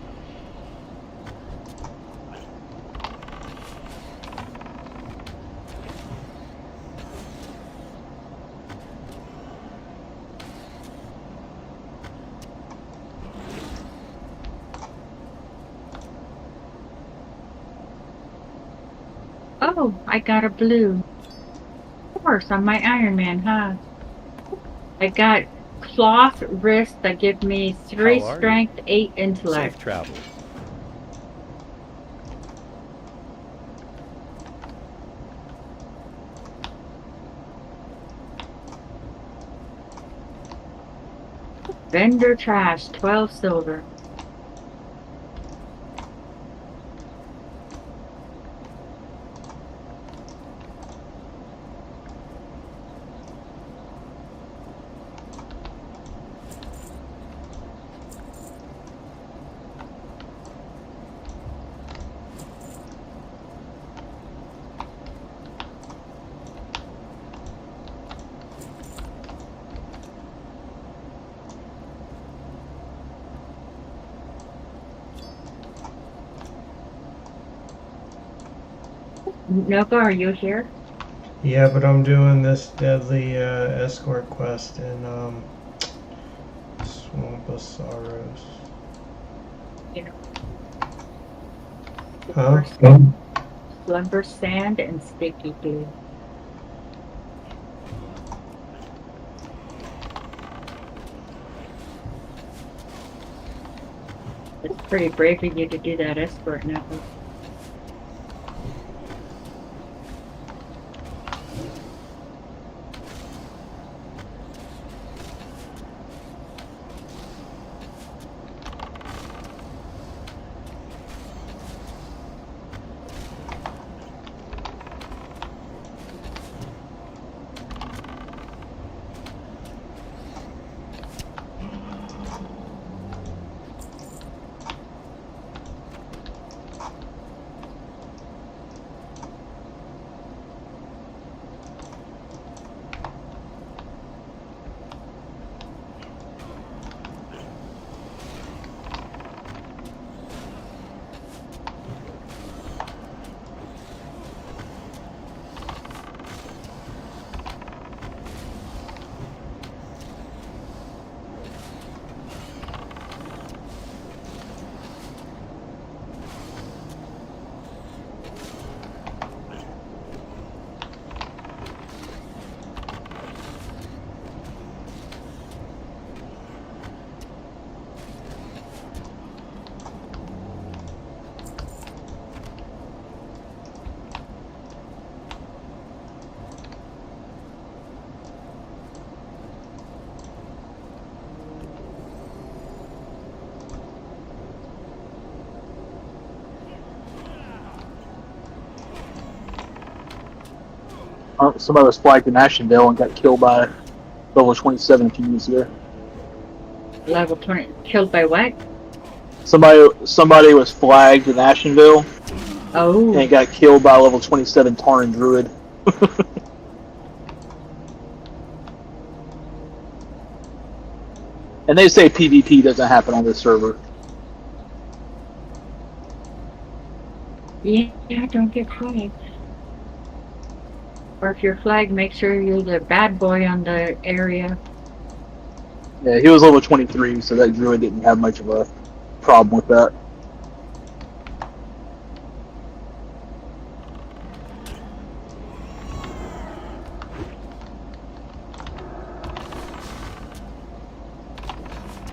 Oh, I got a blue. Of course, on my Iron Man, huh? I got cloth wrist that give me 3 strength, 8 intellect. Safe travel. Vendor trash, 12 silver. Nogo, are you here? Yeah, but I'm doing this deadly escort quest in Swamp of Sorrows. You know. Huh? Slumber sand and sticky glue. It's pretty brave of you to do that escort now. somebody was flagged in Ashendale and got killed by level 27 a few years ago. Level 20. Killed by what? Somebody was flagged in Ashenville Oh. and got killed by a level 27 Tauren Druid. And they say PvP doesn't happen on this server. Yeah, don't get flagged. Or if you're flagged, make sure you're the bad boy on the area. Yeah, he was level 23, so that Druid didn't have much of a problem with that.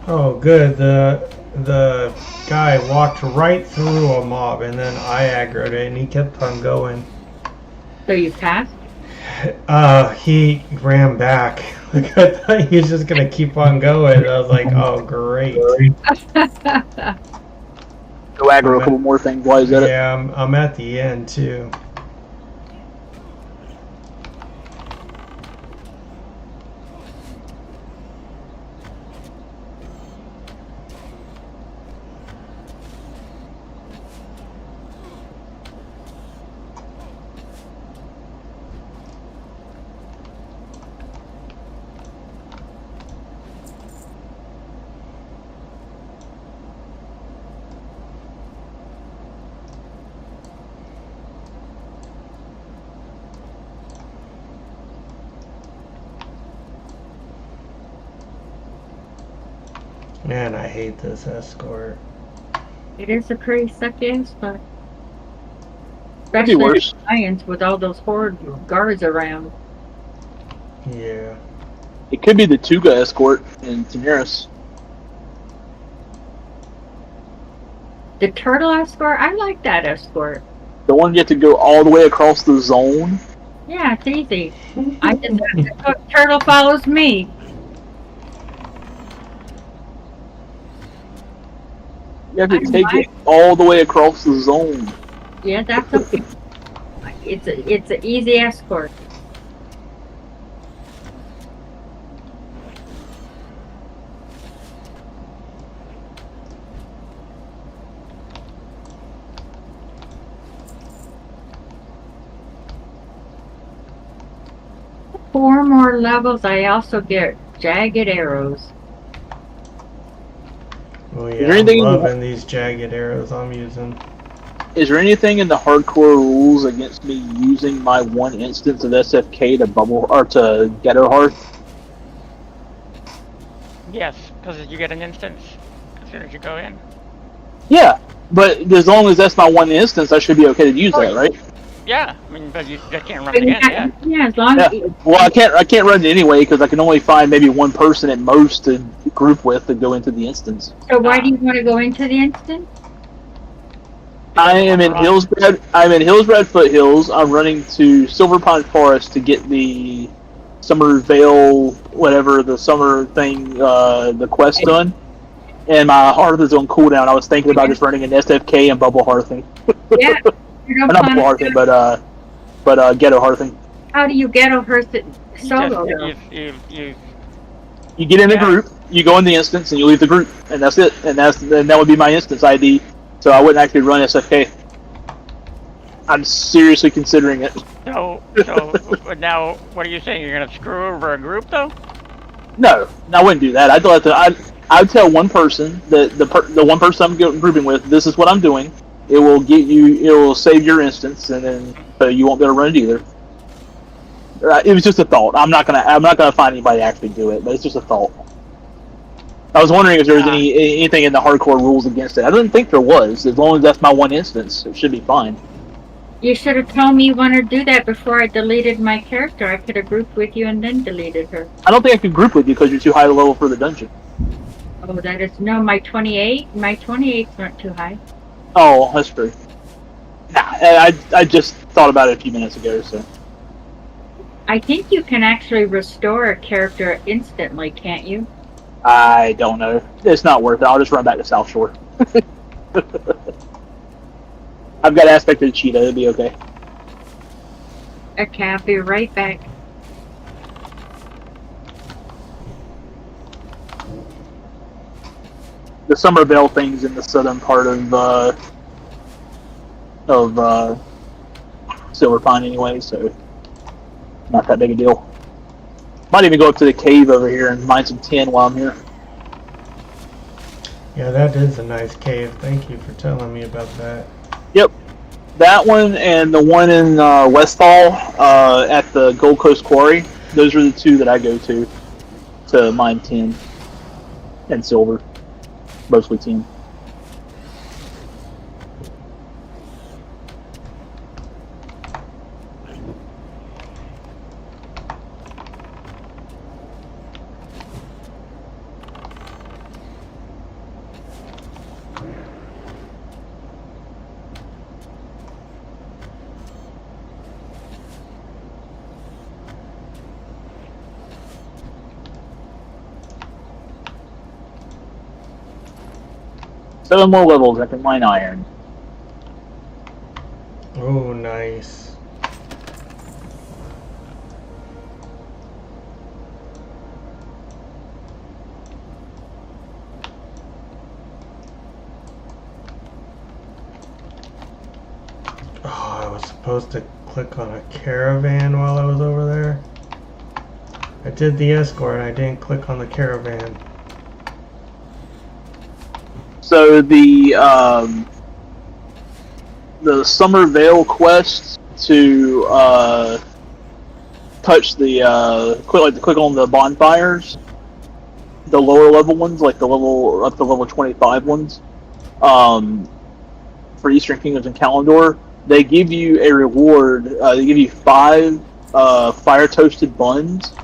Oh, good. The guy walked right through a mob, and then I aggroed it, and he kept on going. So you passed? He ran back. Like, I thought he was just gonna keep on going. I was like, oh, great. Go aggro a couple more things while he's at it. Yeah, I'm at the end, too. Man, I hate this escort. It is a pretty sucky spot. Could be Especially worse. Alliance with all those horde guards around. Yeah. It could be the Tuga escort in Daenerys. The turtle escort, I like that escort. The one you have to go all the way across the zone. Yeah, it's easy. I just turtle follows me. You have to take it all the way across the zone. Yeah, that's okay. It's an easy escort. Four more levels, I also get jagged arrows. Oh Is yeah, there I'm anything- loving these jagged arrows I'm using. Is there anything in the hardcore rules against me using my one instance of SFK to bubble or to Ghetto Hearth? Yes, because you get an instance as soon as you go in. Yeah, but as long as that's my one instance, I should be okay to use that, right? Yeah, I mean, but you can't run it again, yeah. Yeah, as long as Yeah. Well, I can't run it anyway because I can only find maybe one person at most to group with to go into the instance. So why do you want to go into the instant? I am in Hillsbrad. I'm in Hillsbrad Foothills. I'm running to Silver Pine Forest to get the Summer Vale, whatever the summer thing, the quest done. And my hearth is on cooldown. I was thinking about just running an SFK and bubble hearthing. Yeah. Or not bubble hearthing, but ghetto hearthing. How do you get over solo? You get in a group, you go in the instance, and you leave the group, and that's it. And that would be my instance ID. So I wouldn't actually run SFK. I'm seriously considering it. So now, what are you saying? You're gonna screw over a group, though? No, I wouldn't do that. I'd tell one person the one person I'm grouping with, this is what I'm doing. It will save your instance, and then you won't be able to run it either. It was just a thought. I'm not gonna find anybody to actually do it, but it's just a thought. I was wondering if there was anything in the hardcore rules against it. I didn't think there was. As long as that's my one instance, it should be fine. You should have told me you want to do that before I deleted my character. I could have grouped with you and then deleted her. I don't think I could group with you because you're too high level for the dungeon. Oh, that is no, my 28. My 28s weren't too high. Oh, that's true. Nah, I just thought about it a few minutes ago, so. I think you can actually restore a character instantly, can't you? I don't know. It's not worth it. I'll just run back to South Shore. I've got aspect of the cheetah. It'll be okay. Okay, I'll be right back. The Somerville thing's in the southern part of Silver Pine anyway, so not that big a deal. Might even go up to the cave over here and mine some tin while I'm here. Yeah, that is a nice cave. Thank you for telling me about that. Yep. That one and the one in Westfall at the Gold Coast Quarry. Those are the two that I go to mine tin and silver. Mostly tin. Seven more levels, I can mine iron. Oh, nice. Oh, I was supposed to click on a caravan while I was over there. I did the escort and I didn't click on the caravan. So the Somerville quest to touch the click on the bonfires, the lower level ones, like the level up to level 25 ones, for Eastern Kingdoms and Kalimdor, they give you a reward. They give you 5 fire toasted buns,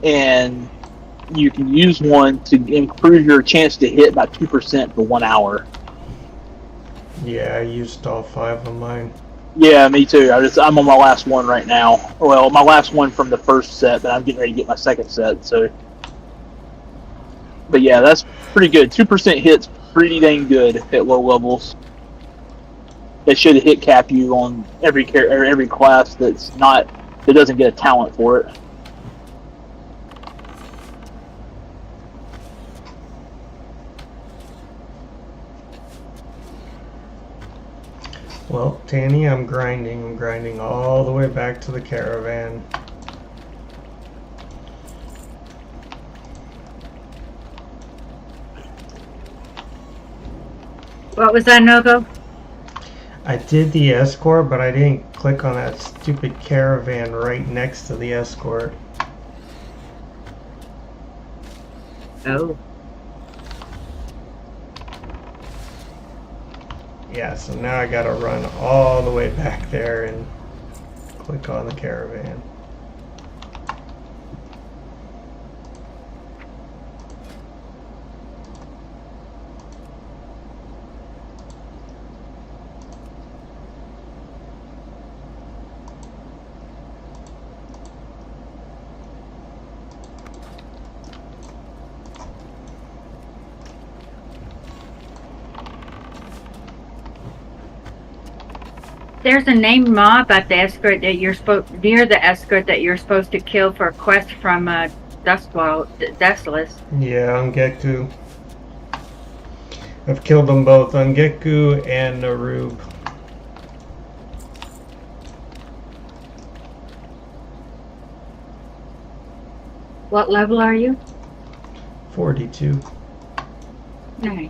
and you can use one to improve your chance to hit by 2% for 1 hour. Yeah, I used all 5 of mine. Yeah, me too. I'm on my last one right now. Well, my last one from the first set, but I'm getting ready to get my second set. So, but yeah, that's pretty good. 2% hits pretty dang good at low levels. They should hit cap you on every class that doesn't get a talent for it. Well, Tanny, I'm grinding all the way back to the caravan. What was that, Nogo? I did the escort, but I didn't click on that stupid caravan right next to the escort. Oh. Yeah, so now I gotta run all the way back there and click on the caravan. There's a named mob at the escort that you're near the escort that you're supposed to kill for a quest from Desolus. Yeah, Ongeku. I've killed them both, Ongeku and Narub. What level are you? 42. Nice.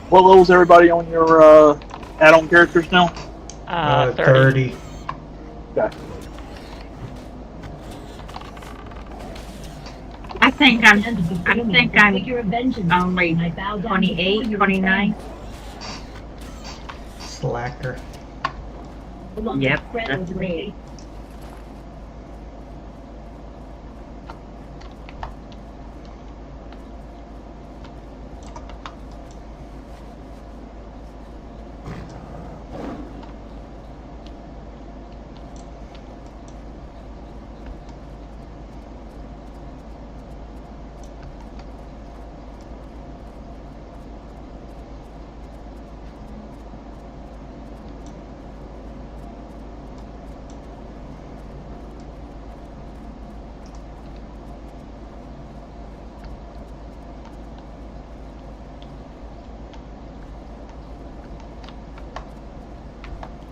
What level's everybody on your add-on characters now? 30. 30. Okay. I think I'm only 28, 29. Slacker. Yep, that's me.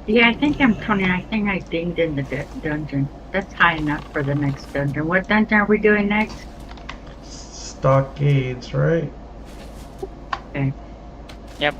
Yeah, I think I'm 20. I think I dinged in the dungeon. That's high enough for the next dungeon. What dungeon are we doing next? Stockades, right? Okay. Yep.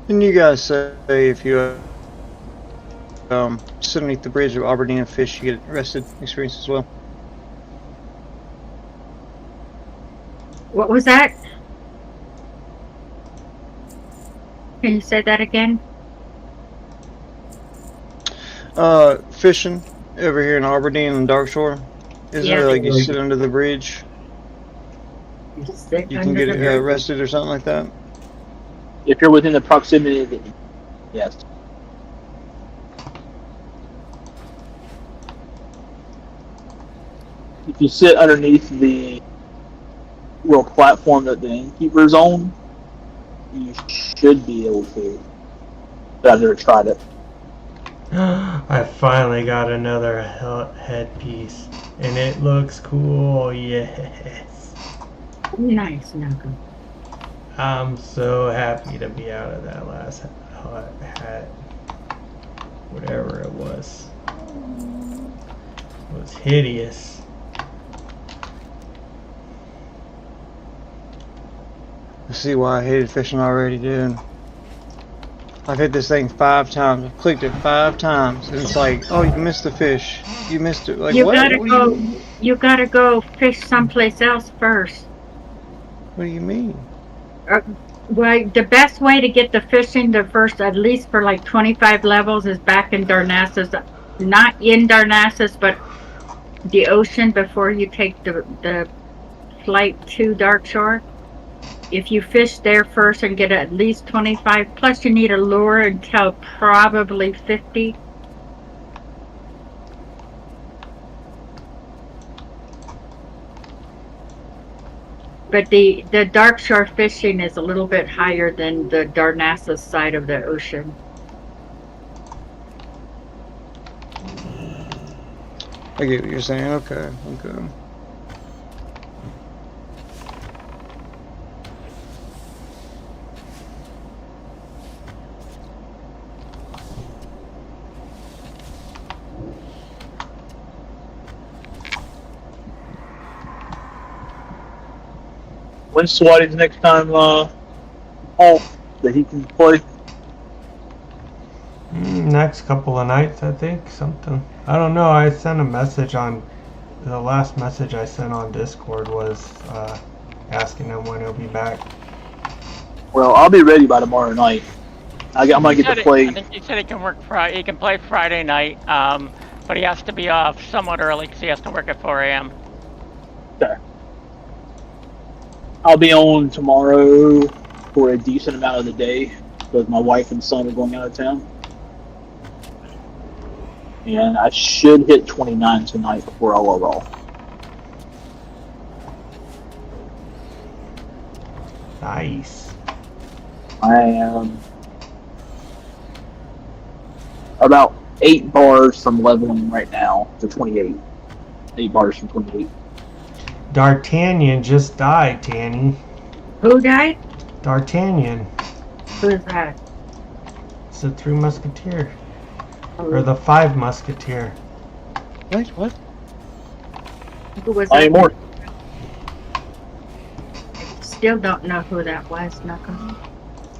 Didn't you guys say if you sit underneath the bridge of Aberdeen and fish, you get arrested experience as well? What was that? Can you say that again? Fishing over here in Aberdeen and Dark Shore. Isn't Yeah. it like you sit under the bridge, You sit you can under get the bridge. arrested or something like that? If you're within the proximity of the... Yes. If you sit underneath the little platform that the innkeeper's on, you should be able to. But I've never tried it. I finally got another headpiece, and it looks cool. Yes. Nice, Nogo. I'm so happy to be out of that last hat. Whatever it was. It was hideous. I see why I hated fishing already, dude. I've hit this thing 5 times. I've clicked it 5 times, and it's like, oh, you missed the fish. You missed it. Like, You what? gotta What go. do you, You gotta go fish someplace else first. what do you mean? Well, the best way to get the fishing the first, at least for like 25 levels, is back in Darnassus. Not in Darnassus, but the ocean before you take the flight to Darkshore. If you fish there first and get at least 25, plus you need a lure until probably 50. But the Darkshore fishing is a little bit higher than the Darnassus side of the ocean. I get what you're saying. Okay, okay. When's Swati's next time off that he can play? Next couple of nights, I think. Something. I don't know. I sent a message on... The last message I sent on Discord was asking him when he'll be back. Well, I'll be ready by tomorrow night. I might get to play. I think he said he can work Friday. He can play Friday night, but he has to be off somewhat early because he has to work at 4 a.m. Okay. I'll be on tomorrow for a decent amount of the day because my wife and son are going out of town. and I should hit 29 tonight before I log off. Nice. I am about 8 bars from leveling right now to 28. 8 bars from 28. D'Artagnan just died, Tanny. Who died? D'Artagnan. Who is that? It's the Three Musketeer. Oh, Or the Five Musketeer. Wait, what? who was Not that? anymore. Still don't know who that was, Knuckles.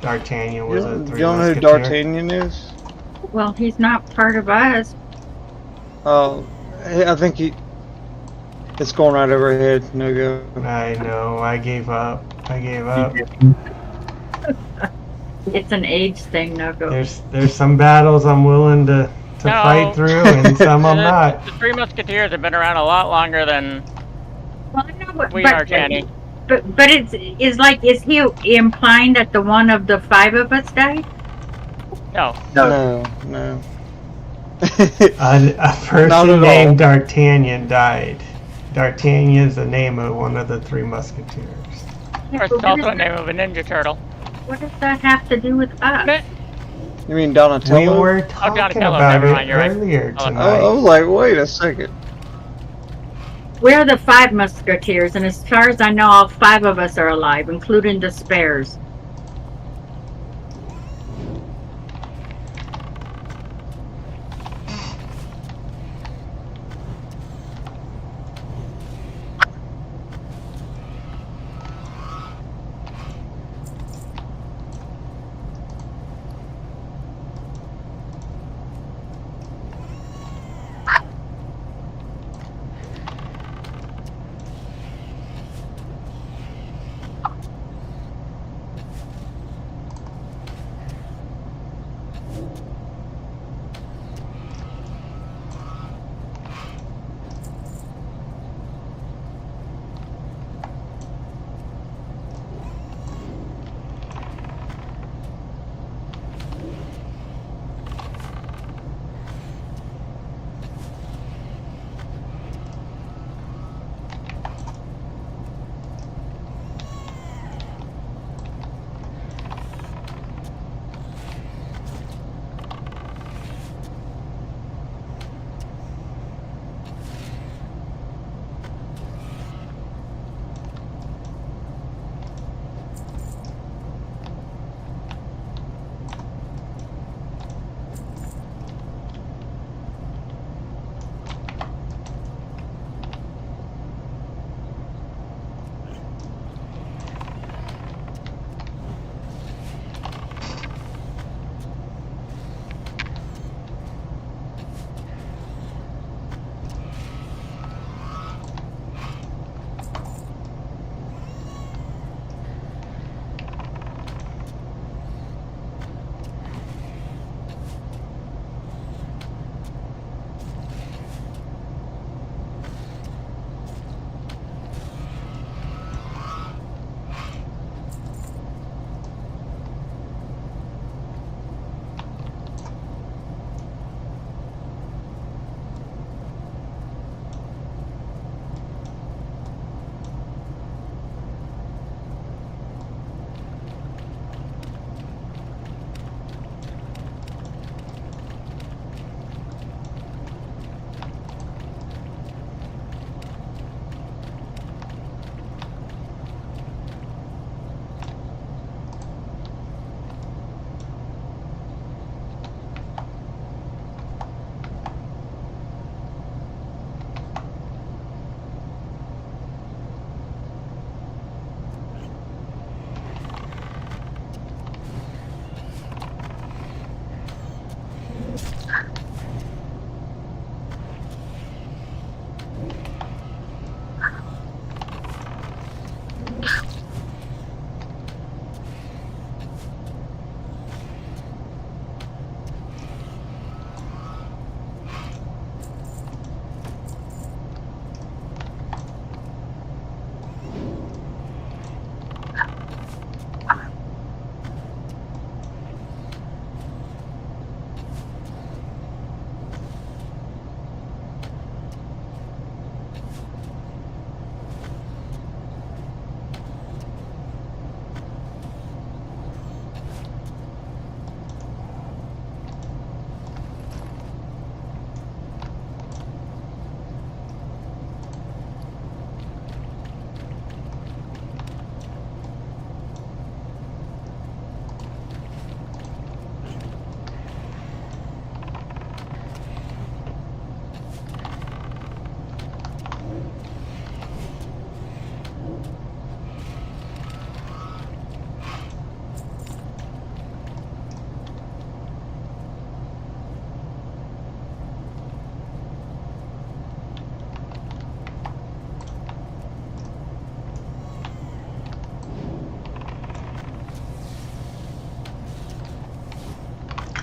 D'Artagnan You was a don't, Three you don't know who Musketeer. D'Artagnan is? Well, he's not part of us. Oh, I think he. It's going right over our head. No go. I know. I gave up. I gave up. It's an age thing, Nogo. There's some battles I'm willing to No. fight through, and some I'm not. The Three Musketeers have been around a lot longer than Well, I know, we are, Tanny. But it's like, is he implying that the one of the 5 of us died? No. No. A Not person at all. named D'Artagnan died. D'Artagnan is the name of one of the Three Musketeers. Or it's also the name of a Ninja Turtle. What does that have to do with us? You mean We Donatello? were talking Donatello, about never it mind, you're right. earlier Oh, tonight. I was like, wait a second. We're the 5 Musketeers, and as far as I know, all 5 of us are alive, including the spares.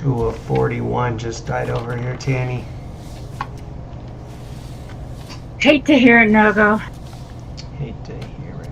Ooh, a 41 just died over here, Tanny. Hate to hear it, Nogo. Hate to hear it.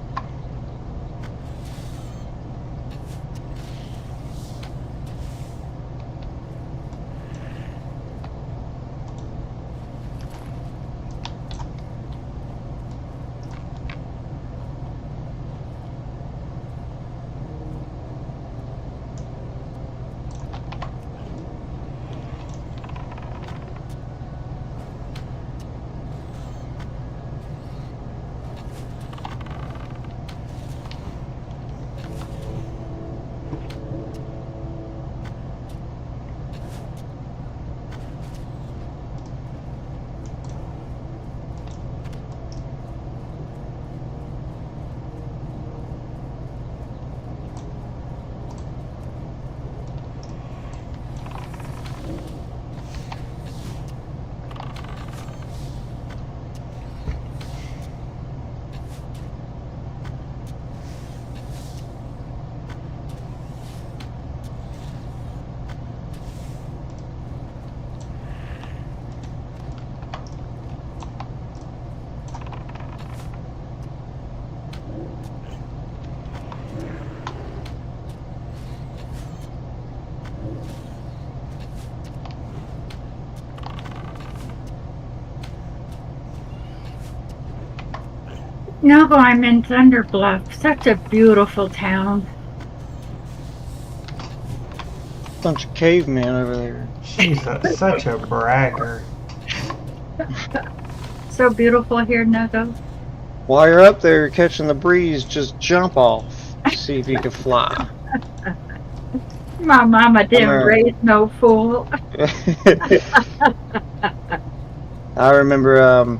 Nogo, I'm in Thunder Bluff. Such a beautiful town. Bunch of cavemen over there. She's such a bragger. So beautiful here, Nogo. While you're up there catching the breeze, just jump off. See if you can fly. My mama didn't raise no fool. I remember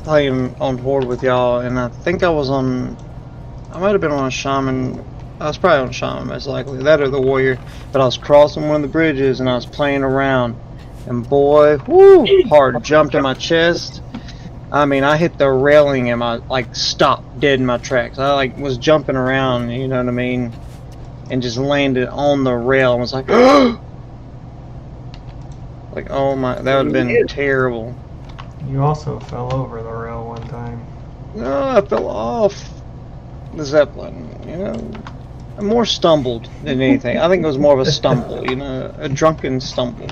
playing on Horde with y'all, and I think I might have been on a Shaman. I was probably on Shaman, most likely. That or the Warrior. But I was crossing one of the bridges, and I was playing around. And boy, whoo, hard jumped in my chest. I mean, I hit the railing and I like stopped dead in my tracks. I like was jumping around, you know what I mean? And just landed on the rail and was like, like, oh my, that would have been terrible. You also fell over the rail one time. No, I fell off the Zeppelin, you know. I more stumbled than anything. I think it was more of a stumble, you know, a drunken stumble.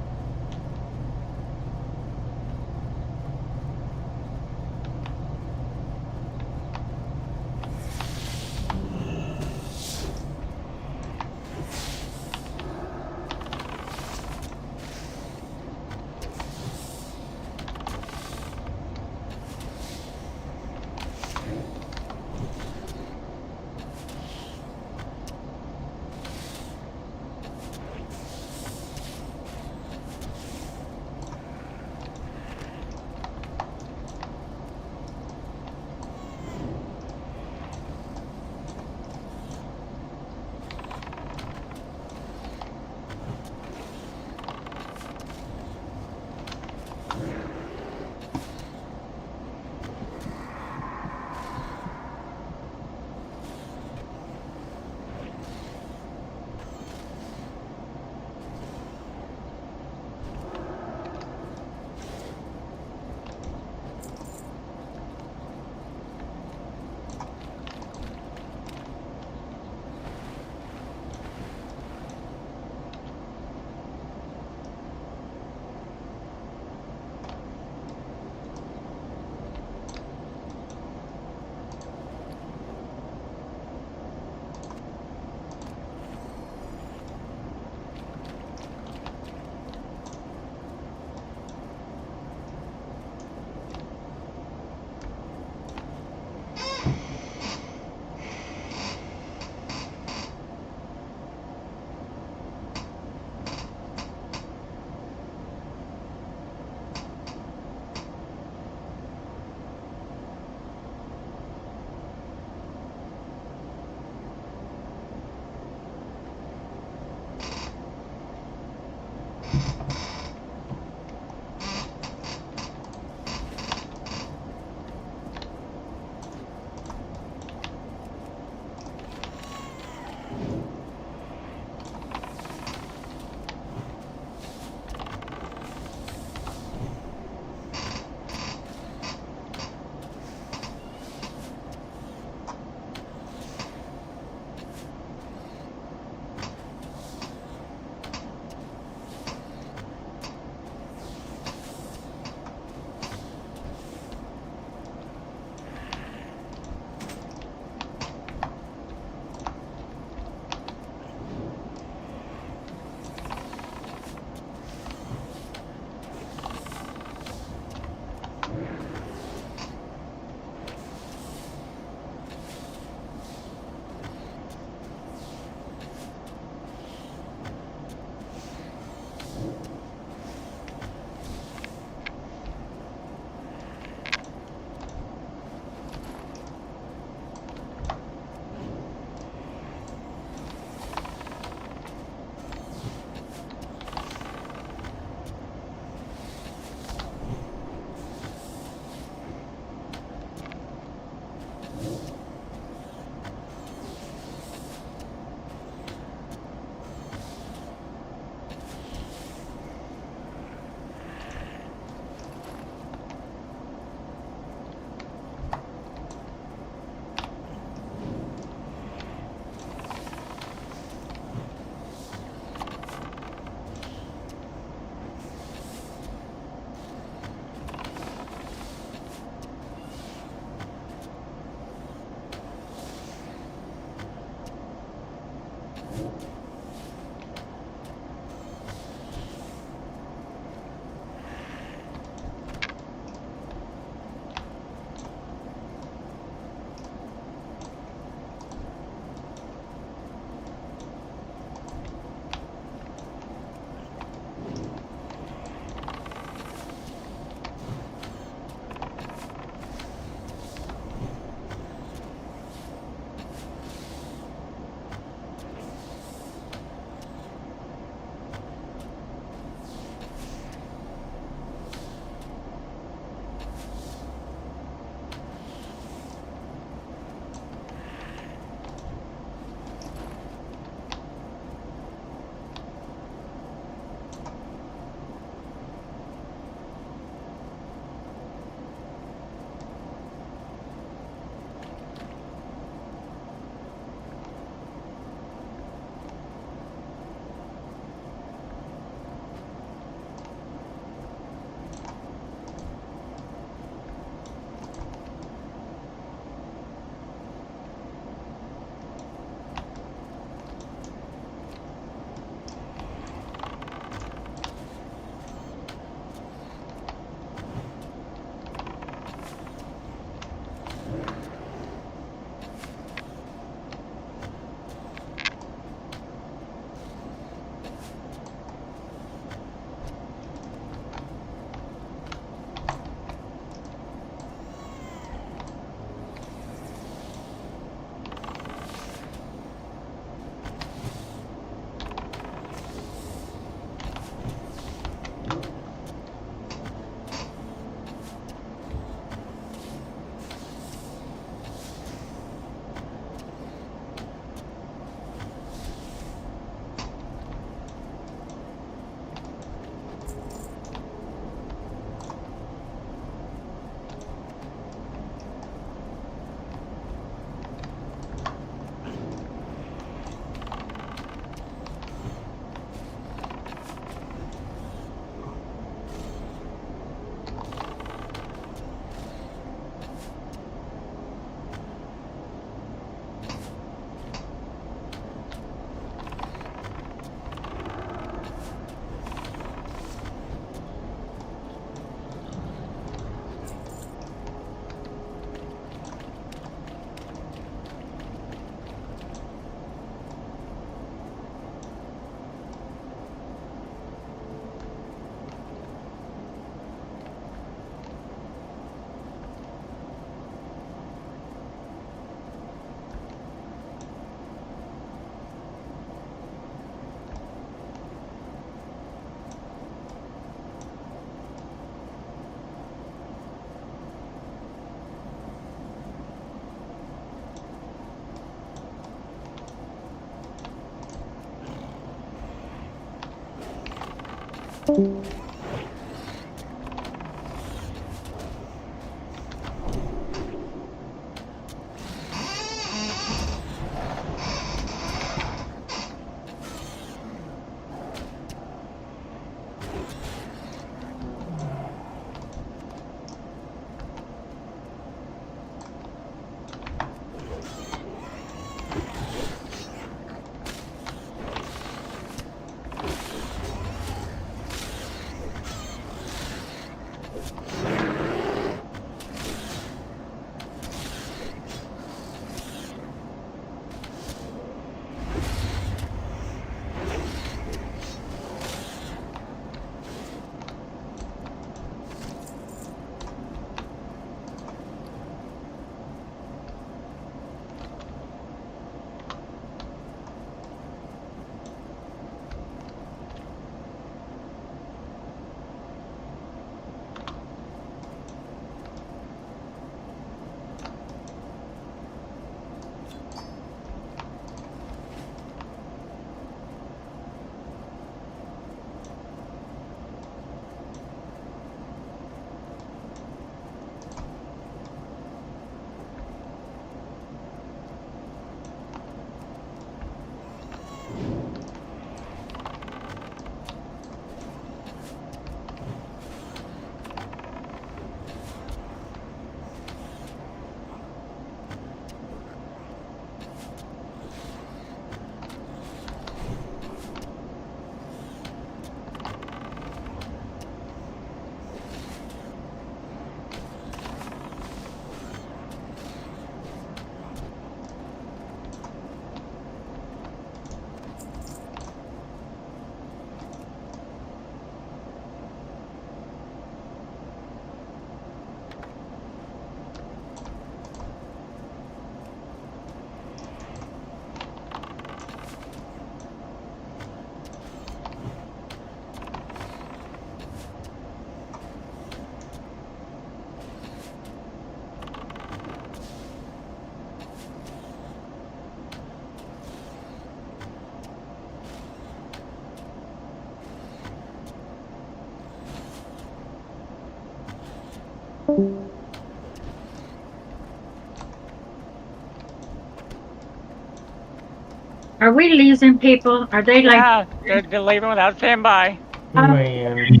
Are we losing people? Are they like? Yeah, they're leaving without saying bye. Man,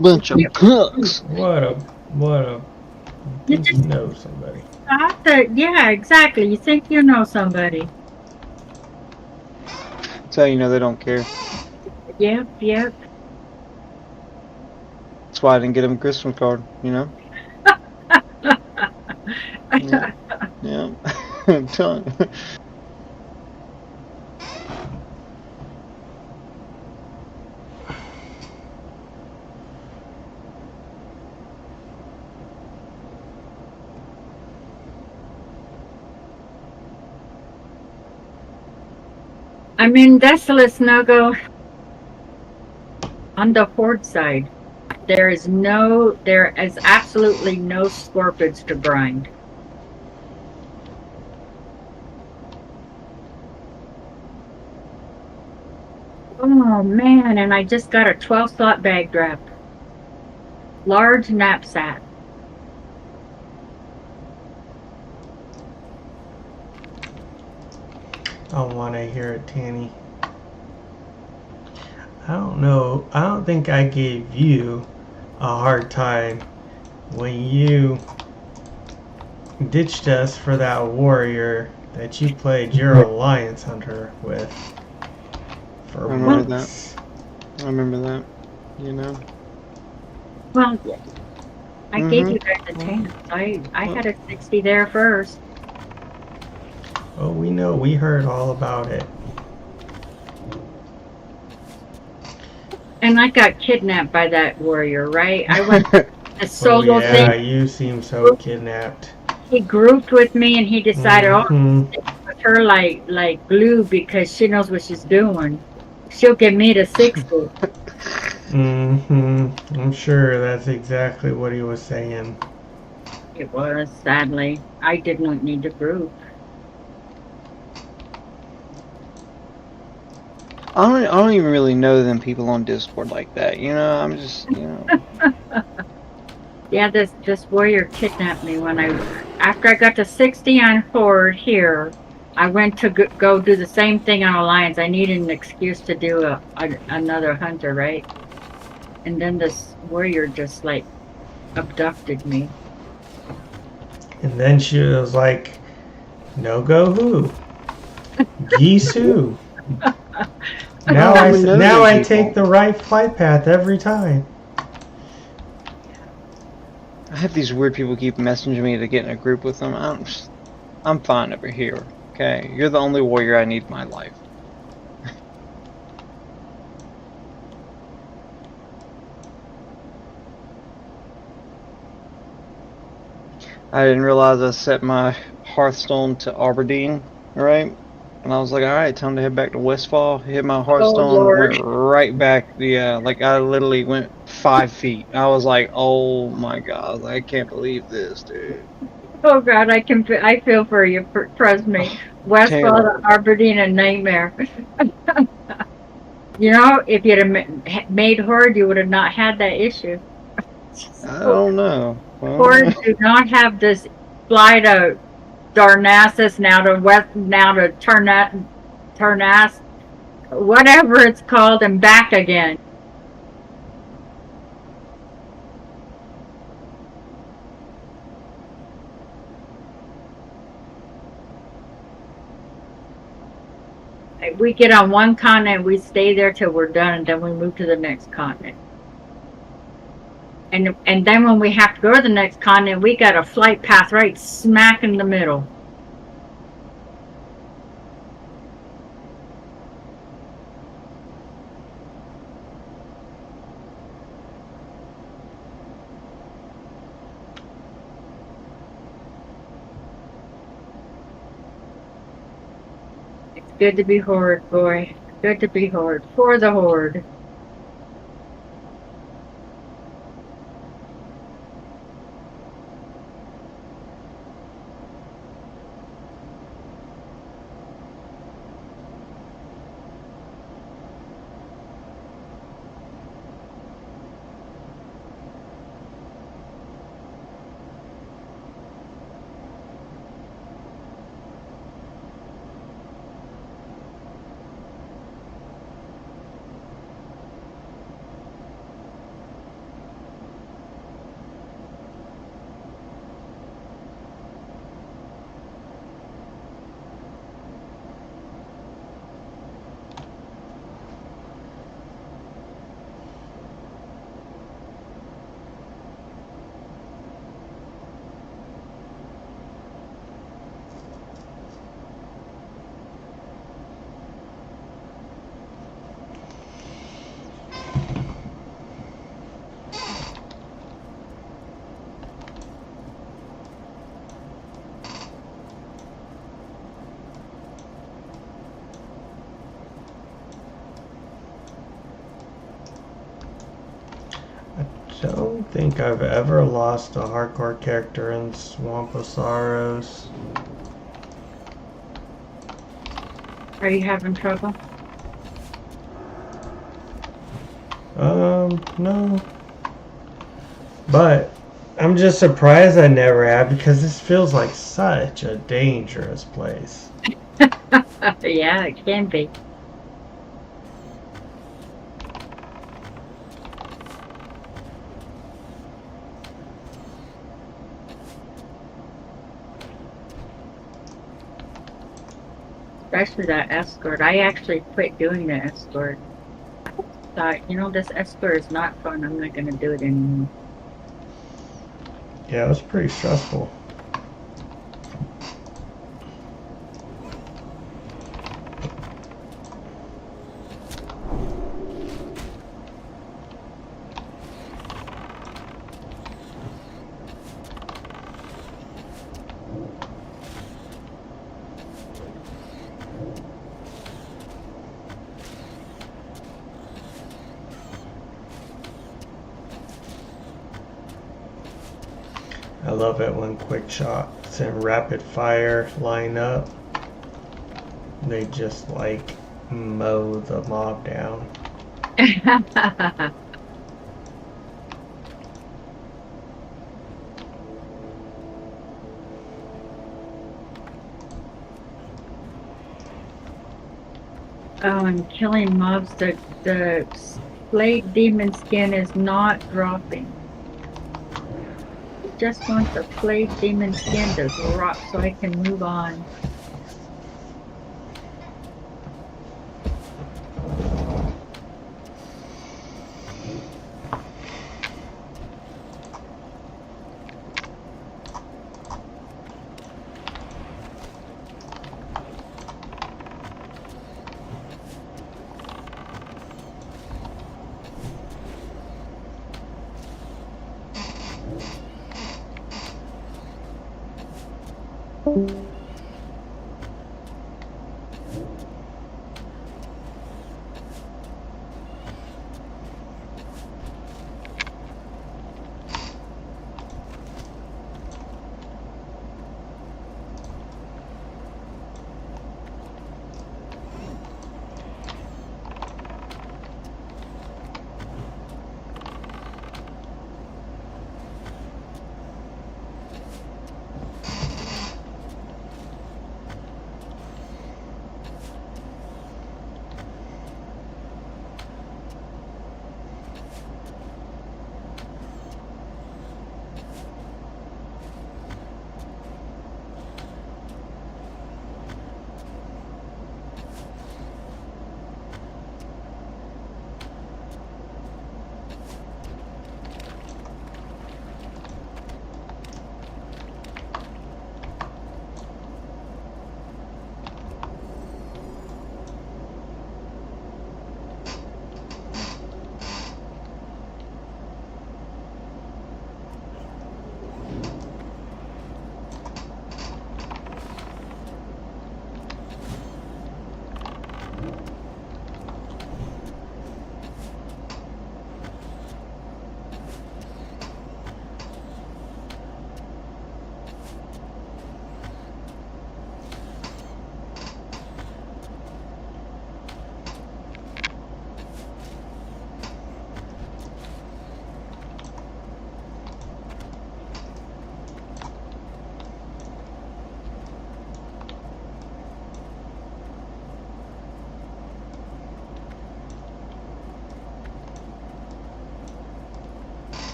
Bunch of cooks. what a You think just you know somebody. thought that, yeah, exactly. You think you know somebody. That's how you know they don't care. Yep, yep. That's why I didn't get him a Christmas card, you know? Yeah. Yeah. I'm telling you. I'm in Desolate Nogo on the horde side. There is absolutely no scorpions to grind. Oh man, and I just got a 12-slot bag drop. Large knapsack. I want to hear it, Tanny. I don't know. I don't think I gave you a hard time when you ditched us for that warrior that you played your alliance hunter with for I remember months. I remember that, you know? Well, I gave you guys a chance. I had a 60 there first. Oh, we know. We heard all about it. And I got kidnapped by that warrior, right? I went a solo Oh yeah, thing. you seem so kidnapped. He grouped with me and he decided, oh, Mhm. I'll stick with her like glue because she knows what she's doing. She'll give me the 60. I'm sure that's exactly what he was saying. It was, sadly. I did not need to group. I don't even really know them people on Discord like that. You know, I'm just, you know. Yeah, this warrior kidnapped me after I got to 60 on Horde here. I went to go do the same thing on Alliance. I needed an excuse to do another hunter, right? And then this warrior just like abducted me. And then she was like, "No go who? Geese who?" Now I take the right flight path every time. I have these weird people keep messaging me to get in a group with them. I'm fine over here. Okay, you're the only warrior I need in my life. I didn't realize I set my Hearthstone to Aberdeen, right? And I was like, alright, time to head back to Westfall. Hit my Hearthstone, went right back. Yeah, like I literally went 5 feet. I was like, oh my god, I can't believe this, dude. Oh god, I feel for you. Trust me, Westfall to Aberdeen, a nightmare. You know, if you'd have made Horde, you would have not had that issue. I don't know. Horde do not have this fly to Darnassus, now to Tarnas, whatever it's called, and back again. We get on one continent, we stay there till we're done, and then we move to the next continent. And then when we have to go to the next continent, we got a flight path right smack in the middle. It's good to be Horde, boy. Good to be Horde. For the Horde. I don't think I've ever lost a hardcore character in Swamp of Sorrows. Are you having trouble? No. But I'm just surprised I never have, because this feels like such a dangerous place. Yeah, it can be. Especially that escort. I actually quit doing the escort. Thought, you know, this escort is not fun. I'm not going to do it anymore. Yeah, it was pretty stressful. I love it when quick shots and rapid fire line up. They just like mow the mob down. Oh, and killing mobs, the Plague Demon skin is not dropping. Just want the Plague Demon skin to drop so I can move on.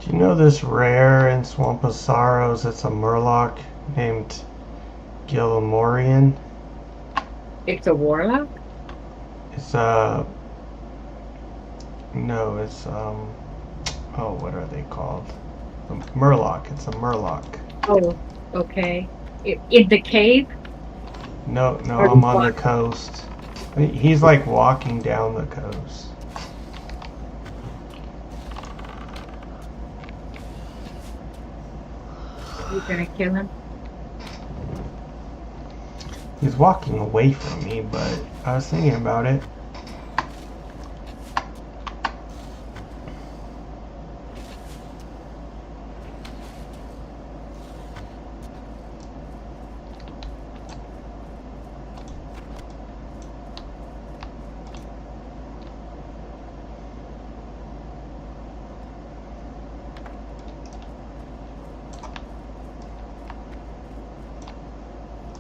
Do you know this rare in Swamp of Sorrows? It's a Murloc named Gillamorian. It's a warlock? It's no, it's oh, what are they called? A Murloc. It's a Murloc. Oh, okay. In the cave? No, Or I'm on the what? coast. He's like walking down the coast. You gonna kill him? He's walking away from me, but I was thinking about it.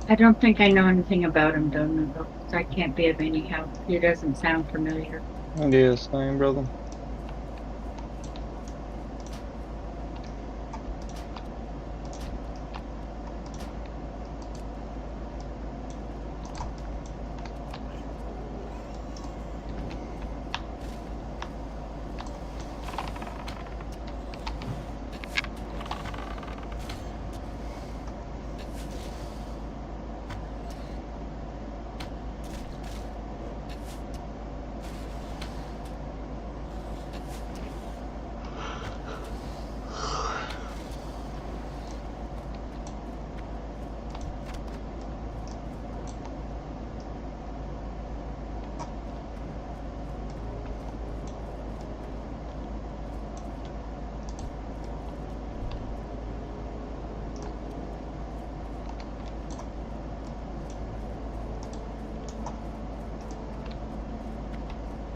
I don't think I know anything about him, though, Nogo, so I can't be of any help. He doesn't sound familiar. Yeah, same, brother.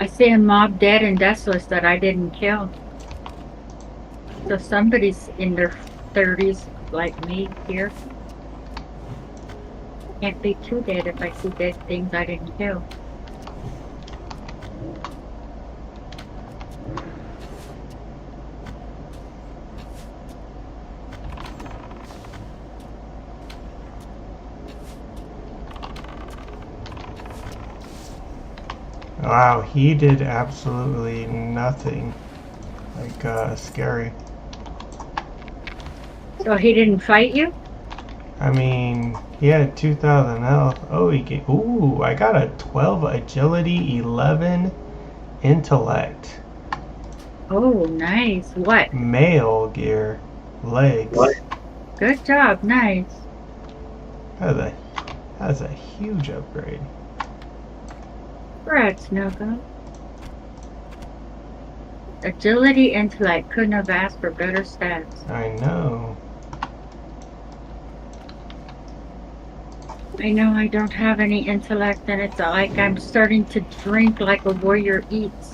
I see a mob dead and desolate that I didn't kill. So somebody's in their 30s like me here. Can't be too dead if I see dead things I didn't kill. Wow, he did absolutely nothing. Like, scary. So he didn't fight you? I mean, he had 2,000 health. Oh, ooh, I got a 12 agility, 11 intellect. Oh, nice. What? Male gear. Legs. Good job. Nice. That's a huge upgrade. Congrats, Nogo. Agility, intellect. Couldn't have asked for better stats. I know. I know I don't have any intellect, and it's like I'm starting to drink like a warrior eats.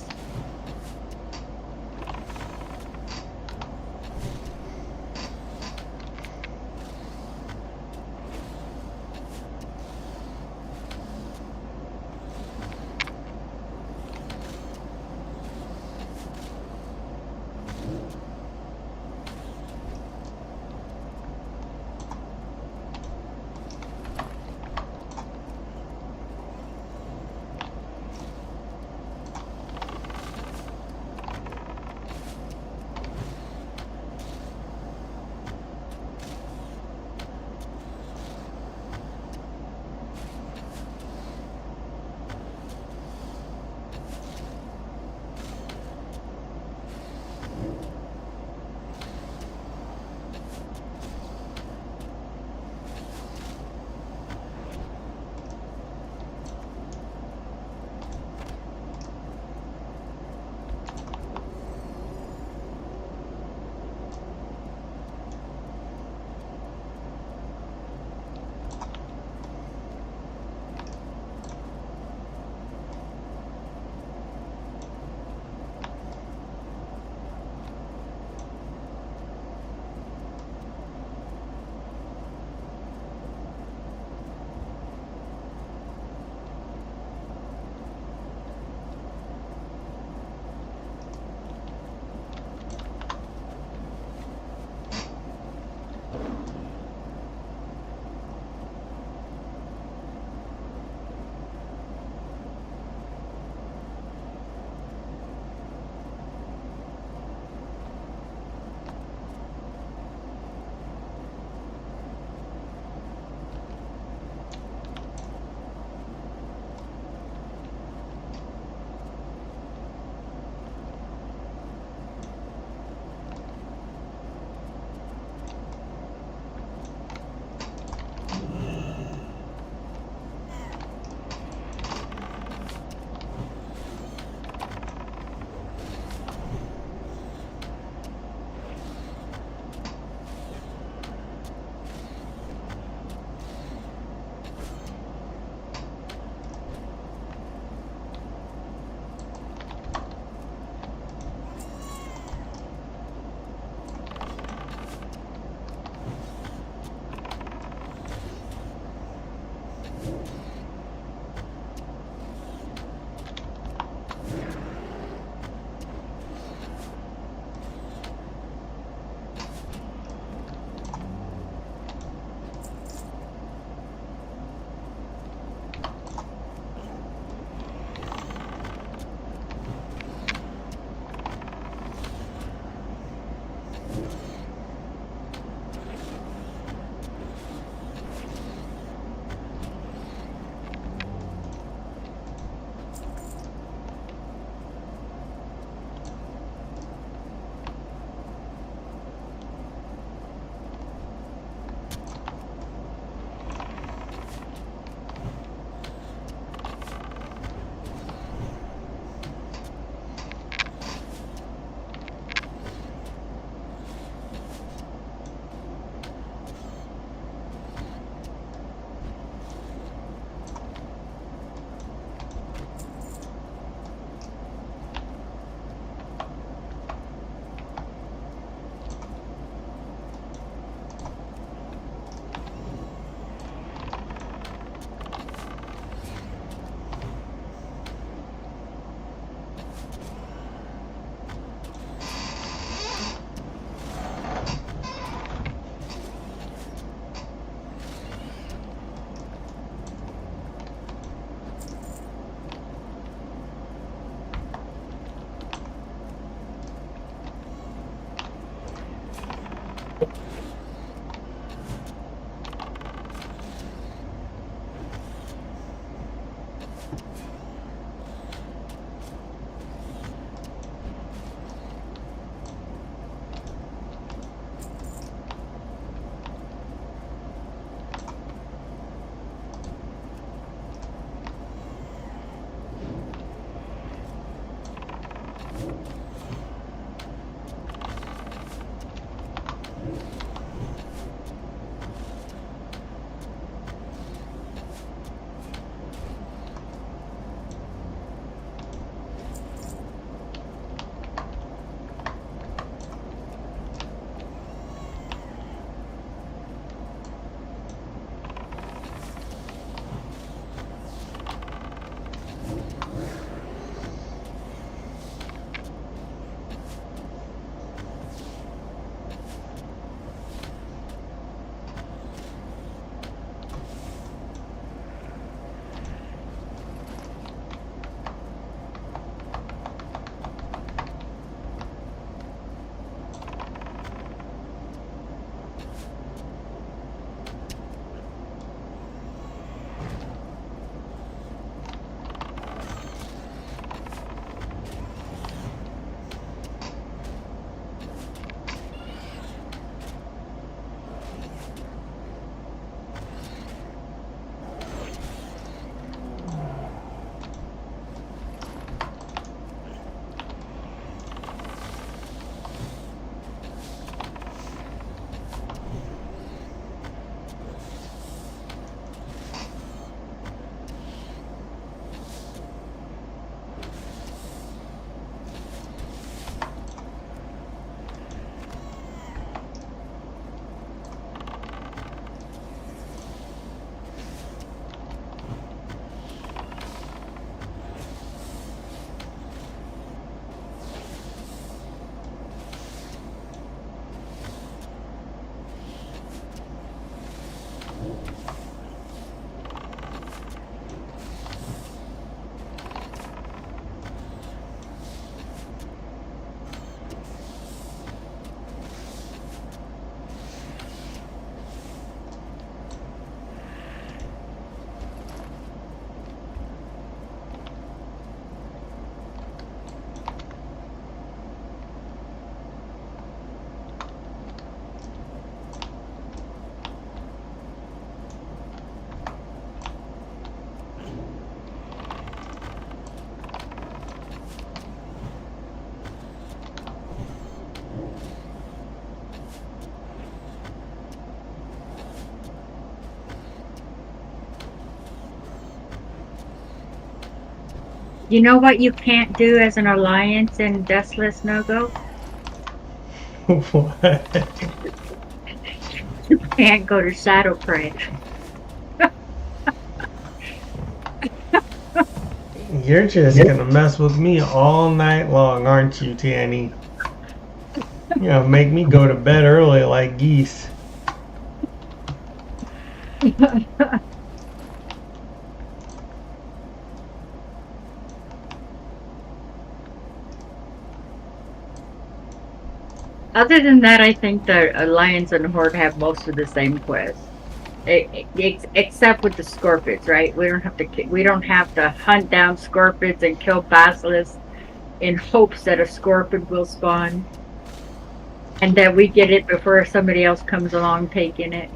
You know what you can't do as an alliance in Deathless No-Go? What? You can't go to Shadow Prey. You're just gonna mess with me all night long, aren't you, Tanny? You know, make me go to bed early like geese. Other than that, I think the Alliance and Horde have most of the same quests, except with the Scorpids, right? We don't have to hunt down Scorpids and kill basilisks in hopes that a Scorpid will spawn, and that we get it before somebody else comes along taking it.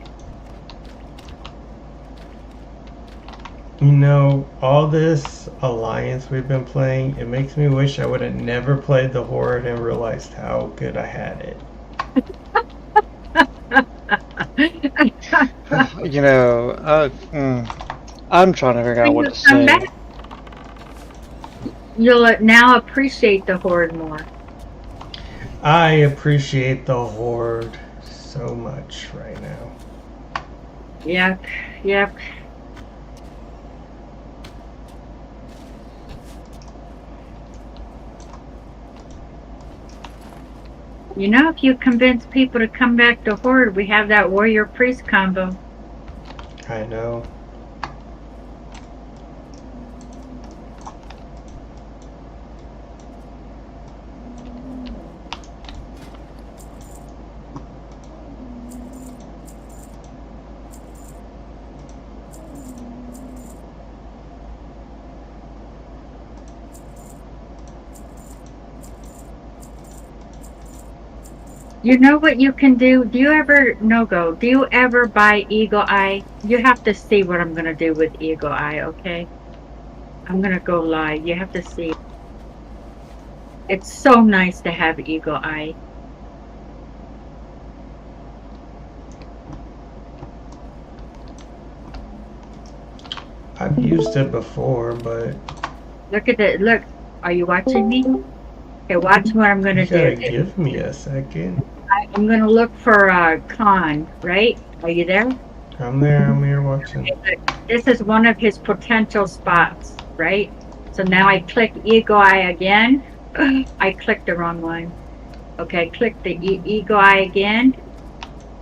You know, all this Alliance we've been playing, it makes me wish I would have never played the Horde and realized how good I had it. You know, I'm trying to figure out what to say. You'll now appreciate the Horde more. I appreciate the Horde so much right now. Yep, yep. You know, if you convince people to come back to Horde, we have that warrior priest combo. I know. You know what you can do? Do you ever, No-Go, do you ever buy Eagle Eye? You have to see what I'm going to do with Eagle Eye, okay? I'm going to go live. You have to see. It's so nice to have Eagle Eye. I've used it before, but... Look at it. Look. Are you watching me? Okay, watch what I'm going to do. You gotta give me a second. I'm going to look for Khan, right? Are you there? I'm there, I'm here watching. Okay, this is one of his potential spots, right? So now I click Eagle Eye again. I clicked the wrong one. Okay, click the Eagle Eye again.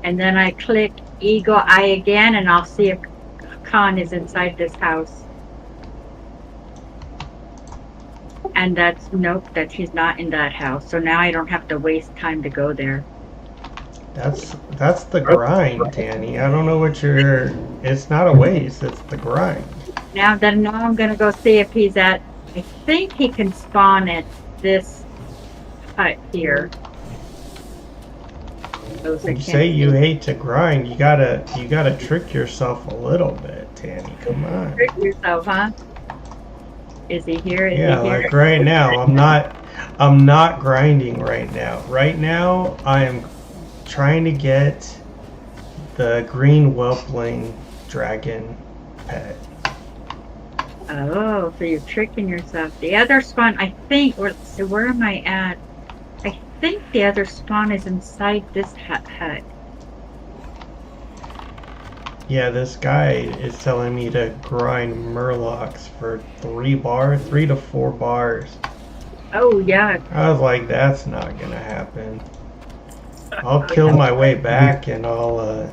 And then I click Eagle Eye again, and I'll see if Khan is inside this house. And that's, nope, that he's not in that house. So now I don't have to waste time to go there. That's the grind, Tanny. I don't know what you're... It's not a waste, it's the grind. Now I'm gonna go see if he's at... I think he can spawn at this hut here. You say you hate to grind, you gotta trick yourself a little bit, Tanny. Come on. Trick yourself, huh? Is he here? Is yeah, he here? like right now, I'm not grinding right now. Right now, I am trying to get the green whelpling dragon pet. Oh, so you're tricking yourself. The other spawn, I think, where am I at? I think the other spawn is inside this hut. Yeah, this guy is telling me to grind murlocs for 3 to 4 bars. Oh, yeah. I was like, that's not gonna happen. I'll kill my way back and I'll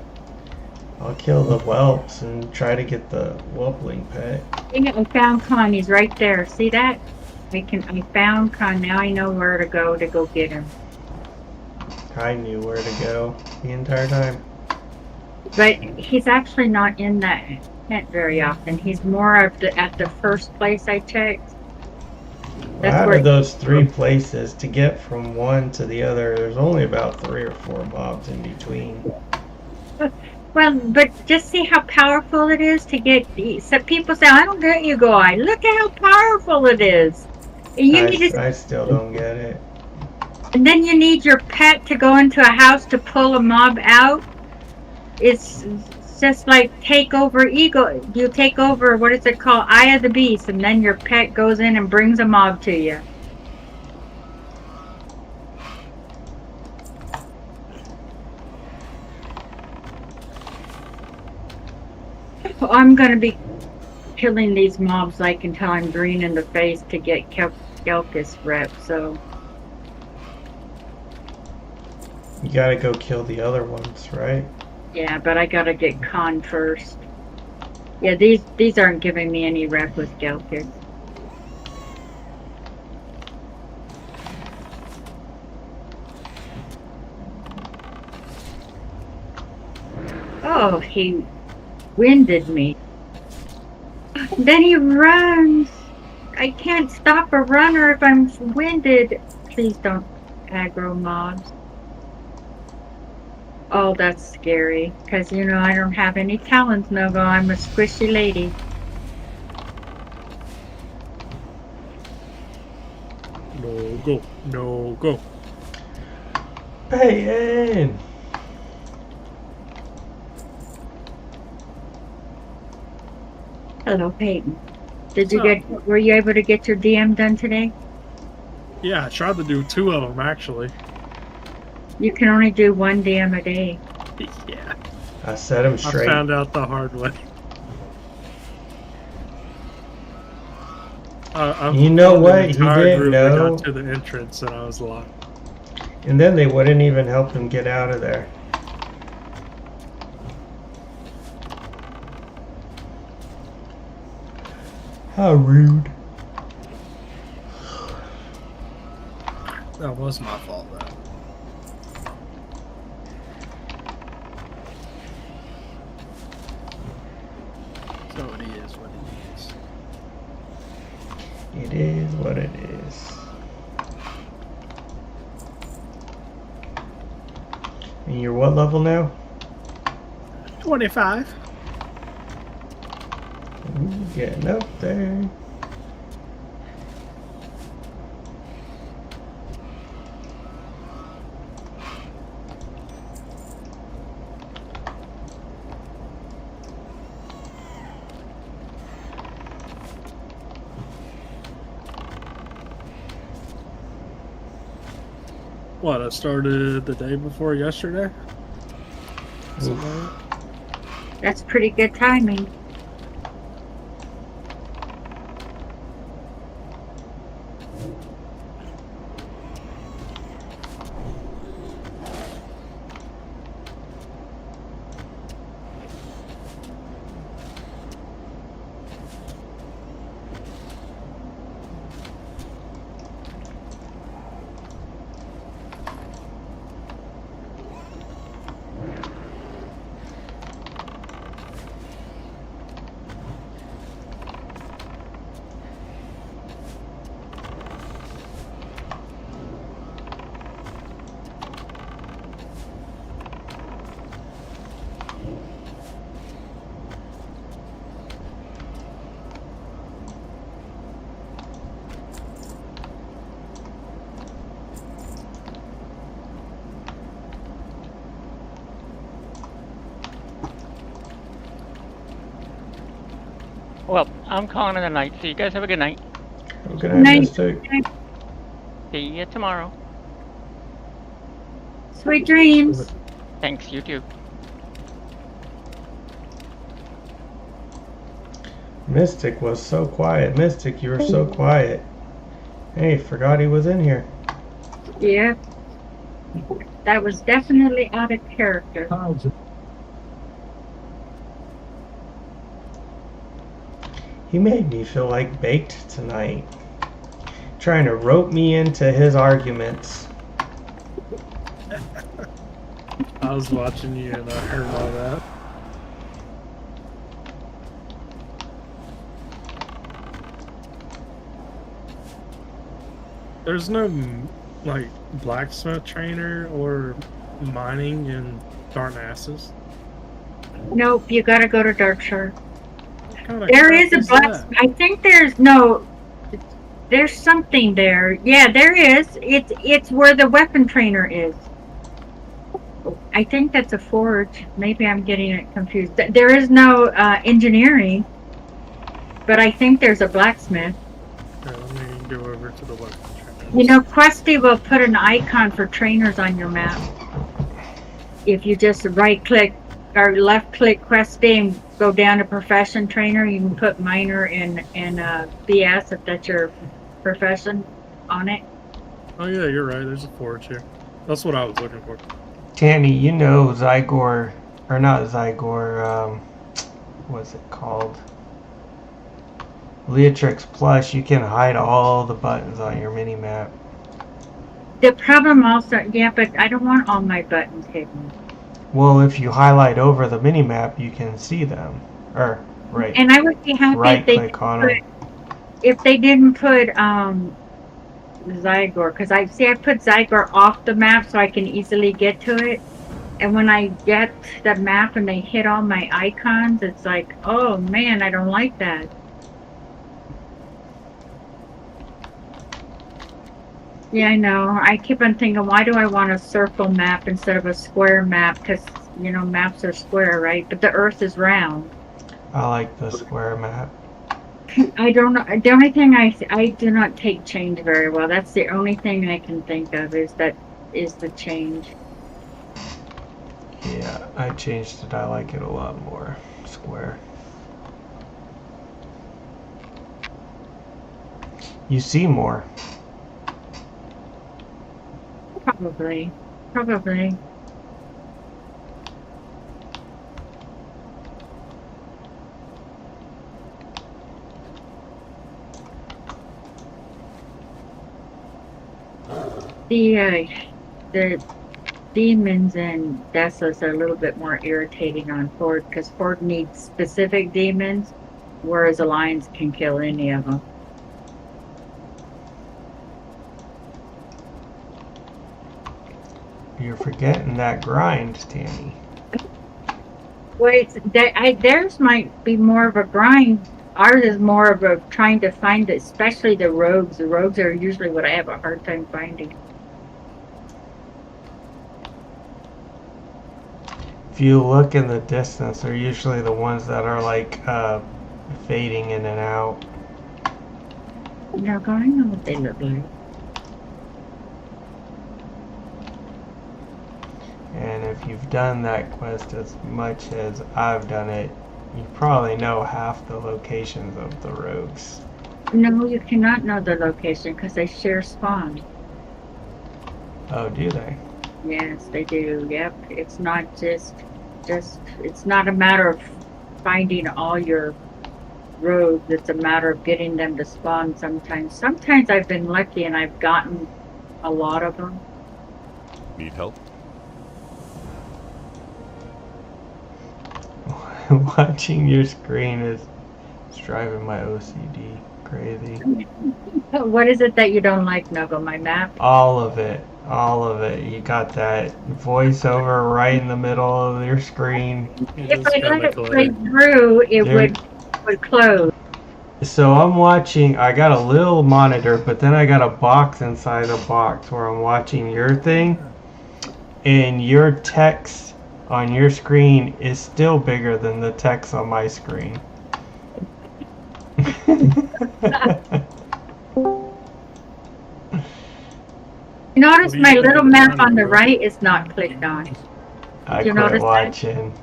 kill the whelps and try to get the whelpling pet. I found Khan. He's right there. See that? I found Khan. Now I know where to go get him. I knew where to go the entire time. But he's actually not in that tent very often. He's more at the first place I checked. Well, out of those 3 places, to get from one to the other, there's only about 3 or 4 mobs in between. Well, but just see how powerful it is to get. Some people say, "I don't get you, guy." Look at how powerful it is. And you need to, I still don't get it. and then you need your pet to go into a house to pull a mob out. It's just like take over ego. You take over, what is it called? Eye of the beast, and then your pet goes in and brings a mob to you. I'm gonna be killing these mobs like until I'm green in the face to get Kelkus rep, so You gotta go kill the other ones, right? yeah, but I gotta get Khan first. Yeah, these aren't giving me any rep with Kelkus. Oh, he winded me. Then he runs. I can't stop a runner if I'm winded. Please don't aggro mobs. Oh, that's scary. Because, you know, I don't have any talents, Nogo. I'm a squishy lady. No go. No go. Peyton! Hello, Peyton. Were you able to get your DM done today? Yeah, I tried to do 2 of them, actually. You can only do 1 DM a day. Yeah. I set him straight. I found out the hard way. You know what? He didn't I know. got to the entrance and I was locked. And then they wouldn't even help him get out of there. How rude. That was my fault, though. So it is what it is. It is what it is. And you're what level now? 25. Ooh, getting up there. What, I started the day before yesterday? Something like that? That's pretty good timing. Well, I'm calling it a night, so you guys have a good night. Good night, Mystic. See you tomorrow. Sweet dreams. Thanks, you too. Mystic was so quiet. Mystic, you were so quiet. Hey, forgot he was in here. Yeah. That was definitely out of character. He made me feel like baked tonight. Trying to rope me into his arguments. I was watching you and I heard all that. There's no, like, blacksmith trainer or mining in Darnassus. Nope, you gotta go to Darkshire. What kind of There crap is a is black. that? I think there's no. There's something there. Yeah, there is. It's where the weapon trainer is. I think that's a forge. Maybe I'm getting it confused. There is no engineering, but I think there's a blacksmith. Here, let me go over to the weapon trainer. You know, Questy will put an icon for trainers on your map. If you just right click or left click Questy and go down to profession trainer, you can put minor and BS if that's your profession on it. Oh yeah, you're right. There's a forge here. That's what I was looking for. Tanny, you know Zygor, or not Zygor, what's it called? Leatrix Plus, you can hide all the buttons on your mini-map. The problem also, yeah, but I don't want all my buttons hidden. Well, if you highlight over the mini-map, you can see them. Or, right. And I would be happy Right click on them. if they didn't put Zygor, because I put Zygor off the map so I can easily get to it. And when I get the map and they hit all my icons, it's like, oh man, I don't like that. Yeah, I know. I keep on thinking, why do I want a circle map instead of a square map? Because, you know, maps are square, right? But the Earth is round. I like the square map. I don't know. The only thing I do not take change very well. That's the only thing I can think of is the change. Yeah, I changed it. I like it a lot more square. You see more. Probably. The demons and Desos are a little bit more irritating on Ford because Ford needs specific demons, whereas Alliance can kill any of them. You're forgetting that grind, Tammy. Wait, theirs might be more of a grind. Ours is more of a trying to find, especially the rogues. The rogues are usually what I have a hard time finding. If you look in the distance, they're usually the ones that are like fading in and out. No, I don't know what they look like. And if you've done that quest as much as I've done it, you probably know half the locations of the rogues. No, you cannot know the location because they share spawn. Oh, do they? Yes, they do. Yep. It's not just it's not a matter of finding all your rogues. It's a matter of getting them to spawn sometimes. Sometimes I've been lucky and I've gotten a lot of them. Need help? Watching your screen is driving my OCD crazy. What is it that you don't like, Nogo? My map? All of it. You got that voiceover right in the middle of your screen. If I let it play through, it would close. So I'm watching, I got a little monitor, but then I got a box inside a box where I'm watching your thing, and your text on your screen is still bigger than the text on my screen. Notice my little map on the right is not clicked on. I you quit notice watching.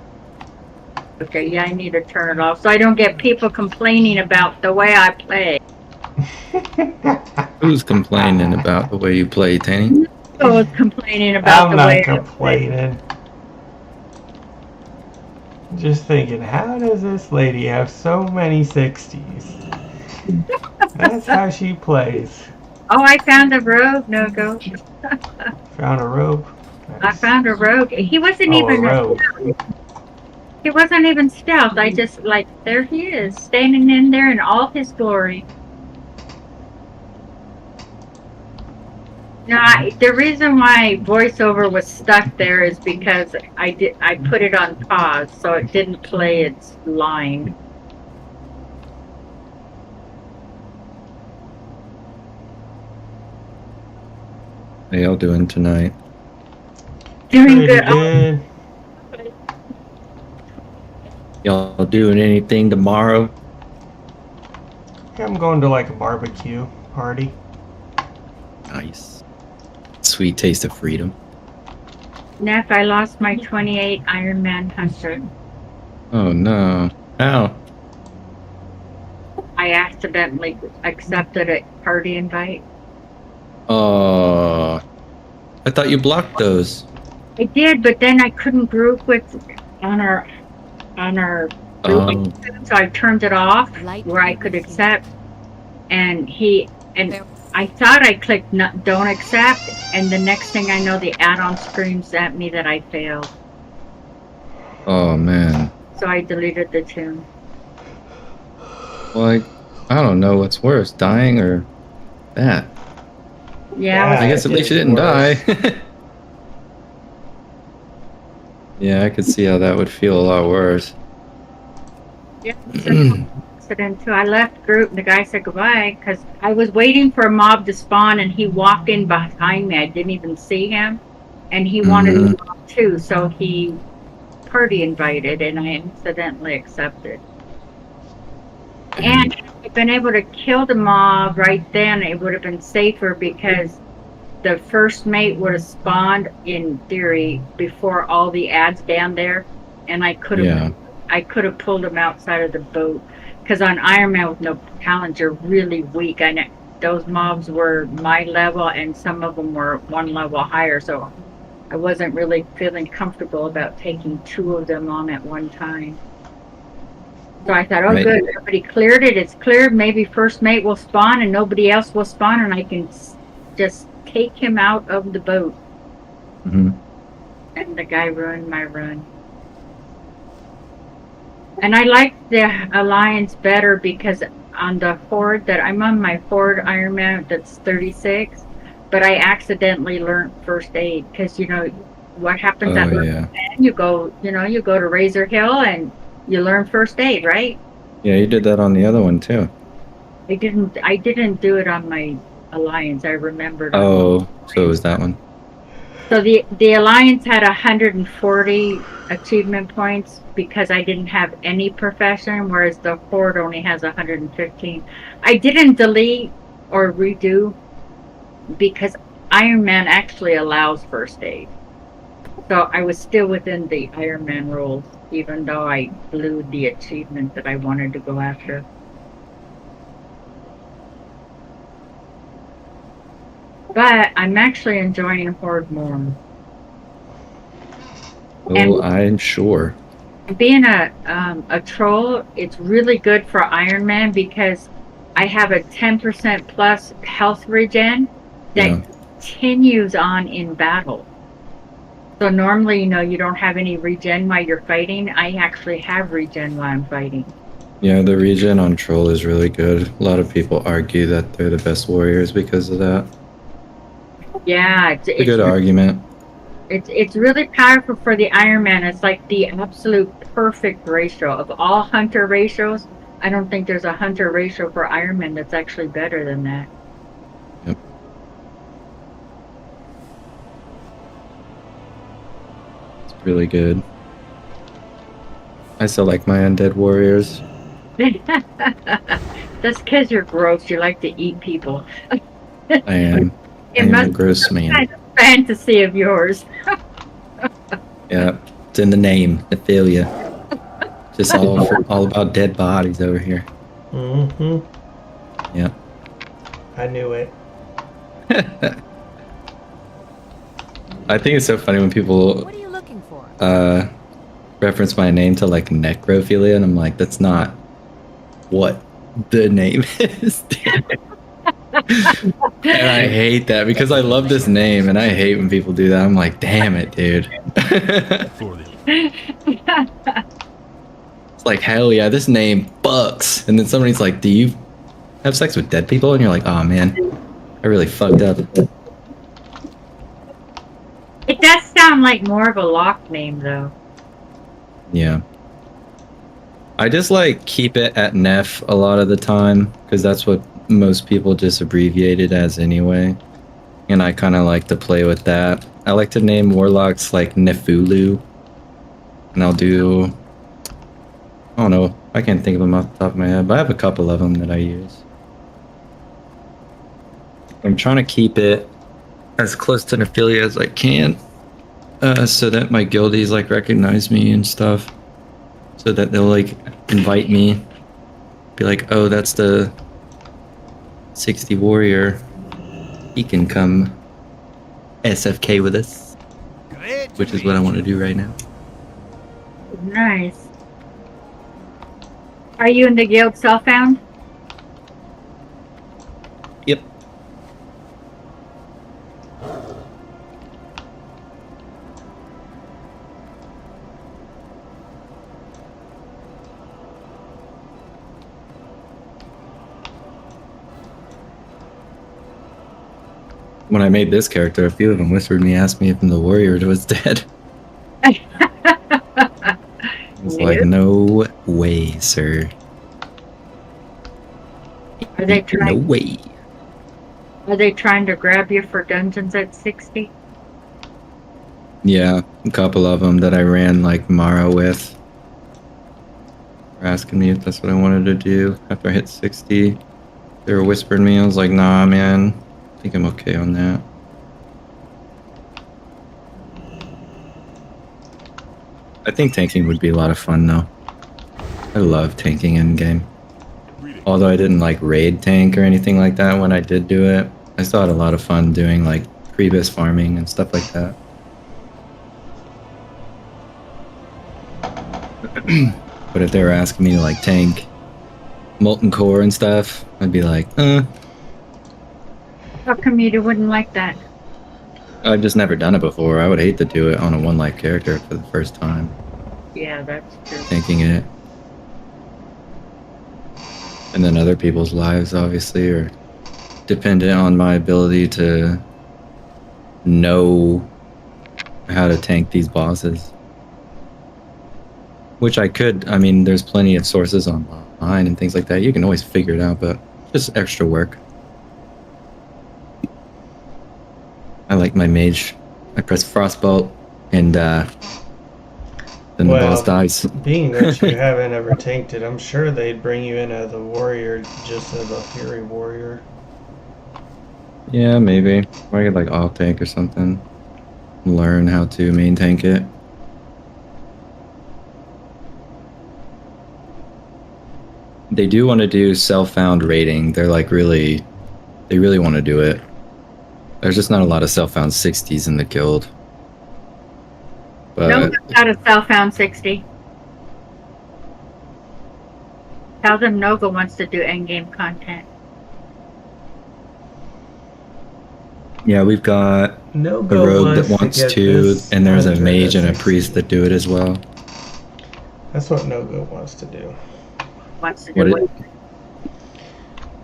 That? Okay, yeah, I need to turn it off so I don't get people complaining about the way I play. Who's complaining about the way you play, Tanny? Who's complaining about the way I'm not complaining. Just thinking, how does this lady have so many 60s? That's how she plays. Oh, I found a rogue, Nogo. Found a rogue? Nice. I found a rogue. He wasn't even a rogue. He wasn't even stealth. I just, like, there he is, standing in there in all his glory. No, the reason why voiceover was stuck there is because I put it on pause, so it didn't play its line. How y'all doing tonight? Doing Pretty good. good. Y'all doing anything tomorrow? I'm going to like a barbecue party. Nice. Sweet taste of freedom. Neff, I lost my 28 Iron Man Hunter. Oh no. How? I accidentally accepted a party invite. Oh. I thought you blocked those. I did, but then I couldn't group with on our group, so I turned it off where I could accept. And I thought I clicked don't accept, and the next thing I know, the add-on screams at me that I failed. Oh man. So I deleted the two. Well, I don't know what's worse, dying or that. Yeah, I guess at least you didn't die. Yeah, I could see how that would feel a lot worse. Yeah, accident too. I left group and the guy said goodbye because I was waiting for a mob to spawn and he walked in behind me. I didn't even see him, and he wanted to mob too, so he party invited and I accidentally accepted. And if I'd been able to kill the mob right then, it would have been safer because the first mate would have spawned in theory before all the ads down there, and I could have pulled him outside of the boat. Because on Iron Man with no talent, you're really weak. And those mobs were my level, and some of them were one level higher. So I wasn't really feeling comfortable about taking two of them on at one time. So I thought, oh, good, everybody cleared it. It's cleared. Maybe first mate will spawn, and nobody else will spawn, and I can just take him out of the boat. Mm-hmm. And the guy ruined my run. And I like the Alliance better because on the Horde that I'm on my Horde Iron Man that's 36, but I accidentally learned first aid because you know what happens at you go to Razor Hill and you learn first aid, right? Yeah, you did that on the other one too. I didn't do it on my Alliance. I remembered. Oh, so it was that one. So the Alliance had 140 achievement points because I didn't have any profession, whereas the Horde only has 115. I didn't delete or redo because Iron Man actually allows first aid. So I was still within the Iron Man rules, even though I blew the achievement that I wanted to go after. But I'm actually enjoying Horde more. Oh, I'm sure. Being a troll, it's really good for Iron Man because I have a 10% plus health regen that continues on in battle. So normally, you don't have any regen while you're fighting. I actually have regen while I'm fighting. Yeah, the regen on troll is really good. A lot of people argue that they're the best warriors because of that. Yeah, it's a good argument. It's really powerful for the Iron Man. It's like the absolute perfect ratio of all hunter ratios. I don't think there's a hunter ratio for Iron Man that's actually better than that. Yep. It's really good. I still like my undead warriors. That's because you're gross. You like to eat people. I am. I am a gross man. Kind of fantasy of yours. Yeah, it's in the name, Nephilia. Just all about dead bodies over here. Mm-hmm. Yeah. I knew it. I think it's so funny when people What are you looking for? Reference my name to like necrophilia, and I'm like, that's not what the name is. And I hate that because I love this name and I hate when people do that. I'm like, damn it, dude. It's like, hell yeah, this name fucks. And then somebody's like, do you have sex with dead people? And you're like, oh man, I really fucked up. It does sound like more of a lock name, though. Yeah. I just like keep it at Neff a lot of the time because that's what most people just abbreviate it as anyway. And I kind of like to play with that. I like to name warlocks like Nefulu. And I'll do... I don't know. I can't think of them off the top of my head, but I have a couple of them that I use. I'm trying to keep it as close to Nephilia as I can. So that my guildies like recognize me and stuff. So that they'll like invite me. Be like, oh, that's the 60 warrior. He can come SFK with us. Which is what I want to do right now. Nice. Are you in the guild Self-Found? Yep. When I made this character, a few of them whispered me, asked me if the warrior was dead. I was like, no way, sir. Are they No way. Are they trying to grab you for dungeons at 60? Yeah, a couple of them that I ran like Mara with. Were asking me if that's what I wanted to do after I hit 60. They were whispering me. I was like, nah, man. I think I'm okay on that. I think tanking would be a lot of fun, though. I love tanking in game. Although I didn't like raid tank or anything like that when I did do it, I still had a lot of fun doing like Prebis farming and stuff like that. But if they were asking me to like tank Molten Core and stuff, I'd be like, How come you wouldn't like that? I've just never done it before. I would hate to do it on a one-life character for the first time. Yeah, that's true. Tanking it. And then other people's lives, obviously, are dependent on my ability to know how to tank these bosses. Which I could, I mean, there's plenty of sources online and things like that. You can always figure it out, but just extra work. I like my mage. I press Frostbolt, and then the boss dies. Being that you haven't ever tanked it, I'm sure they'd bring you in as a warrior, just as a fury warrior. Yeah, maybe. Or I could like off tank or something. Learn how to main tank it. They do want to do self-found raiding. They're like really, they really want to do it. There's just not a lot of self-found 60s in the guild. But No, got a Self-Found 60. Tell them Nogo wants to do endgame content. yeah, we've got a rogue that wants to, and there's a mage and a priest that do it as well. That's what Nogo wants to do. Wants to do what?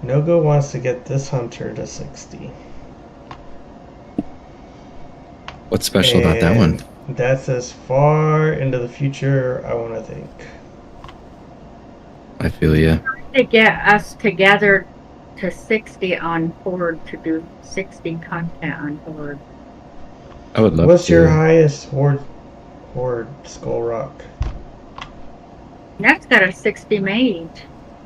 Nogo wants to get this hunter to 60. What's special about that one? That's as far into the future I want to think. I feel ya. To get us together to 60 on Horde to do 60 content on Horde. I would love What's to. your highest Horde Skull Rock? That's got a 60 mage.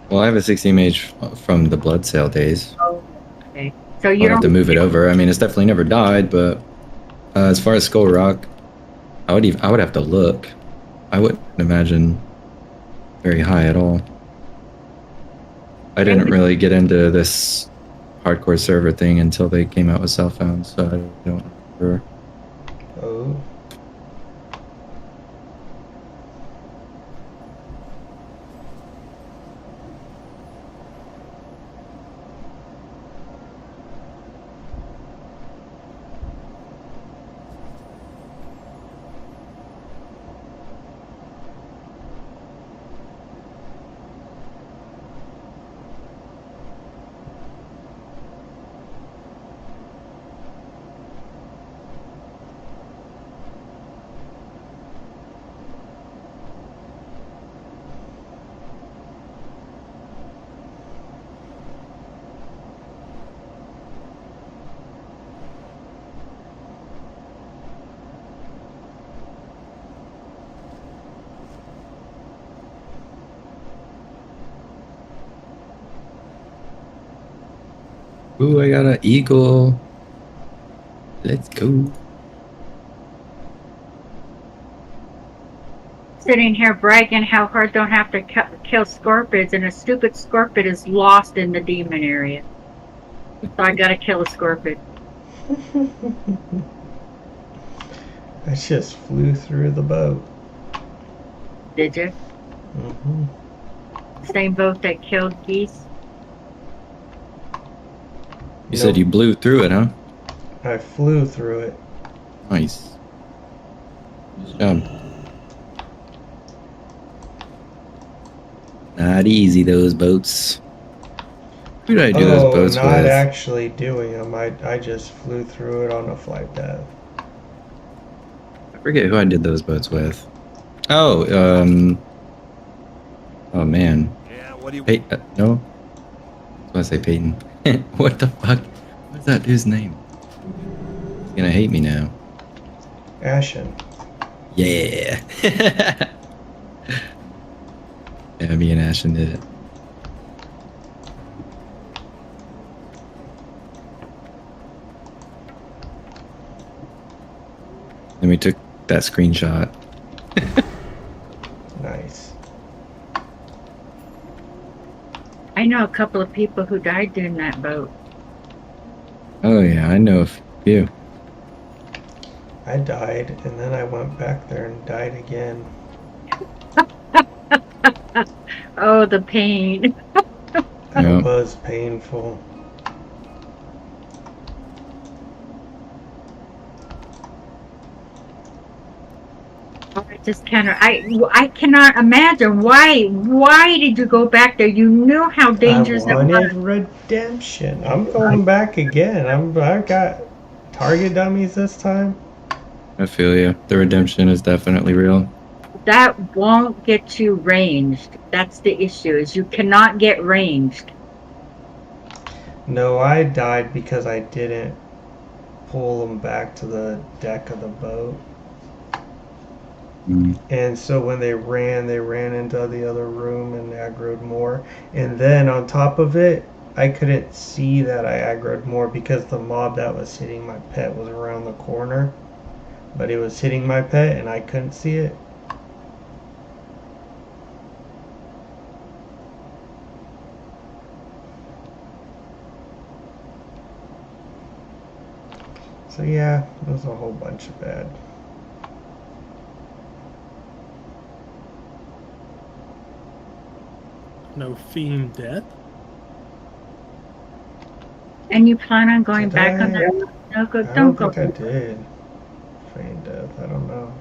Well, I have a 60 mage from the Blood Sail days. Oh, okay. So you I'll have to move it over. I mean, it's definitely never died, but as far as Skull Rock, I would have to look. I wouldn't imagine very high at all. I didn't really get into this hardcore server thing until they came out with Self-Found, so I don't remember. Oh. Ooh, I got an eagle. Let's go. Sitting here bragging how hard don't have to kill scorpions, and a stupid scorpion is lost in the demon area. So I gotta kill a scorpion. I just flew through the boat. Did you? Mm-hmm. Same boat that killed geese? You said you blew through it, huh? I flew through it. Nice. Good job. Not easy, those boats. Who did I do those boats not with? actually doing them. I just flew through it on a flight path. I forget who I did those boats with. Oh, oh man. Yeah, what do you... No? I was gonna say Peyton. What the fuck? What's that dude's name? He's gonna hate me now. Ashen. Yeah. Yeah, me and Ashen did it. Then we took that screenshot. Nice. I know a couple of people who died in that boat. Oh yeah, I know a few. I died, and then I went back there and died again. Oh, the pain. That was painful. I just I cannot imagine why did you go back there? You knew how dangerous it I wanted was. redemption. I'm going back again. I've got target dummies this time. I feel you. The redemption is definitely real. That won't get you ranged. That's the issue, is you cannot get ranged. No, I died because I didn't pull them back to the deck of the boat. And so when they ran into the other room and aggroed more. And then on top of it, I couldn't see that I aggroed more because the mob that was hitting my pet was around the corner. But it was hitting my pet and I couldn't see it. So yeah, it was a whole bunch of bad. No fiend death. And you plan on going back on that? No, I don't think I did. Feign death, I don't know.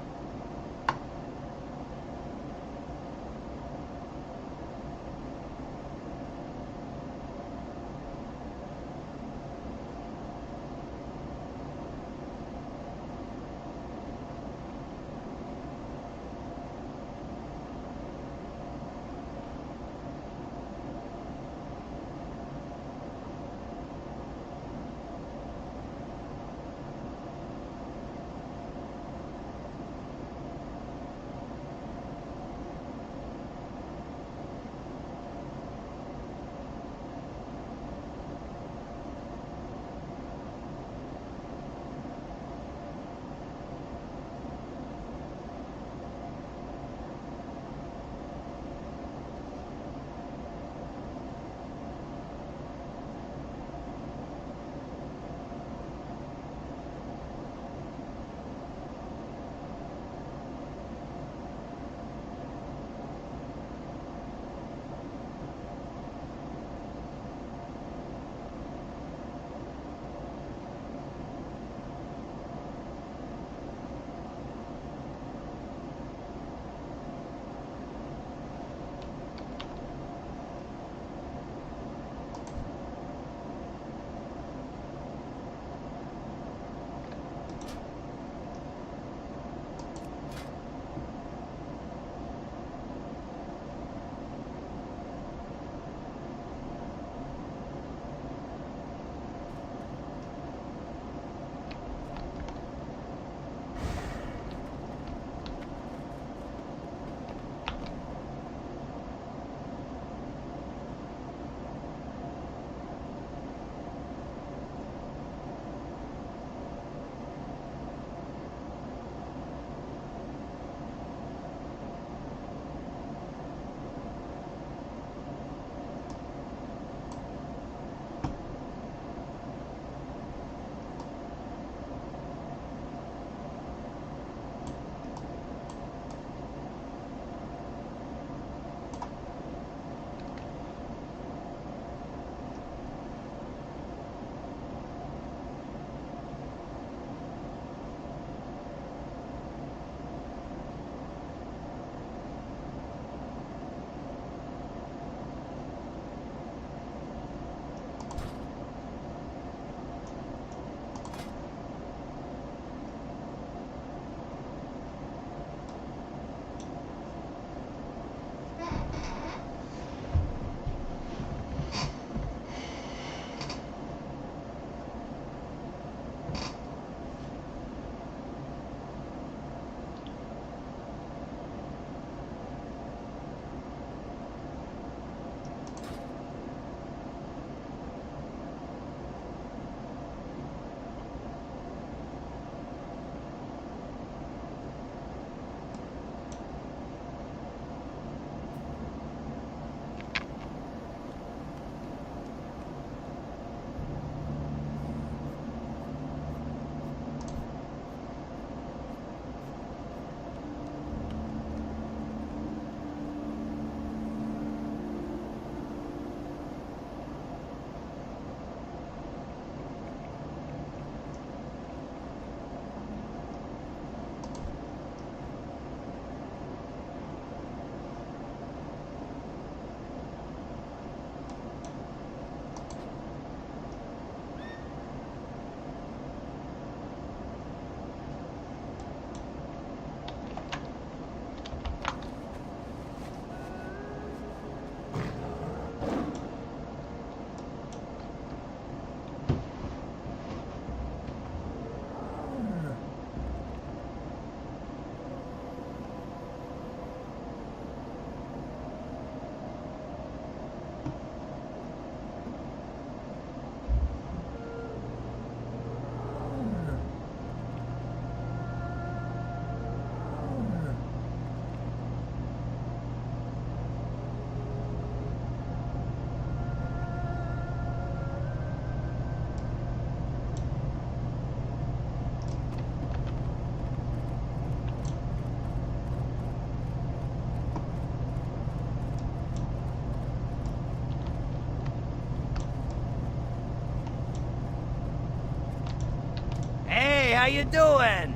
you doing?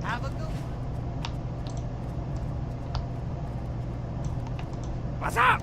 Have a good one. What's up?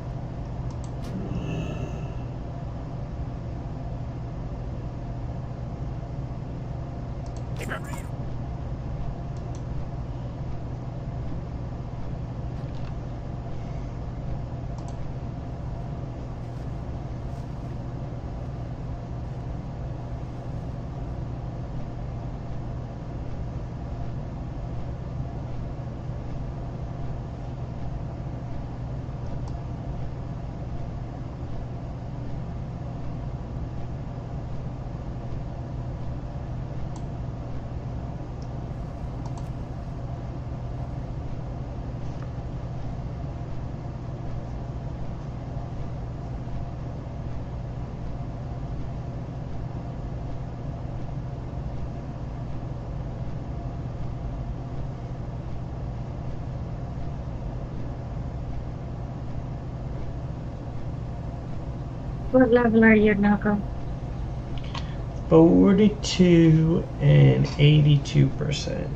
What level are you, Nogo? 42 and 82%.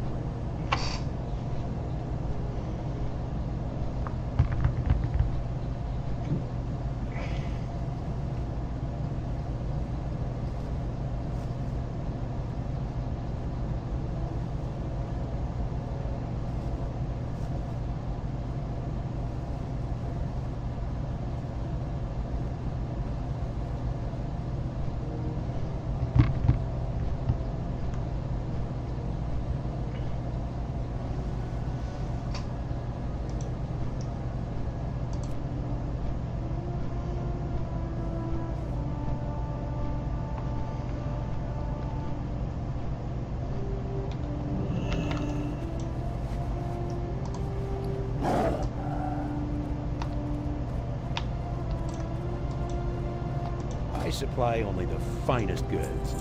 I supply only the finest goods.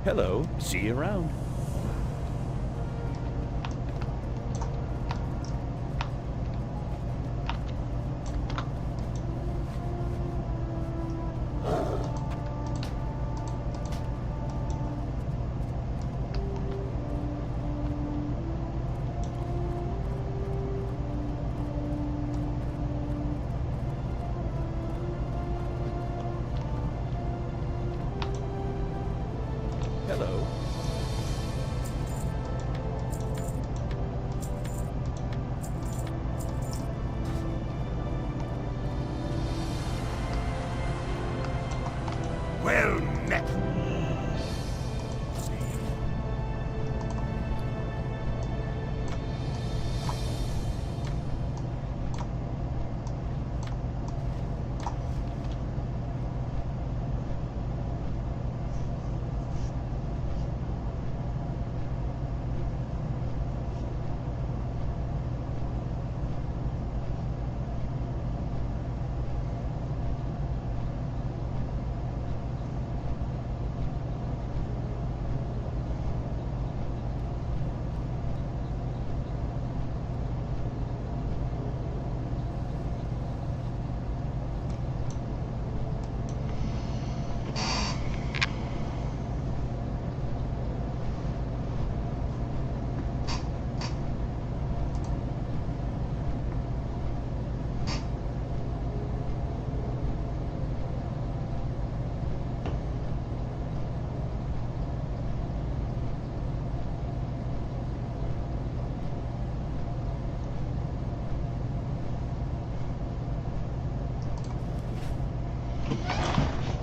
Hello, see you around. Hello. Well met.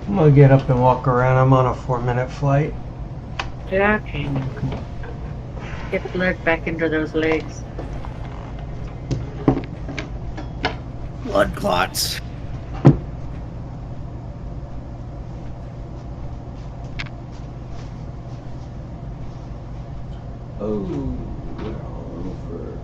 I'm gonna get up and walk around. I'm on a 4-minute flight. Yeah, okay. Get blood back into those legs. Blood clots. Oh, they're all over.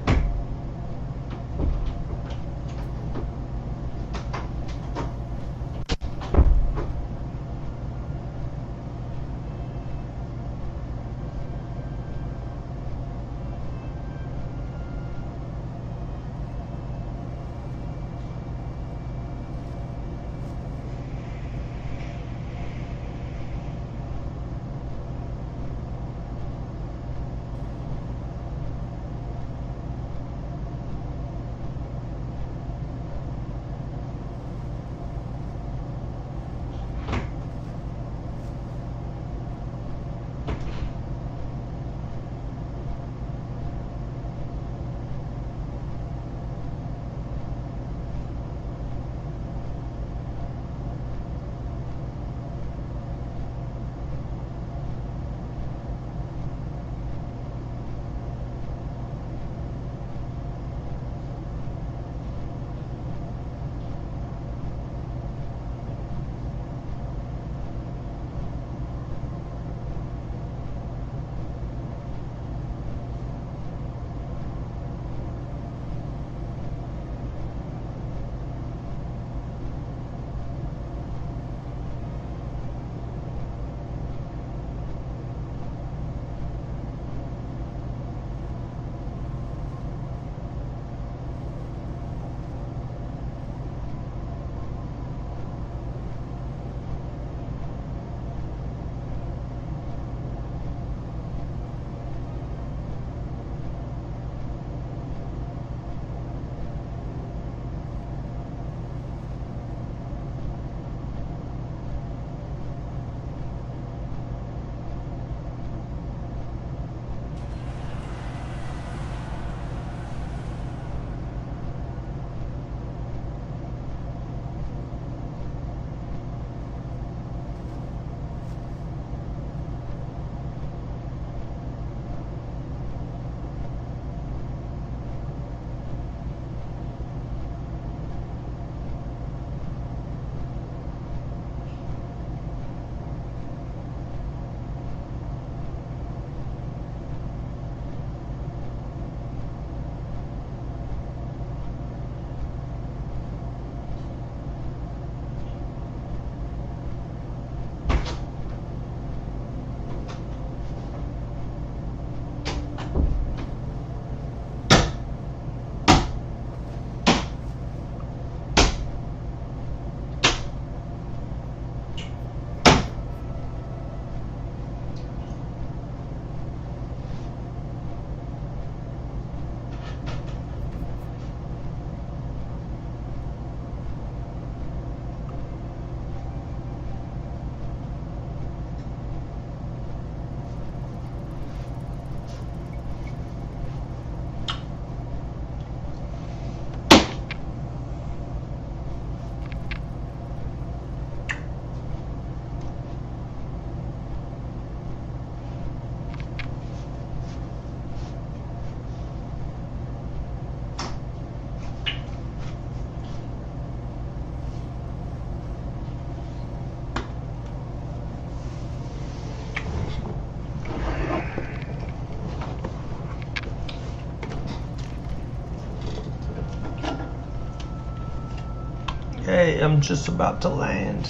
Hey, I'm just about to land.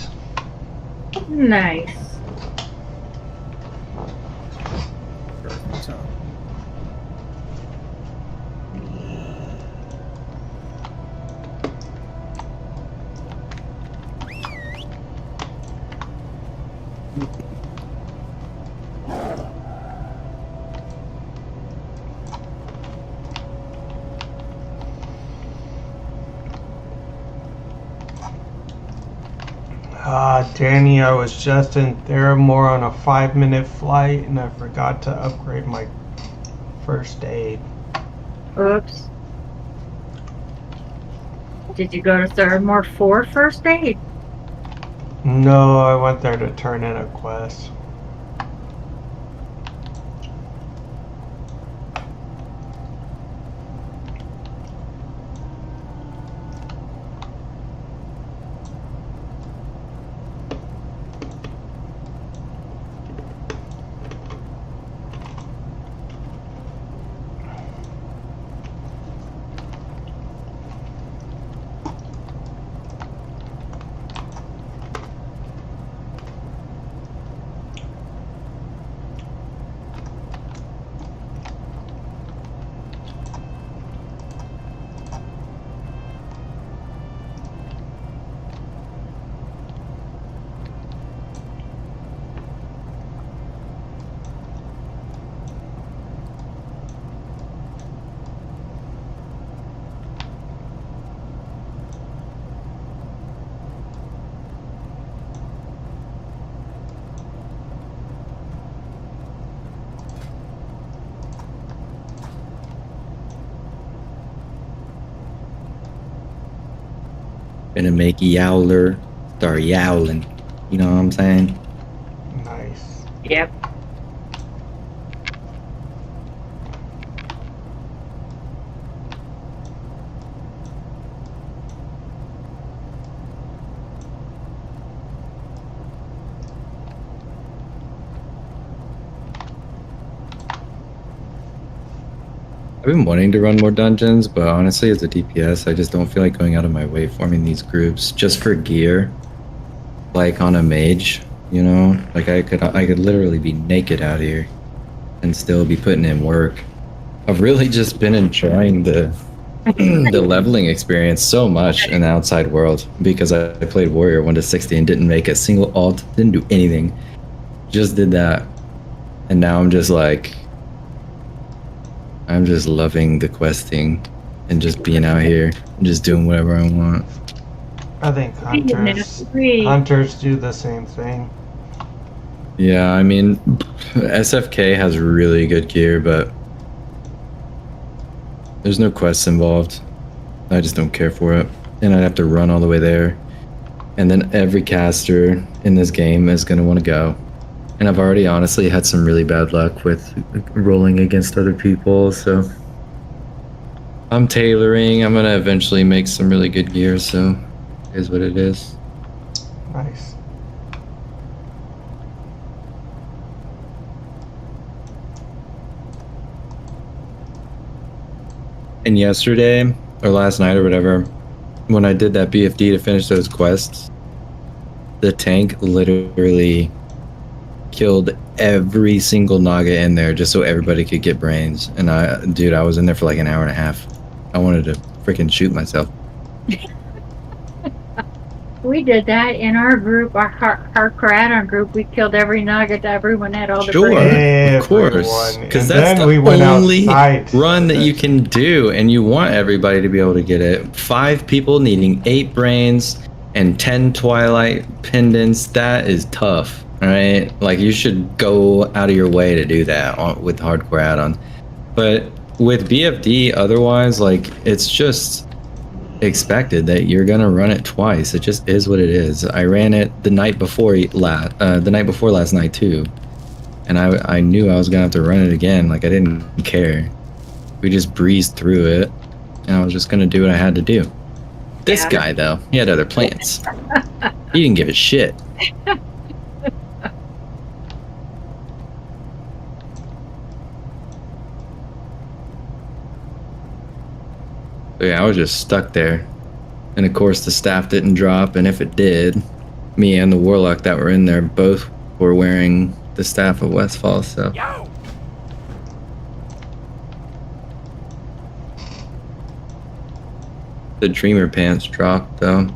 Nice. Perfect time. Danny, I was just in Theramore on a 5-minute flight and I forgot to upgrade my first aid. Oops. Did you go to Theramore for first aid? No, I went there to turn in a quest. Gonna make Yowler start yowling. You know what I'm saying? Nice. Yep. I've been wanting to run more dungeons, but honestly, as a DPS, I just don't feel like going out of my way forming these groups just for gear. Like on a mage, you know? Like I could literally be naked out here and still be putting in work. I've really just been enjoying the the leveling experience so much in the outside world because I played Warrior 1 to 60 and didn't make a single ult, didn't do anything. Just did that. And now I'm just like, I'm just loving the questing and just being out here and just doing whatever I want. I think hunters do the same thing. Yeah, I mean, SFK has really good gear, but there's no quests involved. I just don't care for it. And I'd have to run all the way there. And then every caster in this game is going to want to go. And I've already honestly had some really bad luck with rolling against other people, so I'm tailoring. I'm going to eventually make some really good gear, so it is what it is. Nice. And yesterday, or last night or whatever, when I did that BFD to finish those quests, the tank literally killed every single Naga in there just so everybody could get brains. And I was in there for like an hour and a half. I wanted to freaking shoot myself. We did that in our group, our hardcore add-on group. We killed every nugget. Everyone had all the brains. Of course, because And that's then the we went only outside run that you can do, and you want everybody to be able to get it. 5 people needing 8 brains and 10 Twilight pendants. That is tough, right? Like, you should go out of your way to do that with hardcore add-on. But with BFD, otherwise, like, it's just expected that you're gonna run it twice. It just is what it is. I ran it the night before last night too, and I knew I was gonna have to run it again. Like, I didn't care. We just breezed through it, and I was just gonna do what I had to do. This guy though, he had other plans. He didn't give a shit. So yeah, I was just stuck there. And of course the staff didn't drop, and if it did, me and the warlock that were in there both were wearing the staff of Westfall, so. The Dreamer pants dropped though.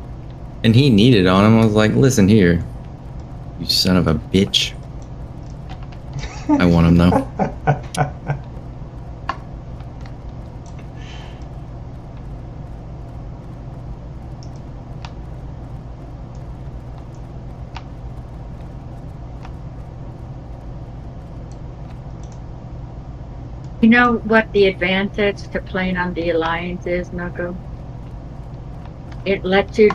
And he needed on him. I was like, listen here, you son of a bitch. I want him though. You know what the advantage to playing on the Alliance is, Nogo? It lets you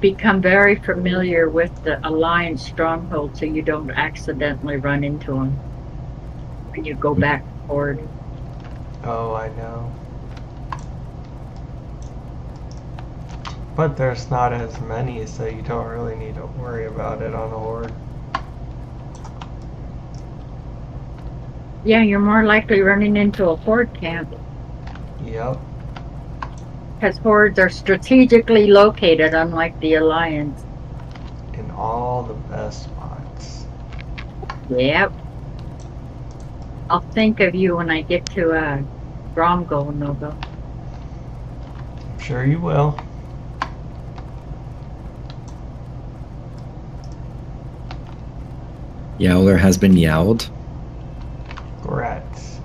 become very familiar with the Alliance stronghold so you don't accidentally run into them when you go back forward. Oh, I know. But there's not as many, so you don't really need to worry about it on a horde. Yeah, you're more likely running into a horde camp. Yep. Because hordes are strategically located, unlike the Alliance. In all the best spots. Yep. I'll think of you when I get to Gromgo, Nogo. I'm sure you will. Yowler has been yowled. Rats.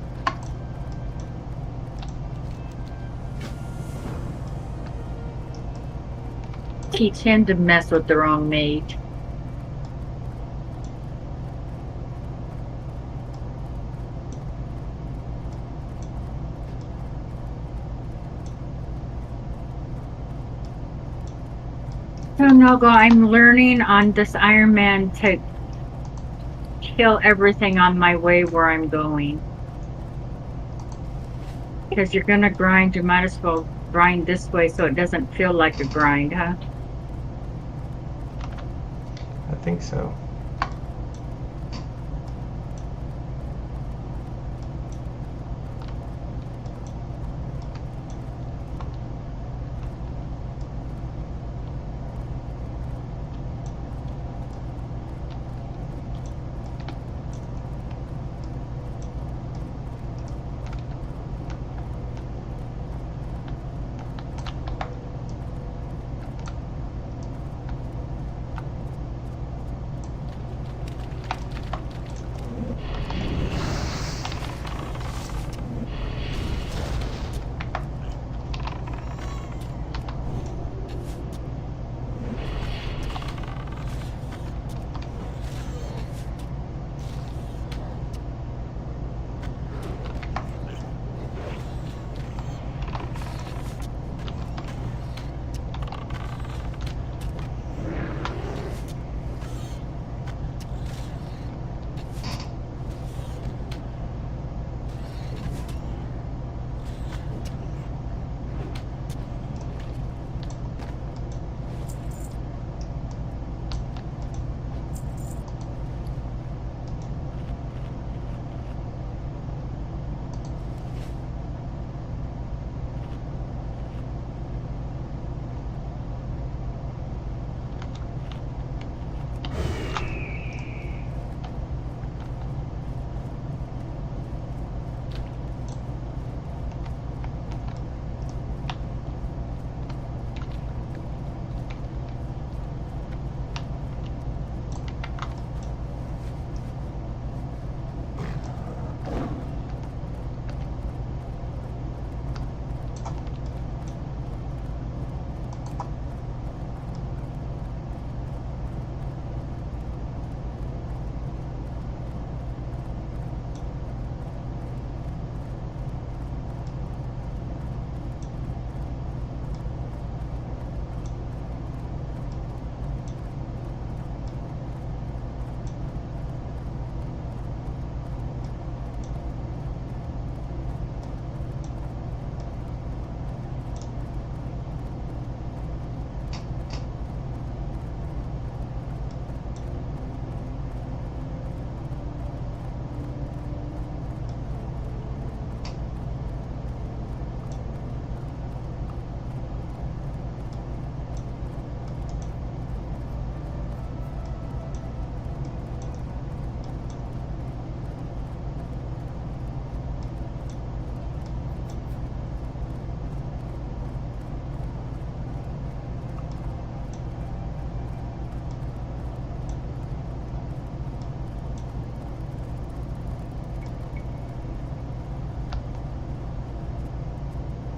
Teach him to mess with the wrong mage. So Nogo, I'm learning on this Iron Man to kill everything on my way where I'm going. Because you're gonna grind, you might as well grind this way so it doesn't feel like a grind, huh? I think so.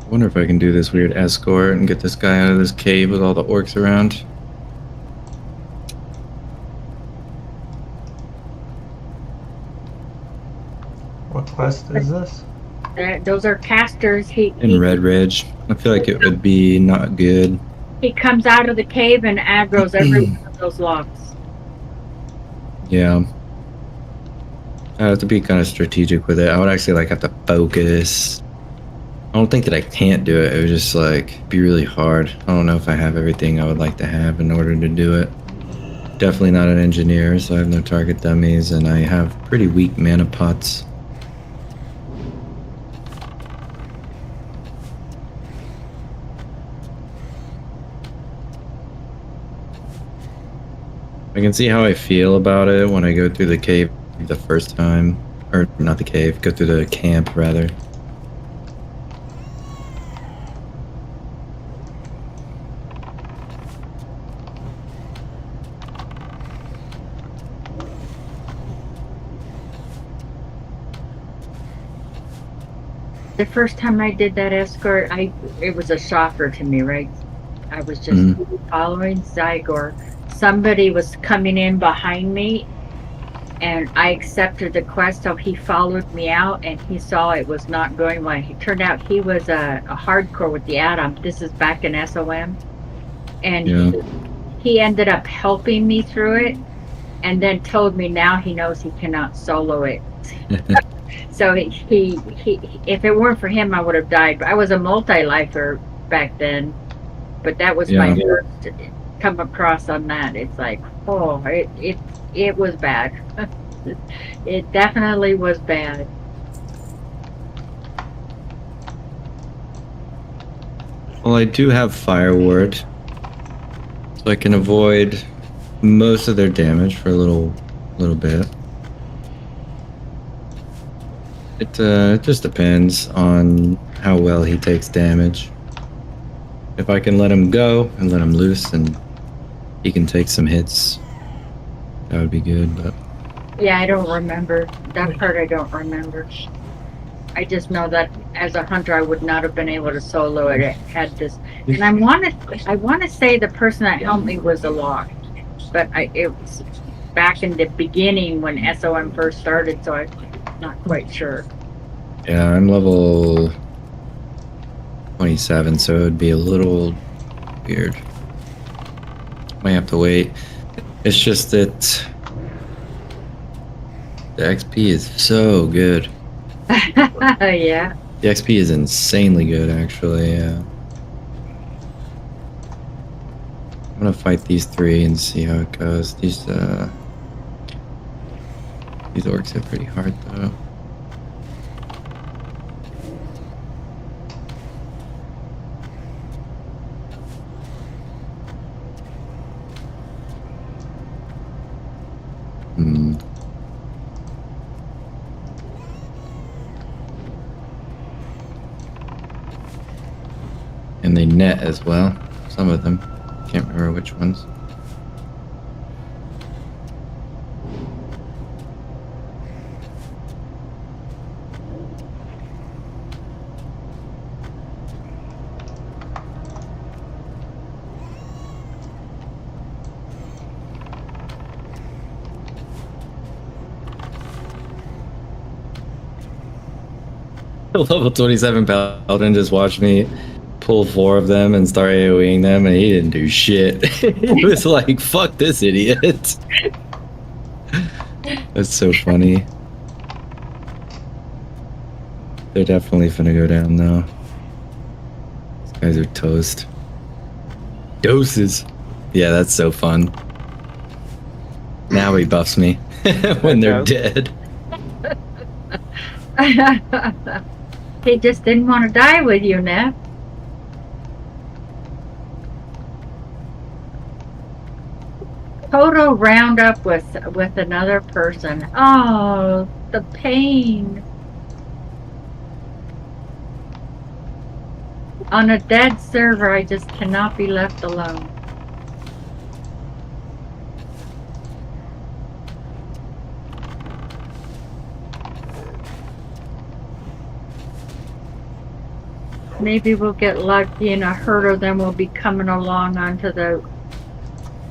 I wonder if I can do this weird escort and get this guy out of this cave with all the orcs around. What quest is this? Those are casters. In Red Ridge. I feel like it would be not good. He comes out of the cave and aggroes every one of those logs. Yeah. I have to be kind of strategic with it. I would actually like have to focus. I don't think that I can't do it. It would just like be really hard. I don't know if I have everything I would like to have in order to do it. Definitely not an engineer, so I have no target dummies, and I have pretty weak mana pots. I can see how I feel about it when I go through the cave the first time. Or not the cave, go through the camp rather. The first time I did that escort, it was a shocker to me, right? I was just following Zygor. Somebody was coming in behind me, and I accepted the quest, so he followed me out, and he saw it was not going well. It turned out he was a hardcore with the Atom. This is back in SOM. And he ended up helping me through it, and then told me now he knows he cannot solo it. So if it weren't for him, I would have died. I was a multi-lifer back then, but that was my Yeah. first come across on that. It's like, oh, it was bad. It definitely was bad. Well, I do have Fire Ward, so I can avoid most of their damage for a little bit. It just depends on how well he takes damage. If I can let him go and let him loose, and he can take some hits, that would be good. But Yeah, I don't remember that part. I don't remember. I just know that as a hunter, I would not have been able to solo it. It had this, and I want to say the person that helped me was a lock, but it was back in the beginning when SOM first started, so I'm not quite sure. yeah, I'm level 27, so it would be a little weird. Might have to wait. It's just that the XP is so good. Yeah. The XP is insanely good, actually. Yeah. I'm gonna fight these three and see how it goes. These orcs hit pretty hard, though. And they net as well. Some of them. Can't remember which ones. The level 27 paladin just watched me pull 4 of them and start AoEing them, and he didn't do shit. He was like, fuck this idiot. That's so funny. They're definitely finna go down now. These guys are toast. Doses. Yeah, that's so fun. Now he buffs me when they're dead. He just didn't want to die with you, Nep. Total roundup with another person. Oh, the pain. On a dead server, I just cannot be left alone. Maybe we'll get lucky and a herd of them will be coming along onto the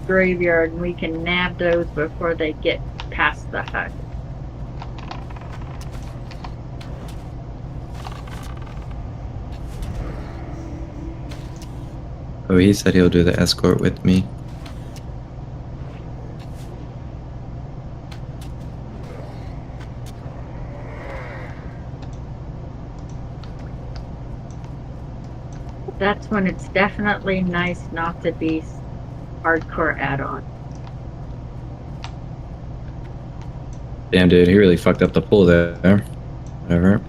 graveyard and we can nab those before they get past the hut. Oh, he said he'll do the escort with me. That's when it's definitely nice not to be hardcore add-on. Damn, dude, he really fucked up the pool there. Whatever.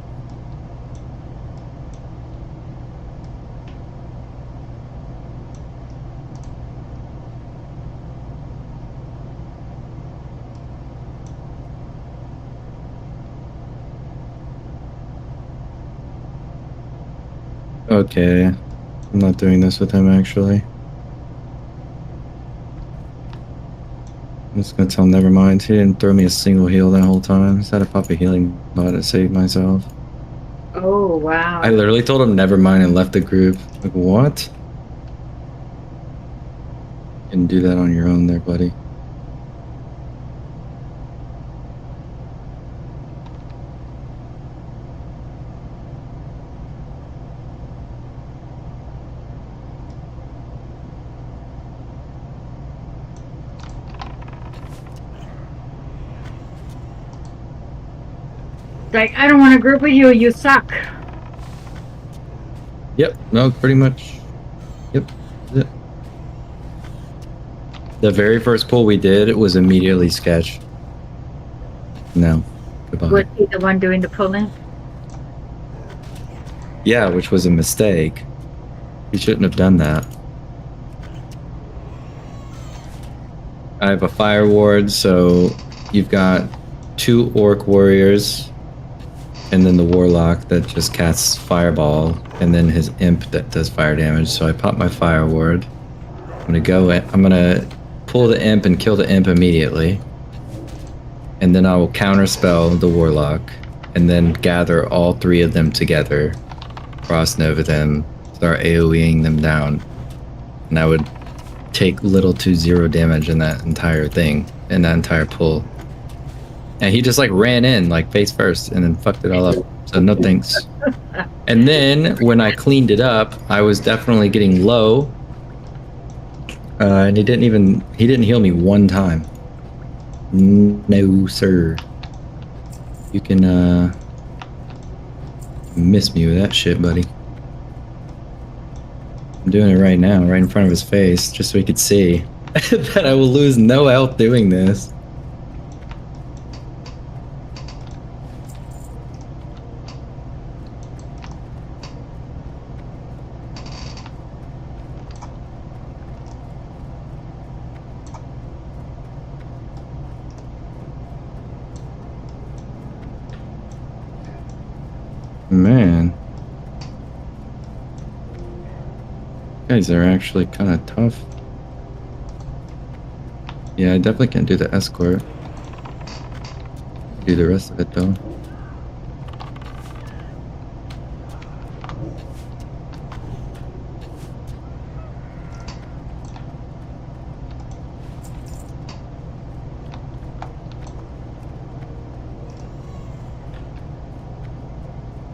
Okay, I'm not doing this with him, actually. I'm just gonna tell him never mind. He didn't throw me a single heal that whole time. I just had to pop a healing bot to save myself. Oh, wow. I literally told him never mind and left the group. Like, what? You can do that on your own there, buddy. Like, I don't want to group with you. You suck. Yep. No, pretty much. Yep. That's it. The very first pull we did, it was immediately sketch. No. Goodbye. Was he the one doing the pulling? Yeah, which was a mistake. He shouldn't have done that. I have a fire ward, so you've got 2 orc warriors, and then the warlock that just casts fireball, and then his imp that does fire damage. So I pop my fire ward. I'm gonna pull the imp and kill the imp immediately, and then I will counterspell the warlock, and then gather all 3 of them together, cross nova them, start AoEing them down, and I would take little to 0 damage in that entire thing, in that entire pull. And he just like ran in like face first and then fucked it all up. So no thanks. And then when I cleaned it up, I was definitely getting low. And he didn't heal me 1 time. No, sir. You can miss me with that shit, buddy. I'm doing it right now, right in front of his face, just so he could see that I will lose no health doing this. Man. Guys are actually kind of tough. Yeah, I definitely can't do the escort. Do the rest of it though.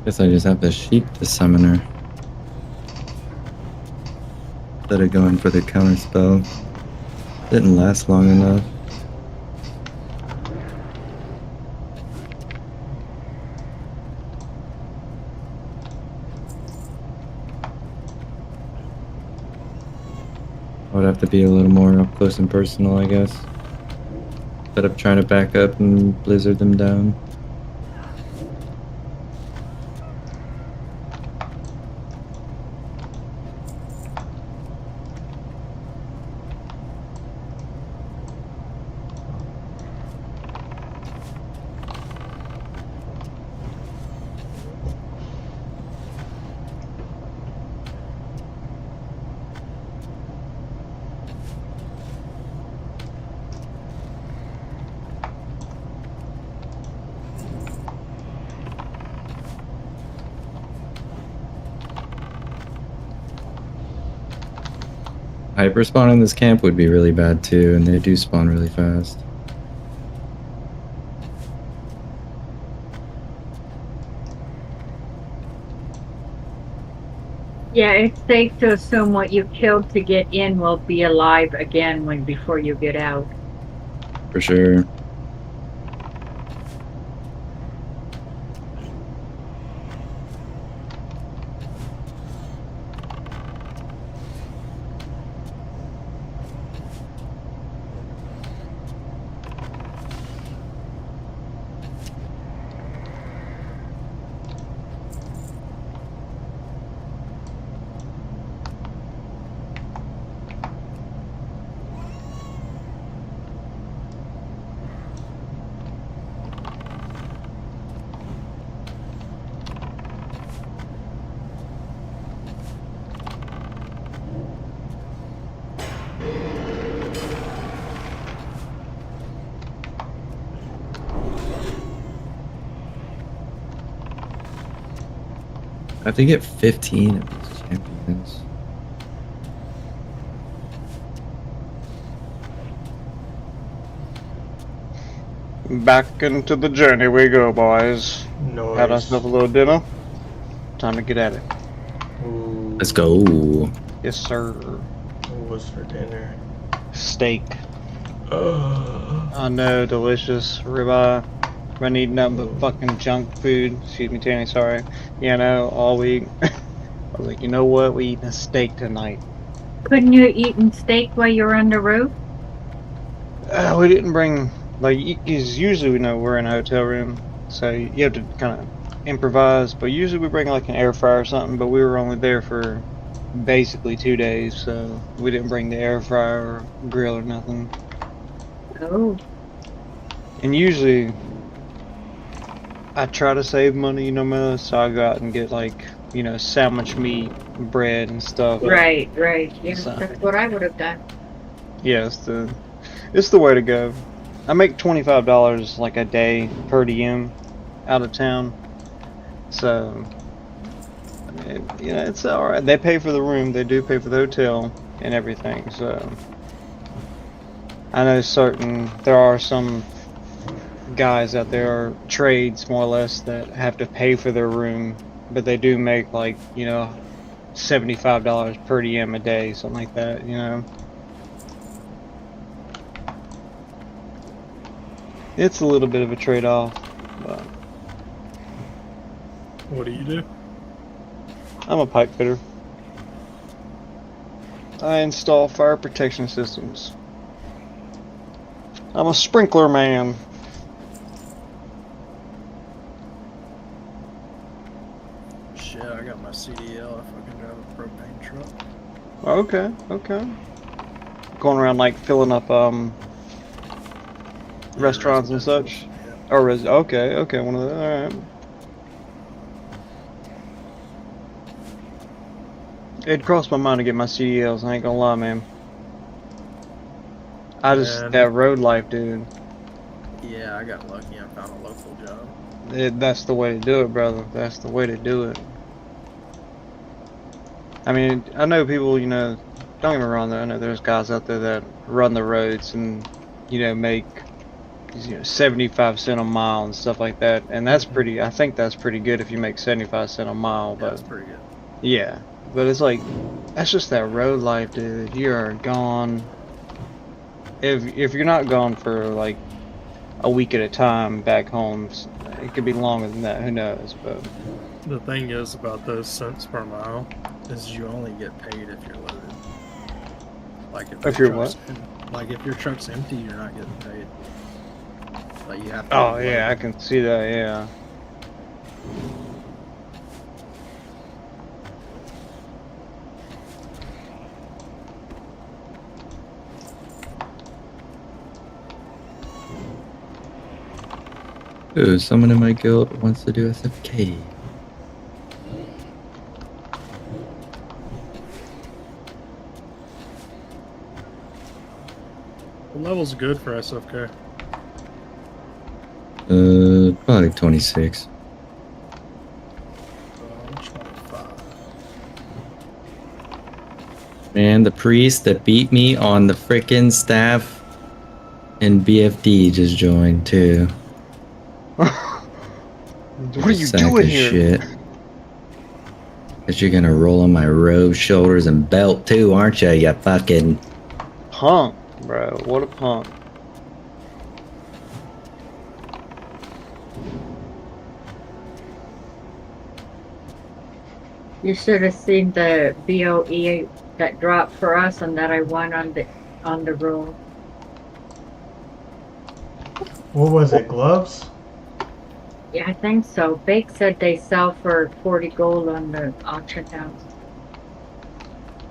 Guess I just have to sheep the summoner instead of going for the counter spell. Didn't last long enough. I would have to be a little more up close and personal, I guess, instead of trying to back up and blizzard them down. Hyper spawn in this camp would be really bad too, and they do spawn really fast. Yeah, it's safe to assume what you killed to get in will be alive again before you get out. For sure. I have to get 15 of these champions. Back into the journey we go, boys. Nice. Had ourselves a little dinner. Time to get at it. Ooh, Let's go. Yes, sir. what was for dinner? Steak. I know, delicious ribeye. Been eating nothing but fucking junk food. Excuse me, Tanny, sorry. You know, all week. I was like, you know what? We eating a steak tonight. Couldn't you eating steak while you were on the roof? We didn't bring, like, because usually we know we're in a hotel room, so you have to kind of improvise, but usually we bring like an air fryer or something, but we were only there for basically 2 days, so we didn't bring the air fryer or grill or nothing. Oh. And usually I try to save money, you know, so I go out and get like, you know, sandwich meat, bread and stuff. Right, right. Yeah, So- that's what I would have done. Yeah, it's the way to go. I make $25 like a day per diem out of town, so you know, it's all right. They pay for the room, they do pay for the hotel and everything. So I know there are some guys out there, or trades more or less, that have to pay for their room, but they do make like, you know, $75 per diem a day, something like that, you know. It's a little bit of a trade-off, but What do you do? I'm a pipe fitter. I install fire protection systems. I'm a sprinkler man. Shit, I got my CDL if I can drive a propane truck. Okay, okay. Going around like filling up restaurants and such. Or okay, one of those. All right. It crossed my mind to get my CDLs. I ain't gonna lie, man. That road life, dude. Yeah, I got lucky and found a local job. That's the way to do it, brother. That's the way to do it. I mean, I know people, you know, don't get me wrong though, I know there's guys out there that run the roads and, you know, make, you know, 75 cents a mile and stuff like that. And that's pretty, I think that's pretty good if you make 75 cents a mile. But That's pretty good. yeah, but it's like, that's just that road life, dude. You are gone. If you're not gone for like a week at a time back home, it could be longer than that, who knows, but The thing is about those cents per mile is you only get paid if you're loaded. Like If you're what? Like if your truck's empty, you're not getting paid. Like you have to. oh yeah, I can see that, yeah. Ooh, someone in my guild wants to do SFK. What level's good for SFK? Probably 26. 25. Man, the priest that beat me on the frickin' staff and BFD just joined too. What are you Sack doing of here? Shit. Guess you're gonna roll on my robe, shoulders, and belt too, aren't you? You fucking Punk, bro. What a punk. You should have seen the BOE that dropped for us and that I won on the roll. What was it, gloves? Yeah, I think so. Bake said they sell for 40 gold on the auction house.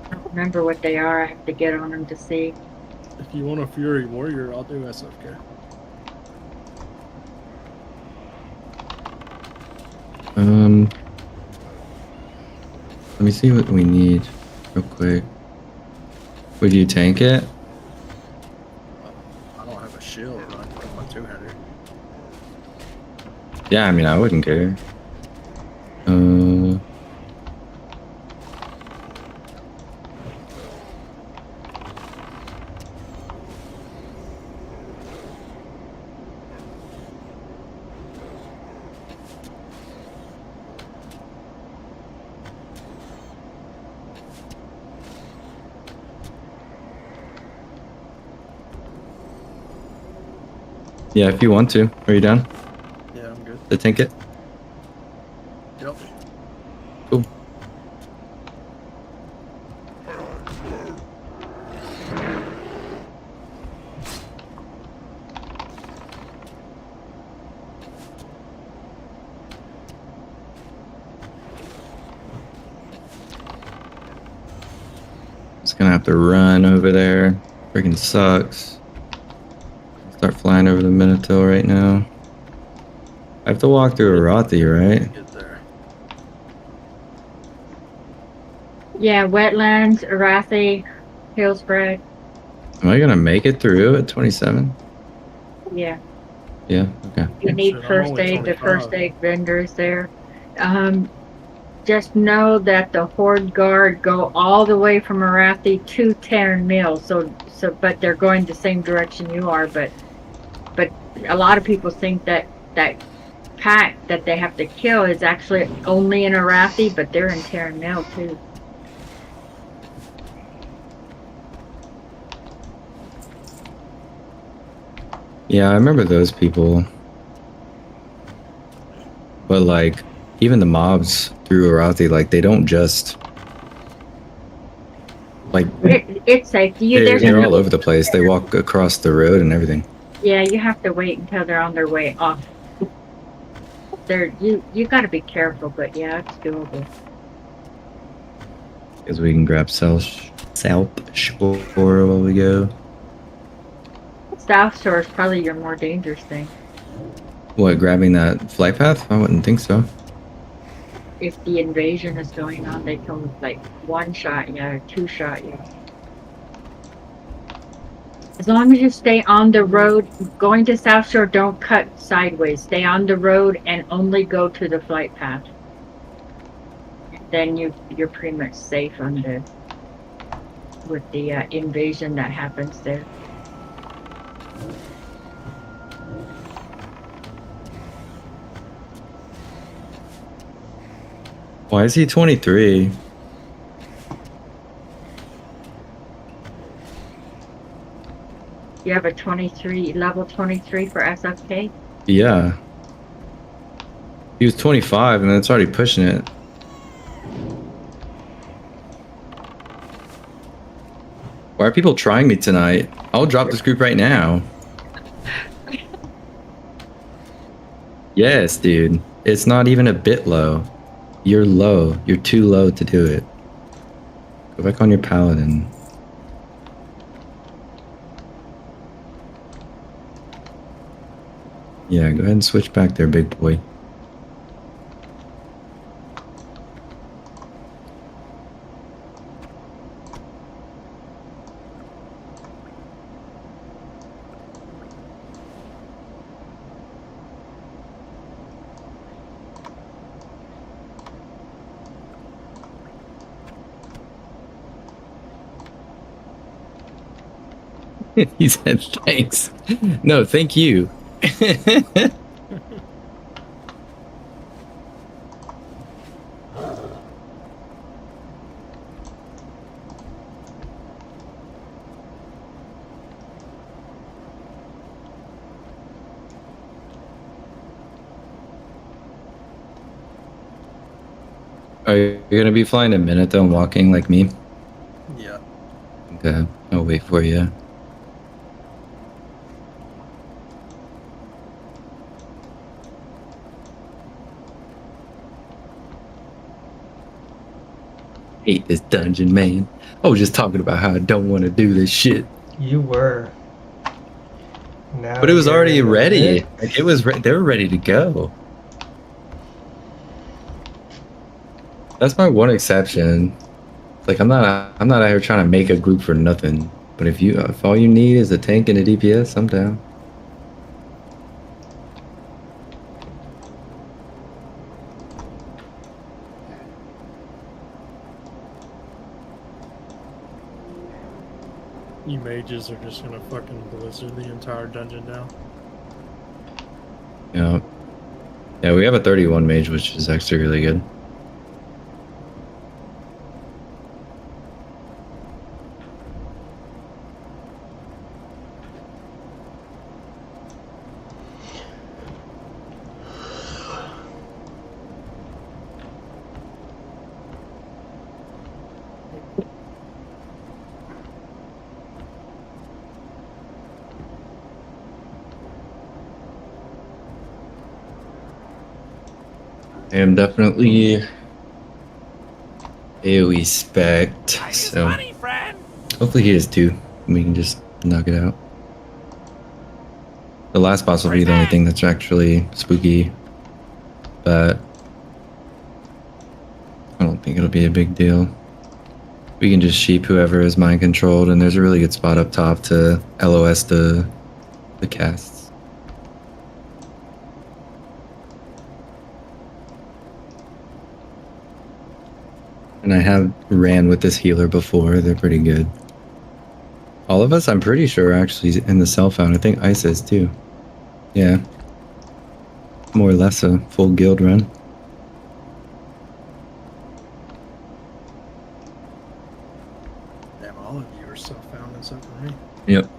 I don't remember what they are. I have to get on them to see. If you want a Fury Warrior, I'll do SFK. Let me see what we need real quick. Would you tank it? I don't have a shield, but I can put my two-hander. Yeah, I mean, I wouldn't care. Yeah, if you want to. Are you down? to tank it? Yep. Cool. Just gonna have to run over there. Freaking sucks. Start flying over the Minotaur right now. I have to walk through Arathi, right? Get there. Yeah, wetlands, Arathi, Hillsbrad. Am I gonna make it through at 27? Yeah. Yeah, okay. You need Shit, I'm first only aid, the 25. first aid vendors there. Just know that the Horde Guard go all the way from Arathi to Taryn Mills. But they're going the same direction you are. But a lot of people think that pack that they have to kill is actually only in Arathi, but they're in Taryn Mill too. Yeah, I remember those people. But like, even the mobs through Arathi, like they don't just like It's safe. they're all over the place. They walk across the road and everything. Yeah, you have to wait until they're on their way off. You got to be careful, but yeah, it's doable. Because we can grab South Shore while we go. South Shore is probably your more dangerous thing. What, grabbing that flight path? I wouldn't think so. If the invasion is going on, they can like one-shot you or two-shot you. As long as you stay on the road, going to South Shore, don't cut sideways. Stay on the road and only go to the flight path. Then you're pretty much safe with the invasion that happens there. Why is he 23? You have a level 23 for SFK? Yeah. He was 25 and it's already pushing it. Why are people trying me tonight? I'll drop this group right now. Yes, dude. It's not even a bit low. You're low. You're too low to do it. Go back on your paladin. Yeah, go ahead and switch back there, big boy. He said thanks. No, thank you. Are you gonna be flying a minute though and walking like me? Yeah. Okay, I'll wait for you. Hate this dungeon, man. I was just talking about how I don't want to do this shit. You were. Now But it was you're already in the ready. pit. Like, it was. They were ready to go. That's my one exception. Like I'm not out here trying to make a group for nothing. But if all you need is a tank and a DPS, I'm down. You mages are just gonna fucking blizzard the entire dungeon down. Yeah. Yeah, we have a 31 mage, which is actually really good. I am definitely AoE spect, so hopefully he is too. We can just knock it out. The last boss will be the only thing that's actually spooky, but I don't think it'll be a big deal. We can just sheep whoever is mind controlled, and there's a really good spot up top to LOS the casts. And I have ran with this healer before, they're pretty good. All of us, I'm pretty sure, are actually in the cell phone. I think Ice is too. Yeah. More or less a full guild run. Damn, all of you are so found except for me. Yep.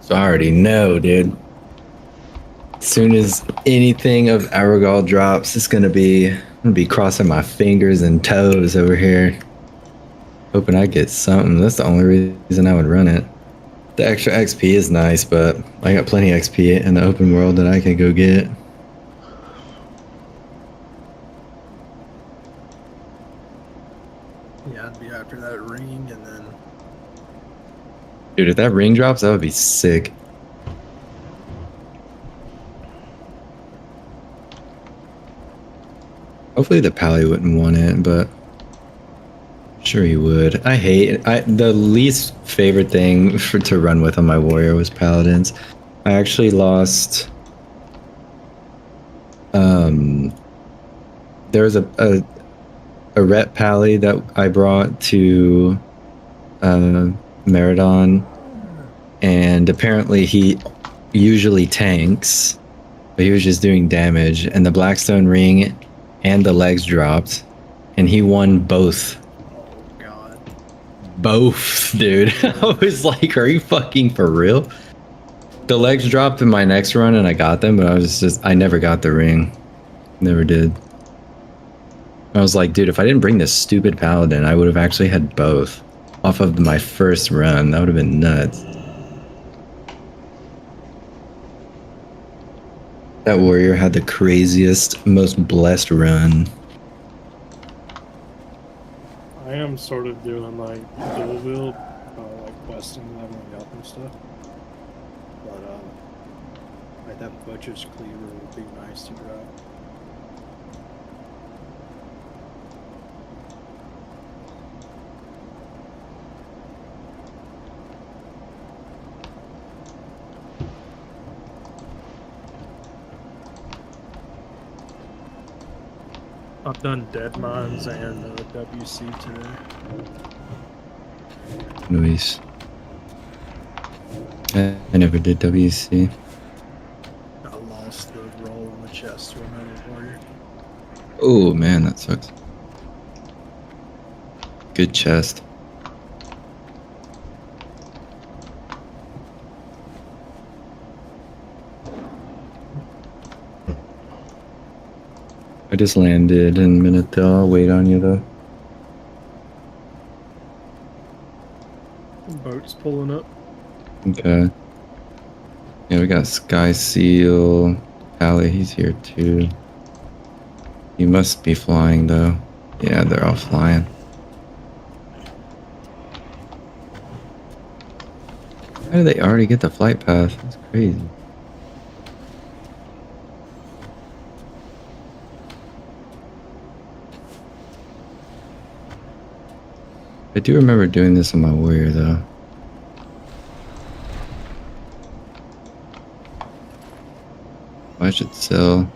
So I already know, dude. As soon as anything of Aragal drops, I'm gonna be crossing my fingers and toes over here, hoping I get something. That's the only reason I would run it. The extra XP is nice, but I got plenty of XP in the open world that I can go get. Yeah, I'd be after that ring and then. Dude, if that ring drops, that would be sick. Hopefully the Pally wouldn't want it, but sure he would. The least favorite thing to run with on my warrior was Paladins. I actually lost. There was a Ret Pally that I brought to Meridon, and apparently he usually tanks, but he was just doing damage, and the Blackstone ring and the legs dropped, and he won both. Oh god. Both, dude. I was like, are you fucking for real? The legs dropped in my next run and I got them, but I never got the ring. Never did. I was like, dude, if I didn't bring this stupid Paladin, I would have actually had both off of my first run. That would have been nuts. That warrior had the craziest, most blessed run. I am sort of doing like dual build, like questing, leveling up and stuff. But like that butcher's cleaver would be nice to drop. I've done dead mines and WC today. Nice. I never did WC. I lost the roll in the chest to another warrior. Oh man, that sucks. Good chest. I just landed in Minotaur. I'll wait on you though. Boat's pulling up. Okay. Yeah, we got Sky Seal. Pally, he's here too. He must be flying though. Yeah, they're all flying. How did they already get the flight path? That's crazy. I do remember doing this on my warrior though. I should sell.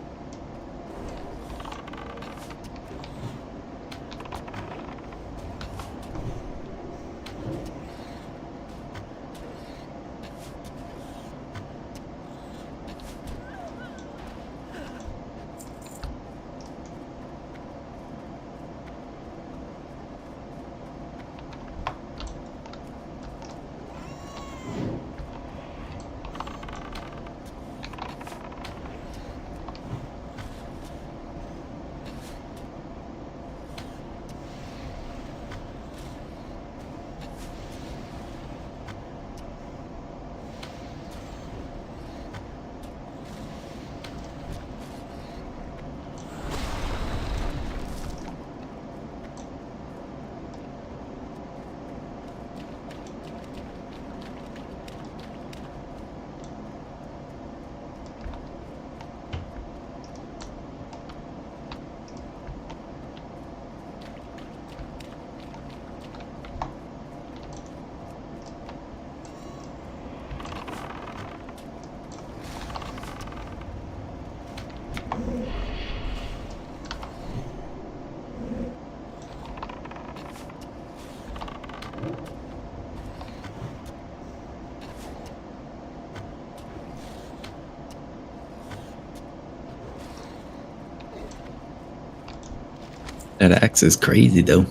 That axe is crazy though.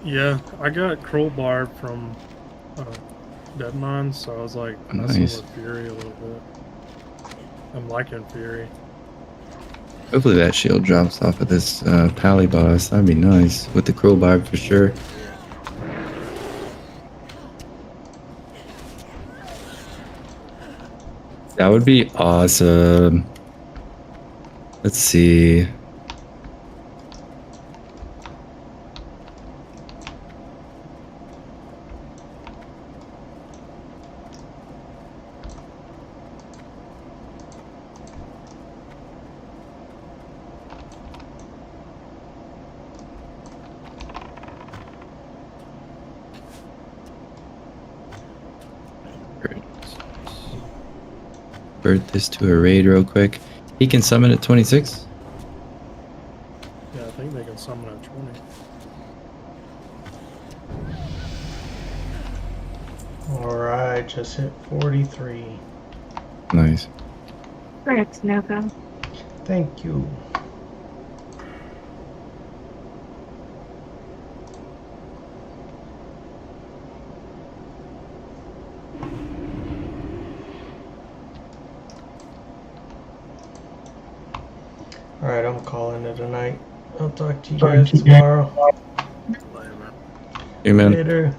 Yeah, I got crowbar from Deadmine, so I was like messing Nice. with Fury a little bit. I'm liking Fury. Hopefully that shield drops off of this pally boss. That'd be nice with the crowbar for sure. That would be awesome. Let's see. Convert this to a raid real quick. He can summon at 26. Yeah, I think they can summon at 20. Alright, just hit 43. Nice. Correct, Nogo. Thank you. Alright, I'm calling it a night. I'll talk to you guys tomorrow. Amen. Later.